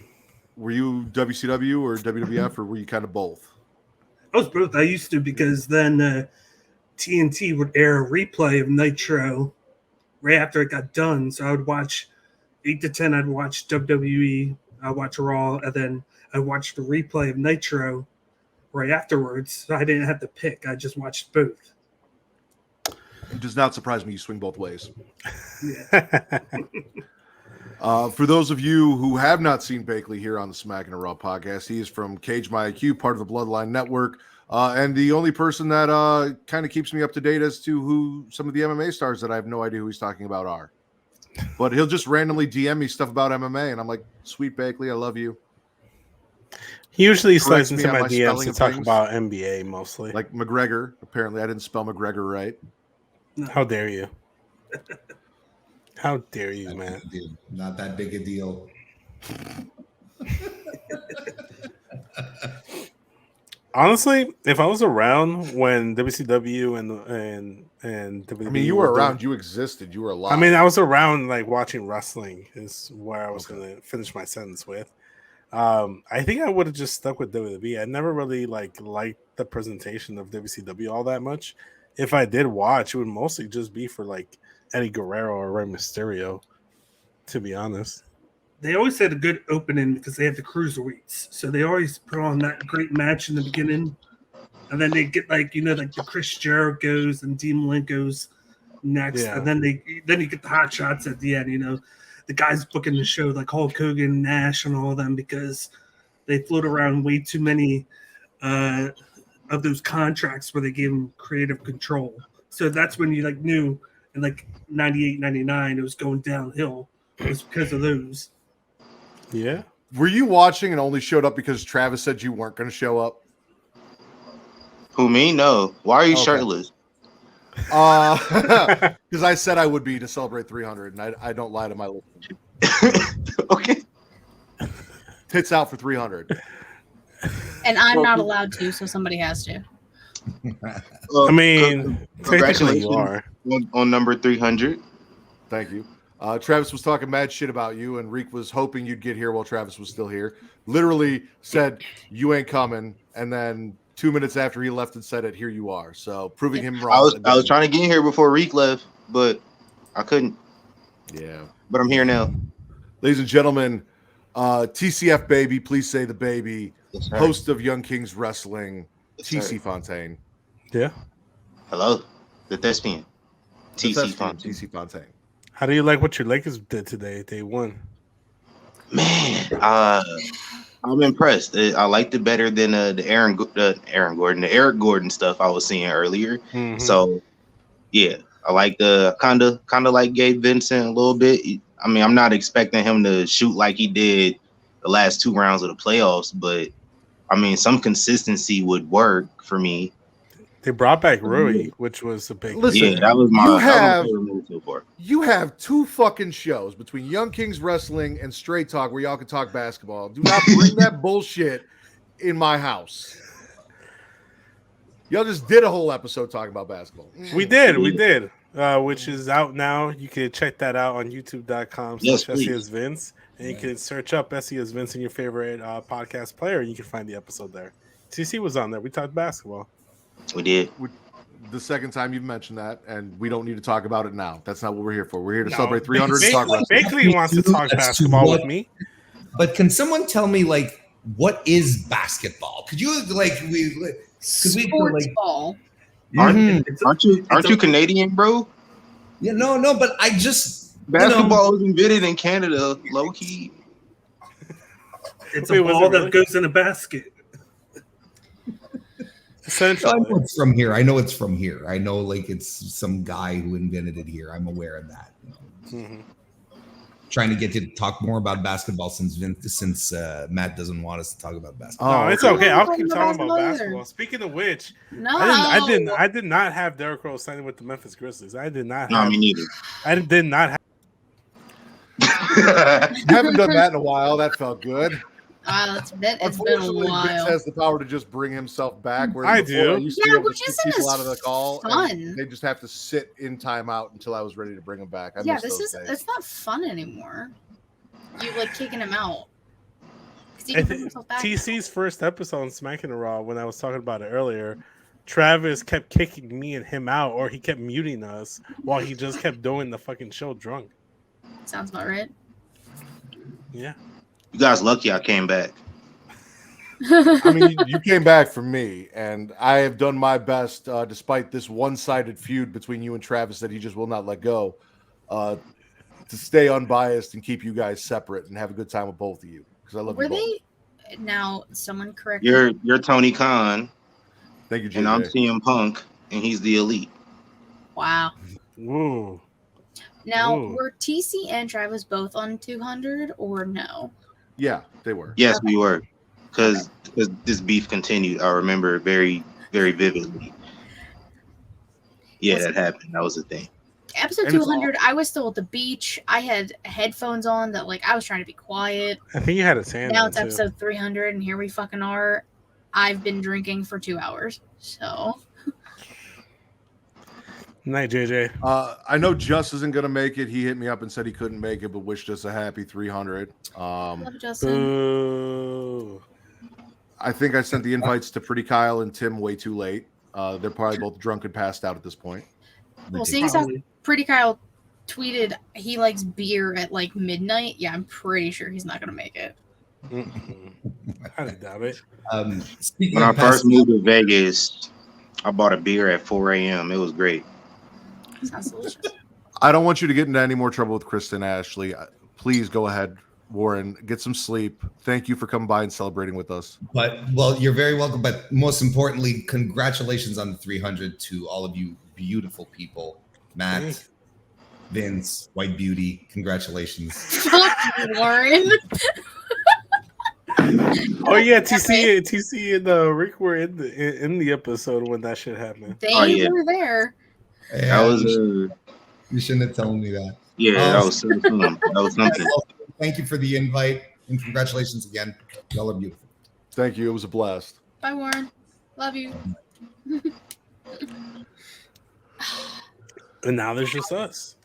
C: Were you WCW or WWF, or were you kind of both?
J: I was both. I used to, because then TNT would air a replay of Nitro right after it got done. So I would watch 8 to 10. I'd watch WWE. I'd watch Raw, and then I'd watch the replay of Nitro right afterwards. So I didn't have to pick. I just watched both.
C: It does not surprise me you swing both ways.
J: Yeah.
C: For those of you who have not seen Bakley here on the Smackin It Raw podcast, he is from Cage My IQ, part of the Bloodline Network, and the only person that kind of keeps me up to date as to who some of the MMA stars that I have no idea who he's talking about are. But he'll just randomly DM me stuff about MMA, and I'm like, sweet Bakley, I love you.
A: He usually slides into
C: my
A: my DMs to talk
C: things.
A: about NBA mostly.
C: Like McGregor. Apparently, I didn't spell McGregor right.
A: How dare you? How dare you, man?
E: Not that big a deal.
A: Honestly, if I was around when WCW and WWE,
C: I mean, you were around. You existed. You were alive.
A: I mean, I was around, like, watching wrestling is where I was going to finish my sentence with. I think I would have just stuck with WWE. I never really liked the presentation of WCW all that much. If I did watch, it would mostly just be for like Eddie Guerrero or Rey Mysterio, to be honest.
J: They always had a good opening because they had the cruiserweights. So they always put on that great match in the beginning. And then they get like the Chris Jericho's and Dean Malenko's next.
A: Yeah.
J: And then you get the hot shots at the end, the guys booking the show like Hulk Hogan, Nash, and all of them, because they float around way too many of those contracts where they gave them creative control. So that's when you knew in 98, 99 it was going downhill. It was because of those.
A: Yeah.
C: Were you watching and only showed up because Travis said you weren't going to show up?
K: Who, me? No. Why are you shirtless?
C: Because I said I would be to celebrate 300, and I don't lie to my listeners.
K: Okay.
C: Tits out for 300.
D: And I'm not allowed to, so somebody has to.
A: I mean, technically you
K: congratulations
A: are.
K: on number 300.
C: Thank you. Travis was talking mad shit about you, and Reek was hoping you'd get here while Travis was still here. Literally said, you ain't coming. And then 2 minutes after he left and said it, here you are. So proving him wrong.
K: I was trying to get here before Reek left, but I couldn't.
C: Yeah.
K: But I'm here now.
C: Ladies and gentlemen, TCF Baby, please say the baby.
K: Yes,
C: Host of Young Kings Wrestling,
K: Yes,
C: TC Fontaine.
A: Yeah.
K: Hello, the thespian. TC Fontaine.
C: TC Fontaine.
A: How do you like what your Lakers did today? They won.
K: Man, I'm impressed. I liked it better than the Eric Gordon stuff I was seeing earlier.
A: Mm-hmm.
K: So, yeah, I like the kind of like Gabe Vincent a little bit. I mean, I'm not expecting him to shoot like he did the last 2 rounds of the playoffs, but I mean, some consistency would work for me.
A: They brought back Rui, which was a big.
C: Listen,
K: yeah, that was my favorite move so far.
C: You have 2 fucking shows between Young Kings Wrestling and Straight Talk where y'all can talk basketball. Do not bring that bullshit in my house. Y'all just did a whole episode talking about basketball.
A: We did, which is out now. You can check that out on youtube.com/SES
K: Yes,
A: Vince. And you can search up SES Vince in your favorite podcast player, and you can find the episode there. TC was on there. We talked basketball.
K: We did.
C: The second time you've mentioned that, and we don't need to talk about it now. That's not what we're here for. We're here to celebrate 300 and talk wrestling.
A: Bakley wants to talk basketball with me.
E: But can someone tell me, what is basketball? Could you,
D: Sports ball.
K: Aren't you Canadian, bro?
E: Yeah, no, but I just...
K: Basketball was invented in Canada, low key.
J: It's a ball that goes in a basket.
A: Essentially.
E: I know it's from here. I know it's some guy who invented it here. I'm aware of that.
C: Mm-hmm.
E: trying to get you to talk more about basketball since Matt doesn't want us to talk about basketball.
A: No, it's okay. I'll keep talking about basketball. Speaking of which,
D: No,
A: I did not have Derrick Rose signing with the Memphis Grizzlies. I did not.
K: No, me neither.
A: I did not have.
C: Haven't done that in a while. That felt good.
D: It's been a
C: Unfortunately,
D: while.
C: Vince has the power to just bring himself back. Whereas
A: I
C: before,
A: do.
C: I used to be able to
D: which
C: kick
D: isn't
C: people
D: as
C: out of the call.
D: fun.
C: And they just have to sit in timeout until I was ready to bring them back. I miss those days.
D: It's not fun anymore. You like kicking him out. 'Cause he can bring himself back.
A: TC's first episode on Smackin It Raw, when I was talking about it earlier, Travis kept kicking me and him out, or he kept muting us while he just kept doing the fucking show drunk.
D: Sounds about right.
A: Yeah.
K: You guys lucky I came back.
C: I mean, you came back for me, and I have done my best, despite this one-sided feud between you and Travis that he just will not let go, to stay unbiased and keep you guys separate and have a good time with both of you because I love
D: Were
C: you both.
D: they now? Someone correct.
K: You're Tony Khan.
C: Thank you, JJ.
K: And I'm CM Punk, and he's the elite.
D: Wow.
A: Ooh.
D: Now,
A: Ooh.
D: were TC and Travis both on 200 or no?
C: Yeah, they were.
K: Yes, we were, because this beef continued. I remember very, very vividly. Yeah, that happened. That was the thing.
D: Episode
C: And it's
D: 200, I was still at the beach. I had headphones on that, like, I was trying to be quiet.
A: I think you had a tan.
D: Now
A: on,
D: it's
A: too.
D: episode 300, and here we fucking are. I've been drinking for 2 hours, so.
A: Night, JJ.
C: I know Just isn't going to make it. He hit me up and said he couldn't make it, but wished us a happy 300.
D: Love it, Justin.
A: Boo.
C: I think I sent the invites to Pretty Kyle and Tim way too late. They're probably both drunk and passed out at this point.
D: Well, seeing as how Pretty Kyle tweeted he likes beer at like midnight, yeah, I'm pretty sure he's not going to make it.
A: I doubt it.
K: When I first moved to Vegas, I bought a beer at 4 a.m. It was great.
D: Sounds delicious.
C: I don't want you to get into any more trouble with Kristen Ashley. Please go ahead, Warren. Get some sleep. Thank you for coming by and celebrating with us.
E: But well, you're very welcome. But most importantly, congratulations on the 300 to all of you beautiful people. Matt, Vince, White Beauty, congratulations.
D: Fuck you, Warren.
A: Oh yeah, TC and Rick were in the episode when that shit happened.
D: They were there.
K: That was
E: you shouldn't have told me that.
K: Yeah, that was so fun. That was something.
E: Thank you for the invite and congratulations again. Y'all are beautiful.
C: Thank you. It was a blast.
D: Bye, Warren. Love you.
A: And now there's just us.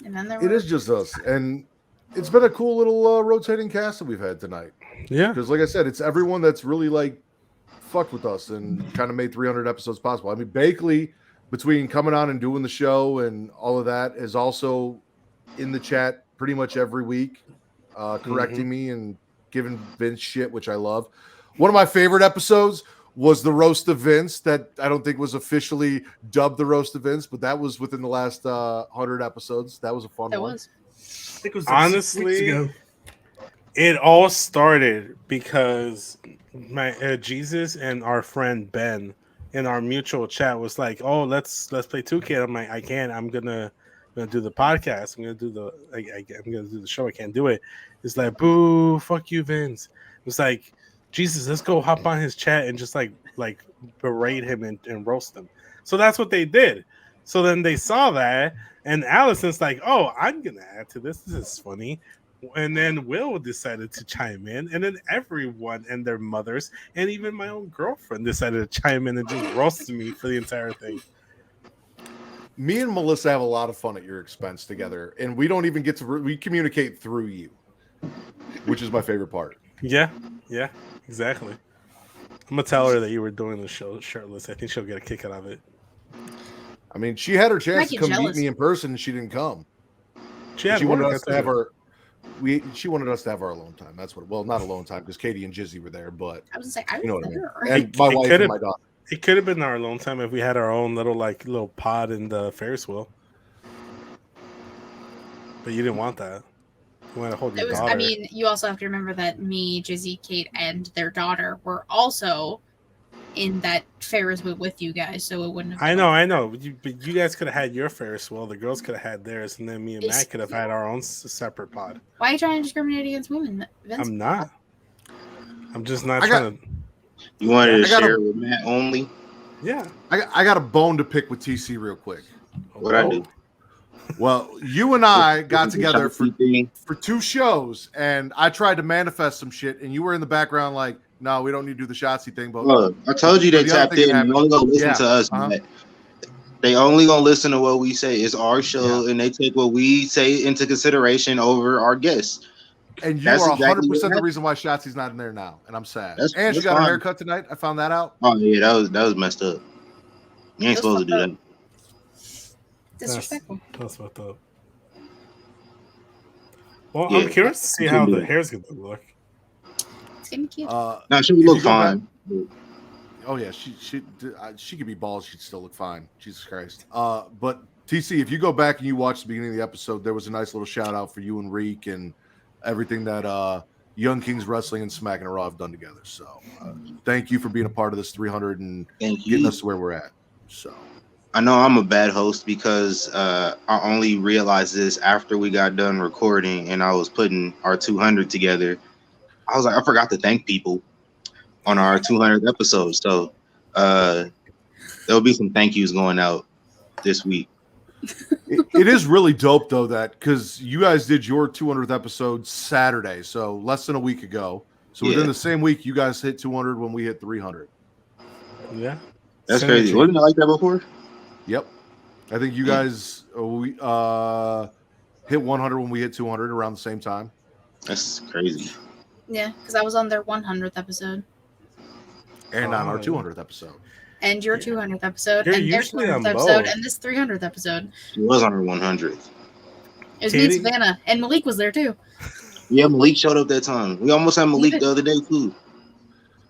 D: And then there
C: It is just us, and it's been a cool little rotating cast that we've had tonight.
A: Yeah,
C: because like I said, it's everyone that's really like fucked with us and kind of made 300 episodes possible. I mean, Bakley, between coming on and doing the show and all of that, is also in the chat pretty much every week, correcting me and giving Vince shit, which I love. One of my favorite episodes was the roast of Vince that I don't think was officially dubbed the roast of Vince, but that was within the last 100 episodes. That was a fun one.
J: I think it was like
A: honestly
J: 6 weeks ago.
A: It all started because my Jesus and our friend Ben in our mutual chat was like, "Oh, let's play 2K." I'm like, "I can't. I'm gonna do the podcast. I'm gonna do the show. I can't do it." It's like, "Boo, fuck you, Vince." It's like, Jesus, let's go hop on his chat and just like berate him and roast him. So that's what they did. So then they saw that, and Allison's like, "Oh, I'm gonna add to this. This is funny." And then Will decided to chime in, and then everyone and their mothers, and even my own girlfriend decided to chime in and just roast me for the entire thing.
C: Me and Melissa have a lot of fun at your expense together, and we don't even get to we communicate through you, which is my favorite part.
A: Yeah, exactly. I'm gonna tell her that you were doing the show shirtless. I think she'll get a kick out of it.
C: I mean, she had her chance to come
D: jealous.
C: meet me in person, and she didn't come.
A: She
C: wanted us to have her. She wanted us to have our alone time. That's what. Well, not alone time because Katie and Jizzy were there, but
D: I was like, I
C: you know
D: was
C: what I mean.
D: there.
C: And my wife and my daughter.
A: It could have been our alone time if we had our own little pod in the Ferris wheel. But you didn't want that. You want to hold your daughter.
D: I mean, you also have to remember that me, Jizzy, Kate, and their daughter were also in that Ferris wheel with you guys, so it wouldn't have
A: I know. But you guys could have had your Ferris wheel. The girls could have had theirs, and then me and Matt could have had our own separate pod.
D: Why are you trying to discriminate against women, Vince?
A: I'm not. I'm just not trying to.
K: You wanted to share with Matt only?
A: Yeah.
C: I got a bone to pick with TC real quick.
K: What I do?
C: Well, you and I got together for 2 shows, and I tried to manifest some shit, and you were in the background like, no, we don't need to do the Shotzi thing. But
K: look, I told you they tapped in. They only gonna listen to us. Matt. They only gonna listen to what we say. It's our show, and they take what we say into consideration over our guests.
C: And you are 100% the reason why Shotzi's not in there now, and I'm sad. And she got her haircut tonight. I found that out.
K: Oh yeah, that was messed up. You ain't supposed to do that.
D: Disrespectful.
A: That's fucked up. Well, I'm curious to see how the hair's gonna look.
D: It's gonna be cute.
K: No, she would look fine.
C: Oh yeah, she could be bald. She'd still look fine. Jesus Christ. But TC, if you go back and you watch the beginning of the episode, there was a nice little shout out for you and Reek and everything that Young Kings Wrestling and Smackin It Raw have done together. So thank you for being a part of this 300 and getting us to where we're at. So
K: I know I'm a bad host because I only realized this after we got done recording and I was putting our 200 together. I was like, I forgot to thank people on our 200th episode. So there'll be some thank yous going out this week.
C: It is really dope though, that because you guys did your 200th episode Saturday, so less than a week ago. So within the same week, you guys hit 200 when we hit 300.
A: Yeah,
K: that's crazy. Wasn't it like that before?
C: Yep, I think you guys we hit 100 when we hit 200 around the same time.
K: That's crazy.
D: Yeah, because I was on their 100th episode.
C: And on our 200th episode.
D: And your 200th episode.
A: You're
D: and their
A: usually
D: 200th
A: on
D: episode.
A: both.
D: And this 300th episode.
K: She was on her 100th.
D: It was me and Savannah. And Malik was there too.
K: Yeah, Malik showed up that time. We almost had Malik the other day too.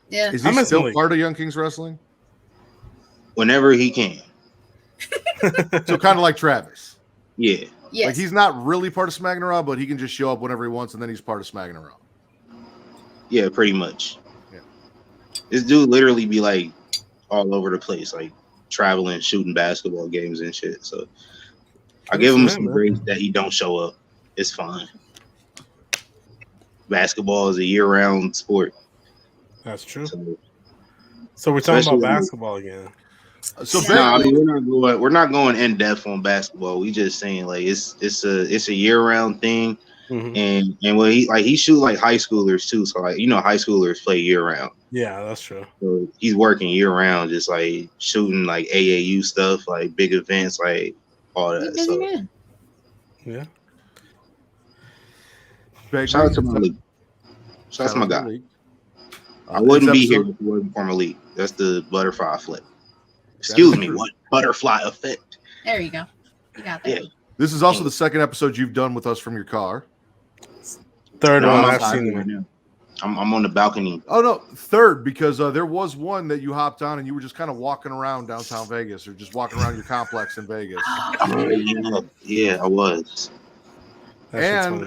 D: Yeah.
C: Is he still part of Young Kings Wrestling?
K: Whenever he can.
C: So kind of like Travis.
K: Yeah.
D: Yes.
C: Like he's not really part of Smackin It Raw, but he can just show up whenever he wants, and then he's part of Smackin It Raw.
K: Yeah, pretty much.
C: Yeah.
K: This dude literally be like all over the place, like traveling, shooting basketball games and shit. So I give him some grace that he don't show up. It's fine. Basketball is a year-round sport.
A: That's true. So we're talking about basketball again.
C: So
K: I mean, we're not going in depth on basketball. We just saying like it's a year-round thing. Mm-hmm. And when he shoot like high schoolers too, so like high schoolers play year round.
A: Yeah, that's true.
K: So he's working year round, just like shooting like AAU stuff, like big events, like all that. So
A: yeah.
K: Shout out to Malik. Shout out to my guy. I wouldn't be here if it wasn't for Malik. That's the butterfly flip. Excuse me, what butterfly effect?
D: There you go. You got that.
K: Yeah.
C: This is also the second episode you've done with us from your car.
A: Third one I've seen right now.
K: I'm on the balcony.
C: Oh no, third, because there was one that you hopped on and you were just kind of walking around downtown Vegas, or just walking around your complex in Vegas.
K: Yeah, I was.
C: And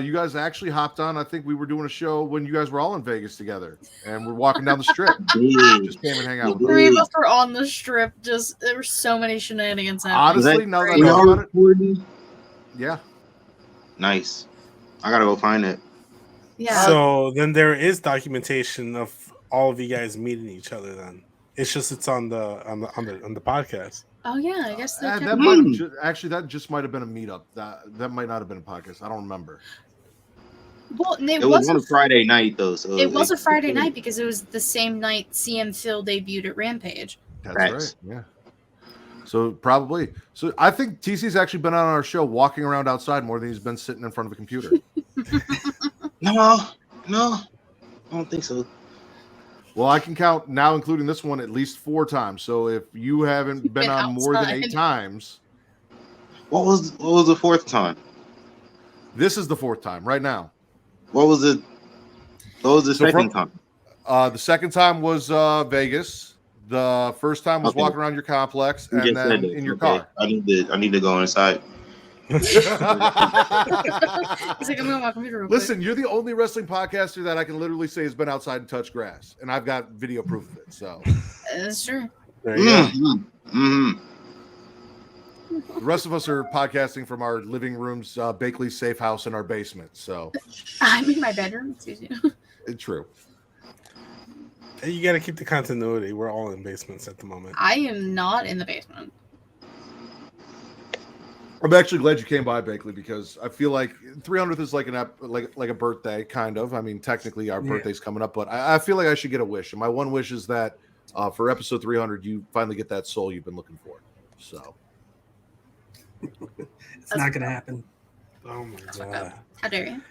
C: you guys actually hopped on. I think we were doing a show when you guys were all in Vegas together, and we're walking down the strip. Just came and hang out.
D: The three of us were on the strip. Just there were so many shenanigans happening.
C: Honestly, now that I know about it, yeah,
K: nice. I gotta go find it.
D: Yeah.
A: So then there is documentation of all of you guys meeting each other. Then it's on the podcast.
D: Oh yeah, I guess
C: that might that just might have been a meetup. That might not have been a podcast. I don't remember.
D: Well,
K: it was on a Friday night though. So
D: it was a Friday night because it was the same night CM Phil debuted at Rampage.
C: That's right. Yeah. So probably. So I think TC's actually been on our show walking around outside more than he's been sitting in front of a computer.
K: No, I don't think so.
C: Well, I can count now, including this one, at least 4 times. So if you haven't been on more than 8 times,
K: what was the 4th time?
C: This is the 4th time right now.
K: What was the second time?
C: The second time was Vegas. The first time was walking around your complex, and then in your car.
K: I need to go inside.
D: He's like, I'm going to my computer real
C: Listen, you're the only wrestling podcaster that I can literally say has been outside and touched grass, and I've got video proof of it. So
D: quick. That's true.
A: There you go.
K: Mm-hmm.
C: the rest of us are podcasting from our living rooms, Bakley's safe house in our basement. So
D: I'm in my bedroom. Excuse you.
C: it's true.
A: You got to keep the continuity. We're all in basements at the moment.
D: I am not in the basement.
C: I'm actually glad you came by, Bakley, because I feel like 300th is like like a birthday, kind of. I mean, technically our birthday's coming up, but I feel like I should get a wish. And my one wish is that for episode 300, you finally get that soul you've been looking for. So
J: It's not going to happen.
A: Oh my god!
D: How dare you?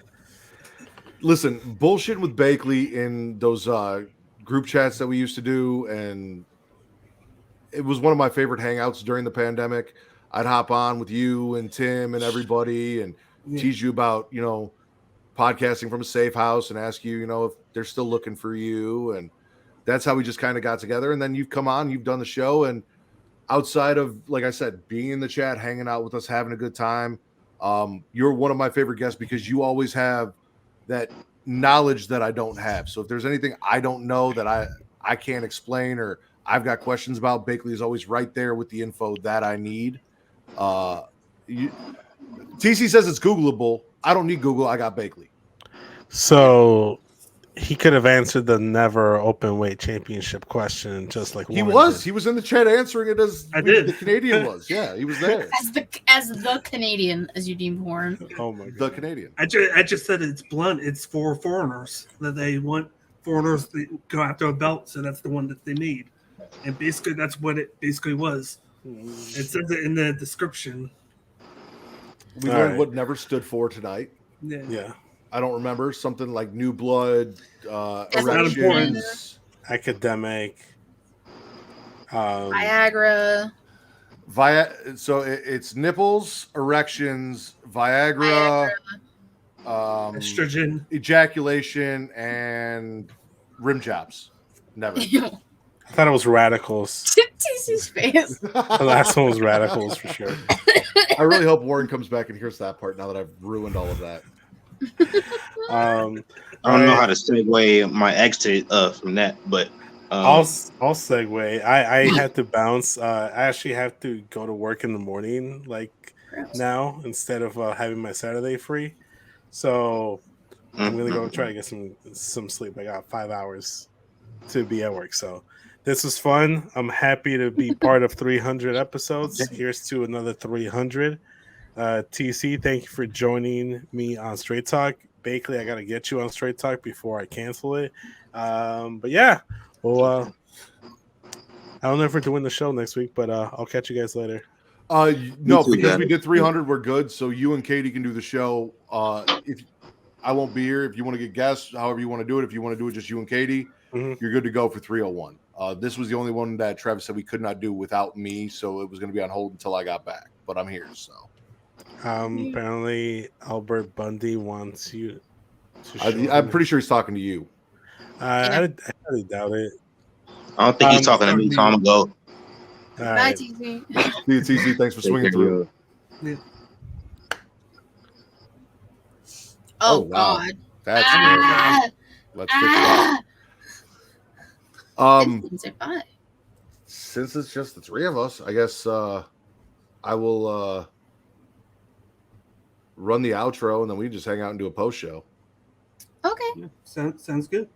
C: listen, bullshit with Bakley in those group chats that we used to do, and it was one of my favorite hangouts during the pandemic. I'd hop on with you and Tim and everybody and tease you about, you know, podcasting from a safe house and ask you, you know, if they're still looking for you. And that's how we just kind of got together. And then you've come on, you've done the show. And outside of, like I said, being in the chat, hanging out with us, having a good time, you're one of my favorite guests because you always have that knowledge that I don't have. So if there's anything I don't know that I can't explain or I've got questions about, Bakley is always right there with the info that I need. TC says it's Googleable. I don't need Google. I got Bakley.
A: So he could have answered the never open weight championship question just like
C: He
A: Warren
C: was.
A: did.
C: He was in the chat answering it as the Canadian was. Yeah, he was there.
D: As the Canadian, as you deem Warren.
A: Oh my god.
C: The Canadian.
J: I just said it's blunt. It's for foreigners that they want foreigners to go after a belt, so that's the one that they need. And basically, that's what it basically was. It says it in the description.
C: We learned what never stood for tonight.
A: Yeah.
C: I don't remember. Something like new blood,
J: That's not important.
C: erections,
A: Academic.
D: Viagra.
C: So it's nipples, erections, Viagra.
J: Estrogen,
C: ejaculation, and rim jobs. Never.
A: I thought it was radicals.
D: TC's face.
A: The last one was radicals for sure.
C: I really hope Warren comes back and hears that part now that I've ruined all of that.
K: I don't know how to segue my exit from that, but
A: I'll segue. I had to bounce. I actually have to go to work in the morning, like now, instead of having my Saturday free. So I'm gonna go try to get some sleep. I got 5 hours to be at work. So this was fun. I'm happy to be part of 300 episodes. Here's to another 300. TC, thank you for joining me on Straight Talk. Bakley, I gotta get you on Straight Talk before I cancel it. But yeah, well, I don't know if we're doing the show next week, but I'll catch you guys later.
C: No, because we did 300, we're good. So you and Katie can do the show. If I won't be here, if you want to get guests, however you want to do it. If you want to do it just you and Katie, you're good to go for 301. This was the only one that Travis said we could not do without me, so it was going to be on hold until I got back. But I'm here, so.
A: Apparently Albert Bundy wants you to
C: I'm pretty sure he's talking to you.
A: I highly doubt it.
K: I don't think he's talking to me, so I'm gonna go.
D: Bye, TC.
C: See you, TC. Thanks for swinging through.
D: Oh,
C: wow.
D: God.
C: That's
D: Ah!
C: Let's fix that.
D: Say bye.
C: Since it's just the three of us, I guess I will run the outro and then we just hang out and do a post show.
D: Okay.
J: sounds good.